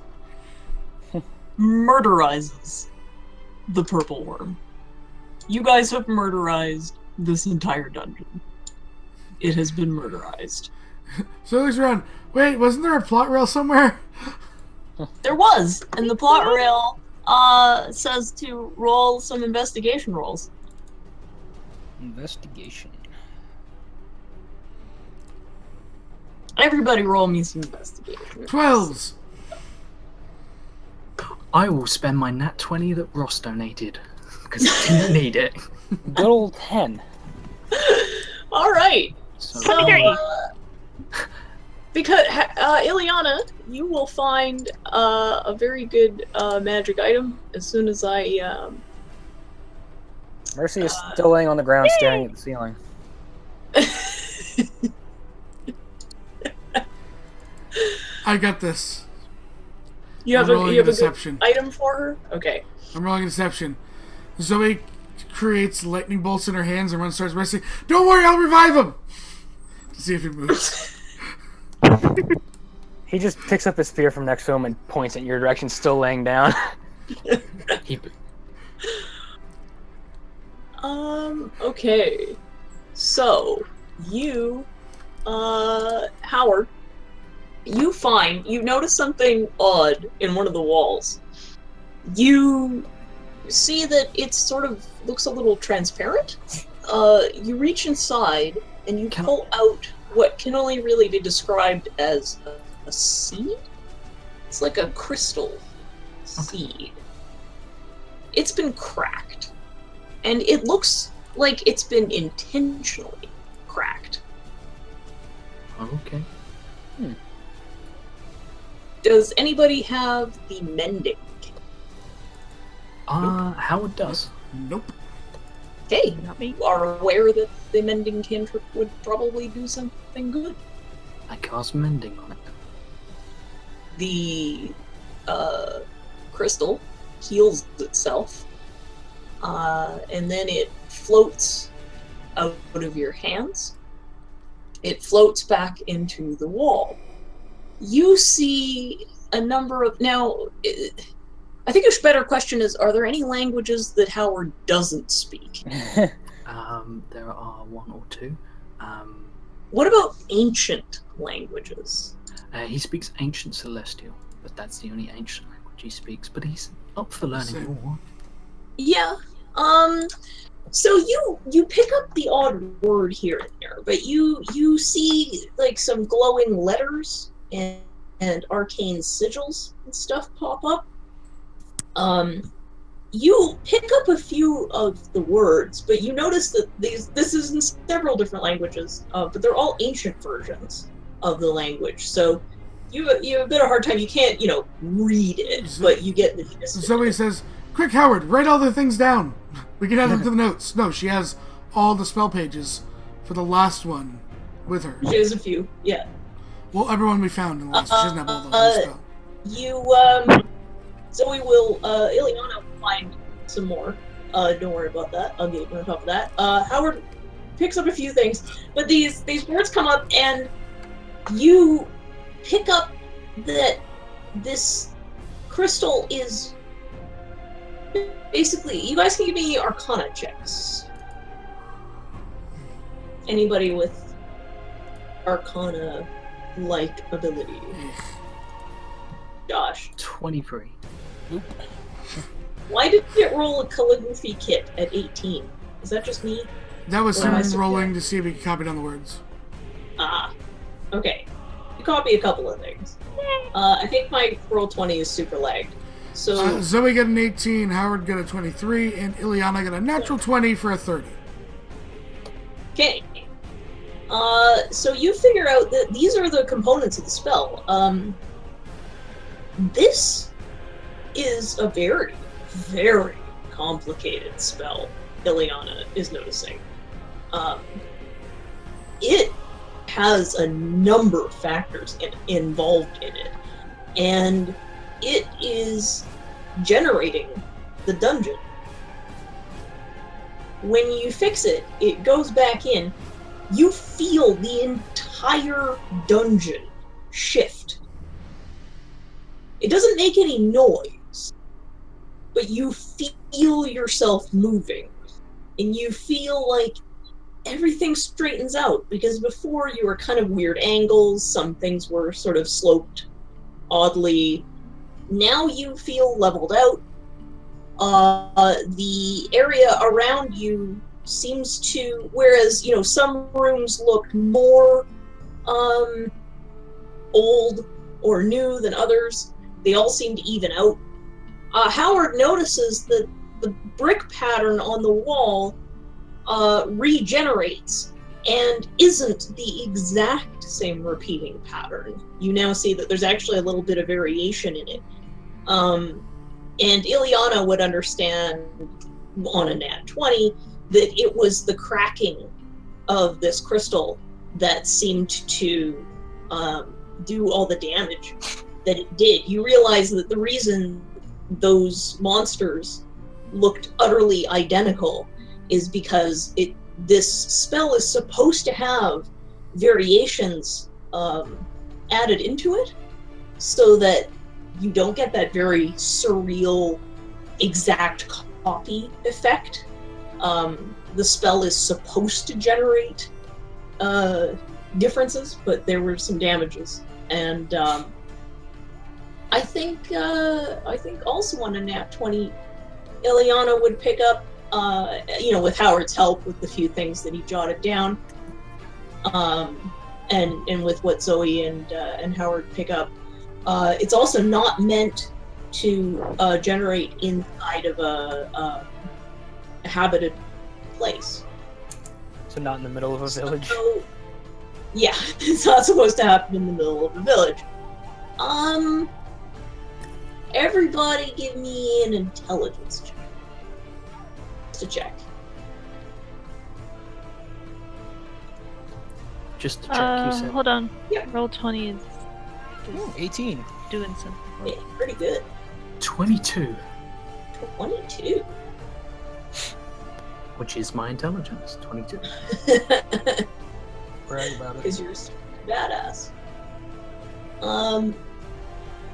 murderizes the purple worm. You guys have murderized this entire dungeon. It has been murderized. So he looks around. Wait, wasn't there a plot rail somewhere? There was, and the plot rail says to roll some investigation rolls. Investigation. Everybody roll me some investigation. 12s. I will spend my nat 20 that Ross donated, because I didn't need it. Good old 10. All right. So, So, 23. because Ileana, you will find a very good magic item as soon as I. Mercy is still laying on the ground, staring at the ceiling. I got this. You have I'm a rolling you have a a good deception. item for her. Okay. I'm rolling a deception. Zoe creates lightning bolts in her hands and Ron starts racing. Don't worry, I'll revive him! To see if he moves. He just picks up his spear from next to him and points it in your direction, still laying down. Okay. So you, Howard, you notice something odd in one of the walls. You see that it sort of looks a little transparent. You reach inside and you pull out what can only really be described as a seed. It's like a crystal seed. It's been cracked, and it looks like it's been intentionally cracked. okay. Does anybody have the mending kit? Howard does. Nope. Okay, Not me. you are aware that the mending cantrip would probably do something good. I cast mending on it. The crystal heals itself, and then it floats out of your hands. It floats back into the wall. You see a number of... Now, I think a better question is, are there any languages that Howard doesn't speak? There are one or two. What about ancient languages? He speaks Ancient Celestial, but that's the only ancient language he speaks. But he's up for learning Same. more. Yeah. So you pick up the odd word here and there, but you see like some glowing letters and arcane sigils and stuff pop up. You pick up a few of the words, but you notice that this is in several different languages, but they're all ancient versions of the language. So you have a bit of a hard time. You can't, read it, but you get the gist of Zoe it. says, quick, Howard, write all the things down. We can add them to the notes. No, she has all the spell pages for the last one with her. She has a few, yeah. Well, everyone we found in the last one. She doesn't have all those spell. Zoe will, Ileana will find some more. Don't worry about that. I'll get you on top of that. Howard picks up a few things, but these words come up, and you pick up that this crystal is basically, you guys can give me Arcana checks. Anybody with Arcana-like ability? Josh. 23. Why did it roll a calligraphy kit at 18? Is that just me? That was Or am I him rolling subject- to see if he could copy down the words. Ah, okay. You copy a couple of things. I think my roll 20 is super lagged. So Zoe got an 18, Howard got a 23, and Ileana got a natural 20 for a 30. okay. So you figure out that these are the components of the spell. This is a very, very complicated spell. Ileana is noticing. It has a number of factors involved in it, and it is generating the dungeon. When you fix it, it goes back in. You feel the entire dungeon shift. It doesn't make any noise, but you feel yourself moving, and you feel like everything straightens out, because before you were kind of weird angles, some things were sort of sloped oddly. Now you feel leveled out. The area around you seems to, whereas, some rooms look more old or new than others, they all seem to even out. Howard notices that the brick pattern on the wall regenerates and isn't the exact same repeating pattern. You now see that there's actually a little bit of variation in it. And Ileana would understand on a nat 20 that it was the cracking of this crystal that seemed to do all the damage that it did. You realize that the reason those monsters looked utterly identical is because this spell is supposed to have variations added into it, so that you don't get that very surreal exact copy effect. The spell is supposed to generate differences, but there were some damages, and I think also on a nat 20, Ileana would pick up, with Howard's help, with the few things that he jotted down, and with what Zoe and Howard pick up. It's also not meant to generate inside of a habited place. So not in the middle of a village. So, yeah, it's not supposed to happen in the middle of a village. Everybody give me an intelligence check. To check. Just to check, you said. Hold on. Yeah. Roll 20 is 18. doing something. Yeah, pretty good. 22, 22. which is my intelligence. 22. Brag about it. Because you're badass.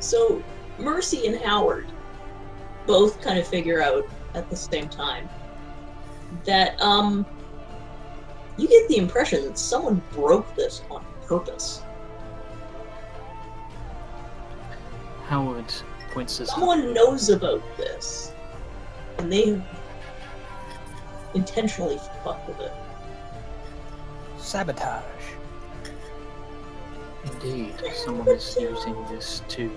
So Mercy and Howard both kind of figure out at the same time that you get the impression that someone broke this on purpose. Howard points his Someone knows about this, and they intentionally fucked with it. Sabotage. Indeed, someone is using this to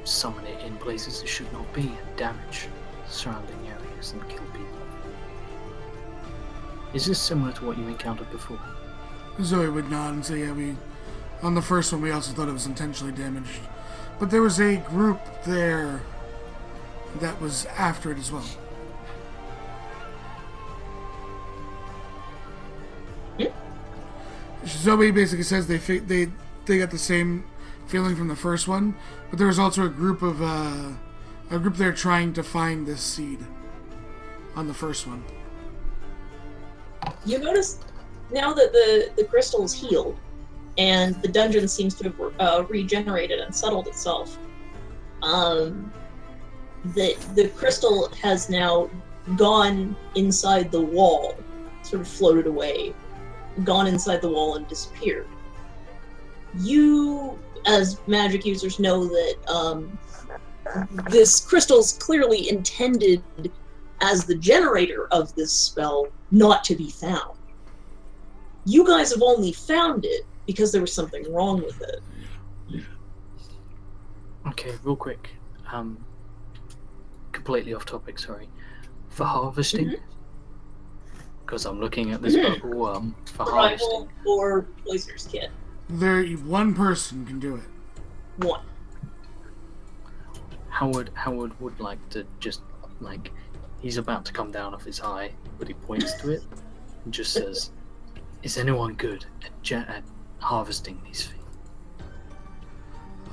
summon it in places it should not be and damage surrounding areas and kill people. Is this similar to what you encountered before? Zoe would nod and say, yeah, on the first one we also thought it was intentionally damaged. But there was a group there that was after it as well. Zoe basically says they got the same feeling from the first one, but there was also a group there trying to find this seed on the first one. You notice now that the crystal's healed and the dungeon seems to have regenerated and settled itself, the crystal has now gone inside the wall, sort of floated away, gone inside the wall and disappeared. You, as magic users, know that this crystal's clearly intended as the generator of this spell, not to be found. You guys have only found it because there was something wrong with it. Okay, real quick. Completely off topic, sorry. For harvesting, because I'm looking at this bubble for harvesting. Survival or Poisoner's Kit. One person can do it. One. Howard would like to just, like, he's about to come down off his high, but he points to it and just says, "Is anyone good at harvesting these things?"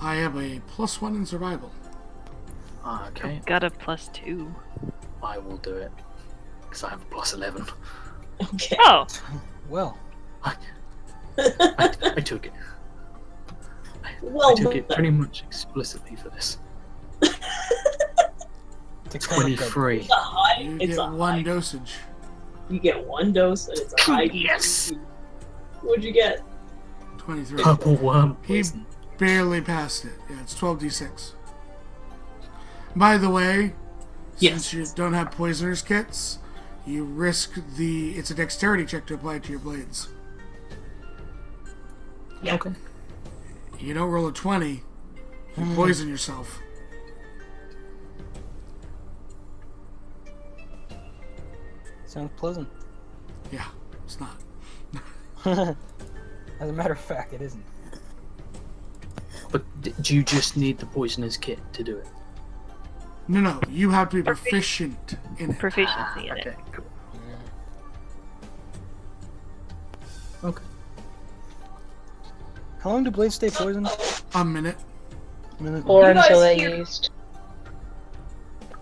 I have a +1 in survival. Okay. I've got a +2. I will do it, because I have a +11. Okay. Oh! Well, I took it. Well I took it done. pretty much explicitly for this. it's kind of good. 23. It's a high. You It's get a one high. dosage. You get one dose, and it's a high. Yes! What'd you get? 23. Purple worm He poison. barely passed it. Yeah, it's 12d6. By the way, Yes. since you don't have poisoners kits, you risk it's a dexterity check to apply it to your blades. Yeah. Okay. You don't roll a 20, you poison yourself. Sounds pleasant. Yeah, it's not. As a matter of fact, it isn't. But do you just need the poisoner's kit to do it? No, you have to be proficient in it. Proficiency in Okay, it. cool. Okay. How long do blades stay poisoned? A minute. A minute. Or You guys until they're hear- used.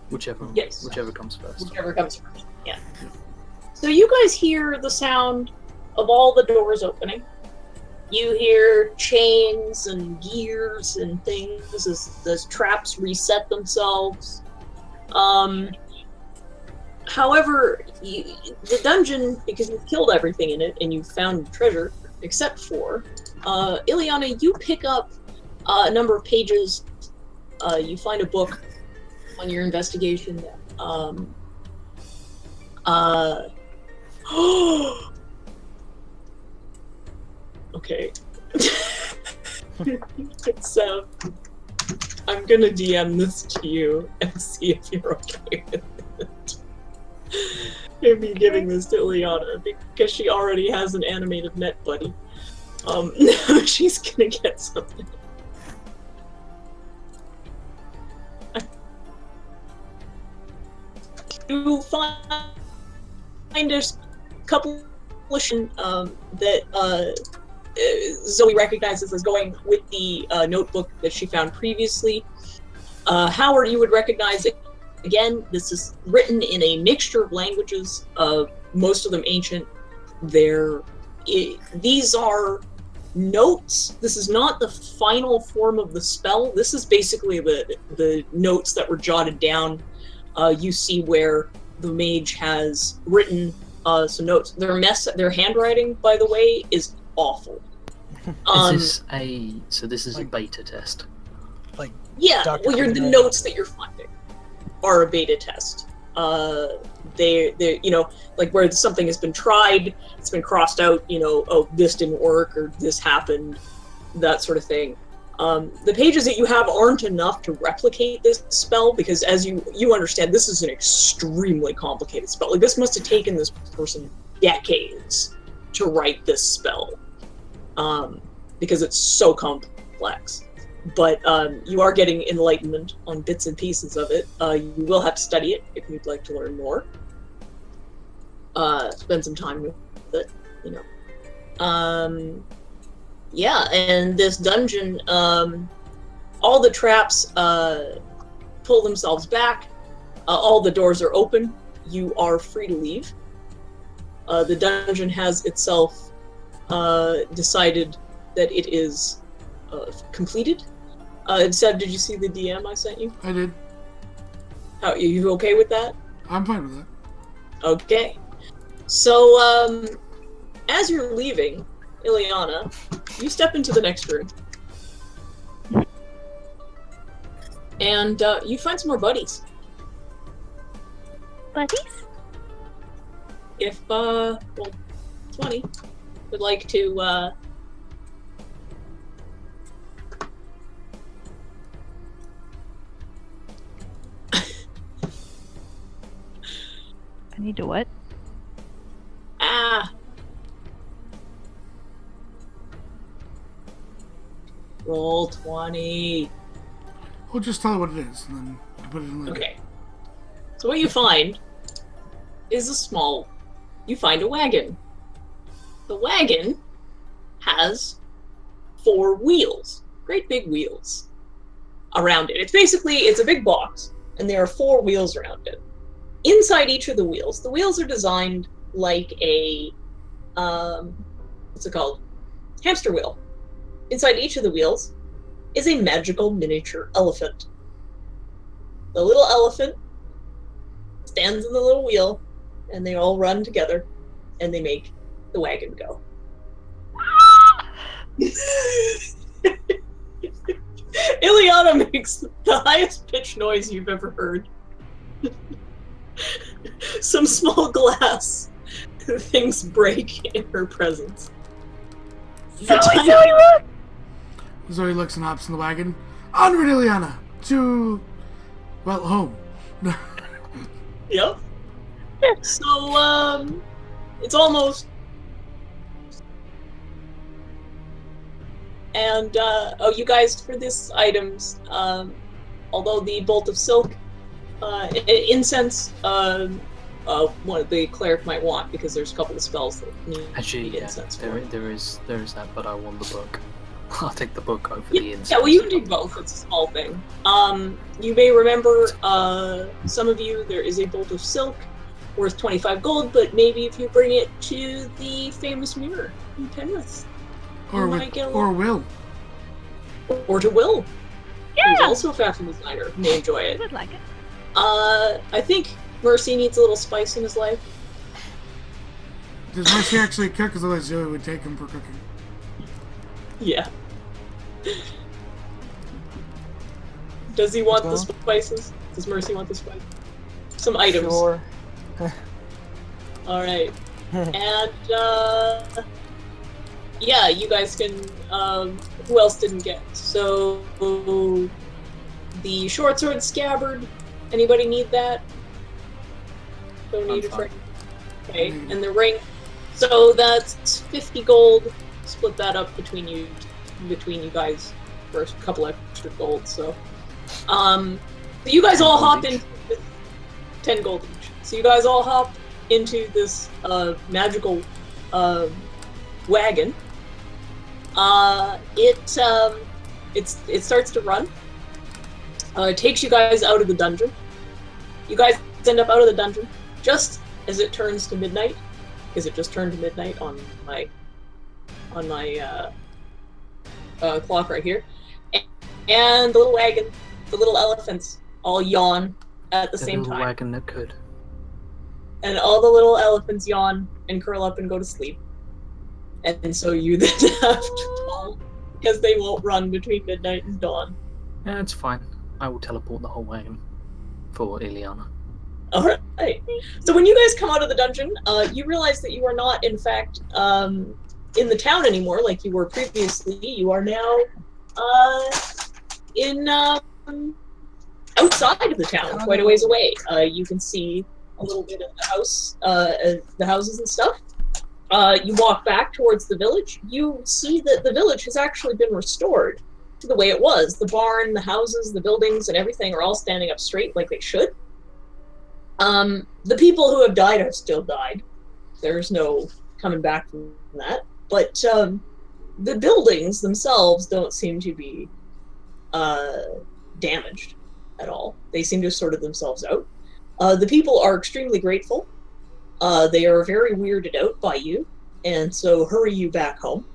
Whichever comes first. Whichever comes first. Yeah. So you guys hear the sound of all the doors opening. You hear chains and gears and things as traps reset themselves. However, the dungeon, because you've killed everything in it and you've found treasure, except for Ileana, you pick up a number of pages. You find a book on your investigation. Okay. It's I'm gonna DM this to you and see if you're okay with it. If me giving this to Ileana, because she already has an animated net buddy. She's gonna get something. You find a couple that Zoe recognizes as going with the notebook that she found previously. Howard, you would recognize it. Again, this is written in a mixture of languages, most of them ancient. These are notes. This is not the final form of the spell. This is basically the notes that were jotted down. You see where the mage has written some notes. Their handwriting, by the way, is awful. Is this is a beta test? Like, yeah, Dr. well, the Who. notes that you're finding are a beta test. They like where something has been tried, it's been crossed out, oh, this didn't work or this happened, that sort of thing. The pages that you have aren't enough to replicate this spell because, as you understand, this is an extremely complicated spell. Like, this must have taken this person decades to write this spell, because it's so complex. But you are getting enlightenment on bits and pieces of it. You will have to study it if you'd like to learn more. Spend some time with it, Yeah, and this dungeon, all the traps pull themselves back. All the doors are open. You are free to leave. The dungeon has itself decided that it is completed. Seb, did you see the DM I sent you? I did. How, are you okay with that? I'm fine with that. Okay. So, as you're leaving, Ileana, you step into the next room. And you find some more buddies. Buddies? If, 20 would like to, I need to what? Roll 20. We'll just tell her what it is, and then we can put it in later. Okay. So what you find is you find a wagon. The wagon has 4 wheels, great big wheels around it. It's a big box, and there are 4 wheels around it. Inside each of the wheels are designed like a, what's it called? Hamster wheel. Inside each of the wheels is a magical miniature elephant. The little elephant stands in the little wheel, and they all run together, and they make the wagon go. Ileana makes the highest pitched noise you've ever heard. Some small glass things break in her presence. Zoe, look! Zoe looks and hops in the wagon. Onward, Ileana! To... well, home. Yep. So, it's almost... And, you guys, for this items, although the Bolt of Silk, incense, one of the cleric might want, because there's a couple of spells that need incense for. There is that, but I want the book. I'll take the book over the incense. Yeah, well, you can do both. It's a small thing. You may remember, some of you, there is a Bolt of Silk worth 25 gold, but maybe if you bring it to the famous mirror in Penrith, Or Will. Or to Will, Yeah! who's also a fashion designer, may enjoy I it. would like it. I think Mercy needs a little spice in his life. Does Mercy actually cook? Because otherwise Zoe would take him for cooking. Yeah. Does he want the spices? Does Mercy want the spice? Some items. Sure. Alright. And, yeah, you guys can, who else didn't get? So, the short sword scabbard, anybody need that? Don't need it for... Okay, and the ring. So that's 50 gold. Split that up between you guys for a couple extra gold, so. You guys all hop into 10 gold each. So you guys all hop into this, magical, wagon. It starts to run. It takes you guys out of the dungeon. You guys end up out of the dungeon just as it turns to midnight, because it just turned to midnight on my clock right here. And the little wagon, the little elephants all yawn at the same time. Wagon that could. And all the little elephants yawn and curl up and go to sleep. And so you then have to fall, because they won't run between midnight and dawn. Yeah, it's fine. I will teleport the whole wagon for Ileana. Alright. So when you guys come out of the dungeon, you realize that you are not, in fact, in the town anymore like you were previously. You are now in outside of the town, quite a ways away. You can see a little bit of the houses and stuff. You walk back towards the village. You see that the village has actually been restored to the way it was. The barn, the houses, the buildings, and everything are all standing up straight like they should. The people who have died have still died. There's no coming back from that. But the buildings themselves don't seem to be damaged at all. They seem to have sorted themselves out. The people are extremely grateful. They are very weirded out by you, and so hurry you back home.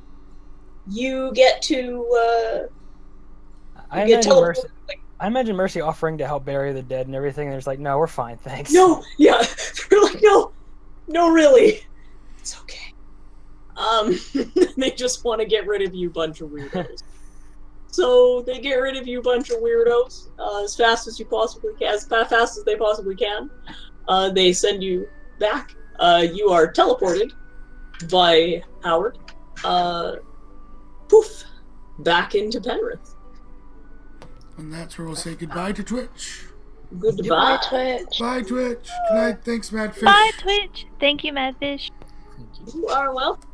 You get to I get imagine teleported. I imagine Mercy offering to help bury the dead and everything, and it's like, no, we're fine, thanks. No, yeah, they're like, no, really, it's okay. They just want to get rid of you, bunch of weirdos. So they get rid of you, bunch of weirdos, as fast as you possibly can, as fast as they possibly can. They send you back. You are teleported by Howard. Poof, back into Penrith. And that's where we'll say goodbye to Twitch. Goodbye. Twitch. Bye, Twitch. Good night. Thanks, Madfish. Bye, Twitch. Thank you, Madfish. You are welcome.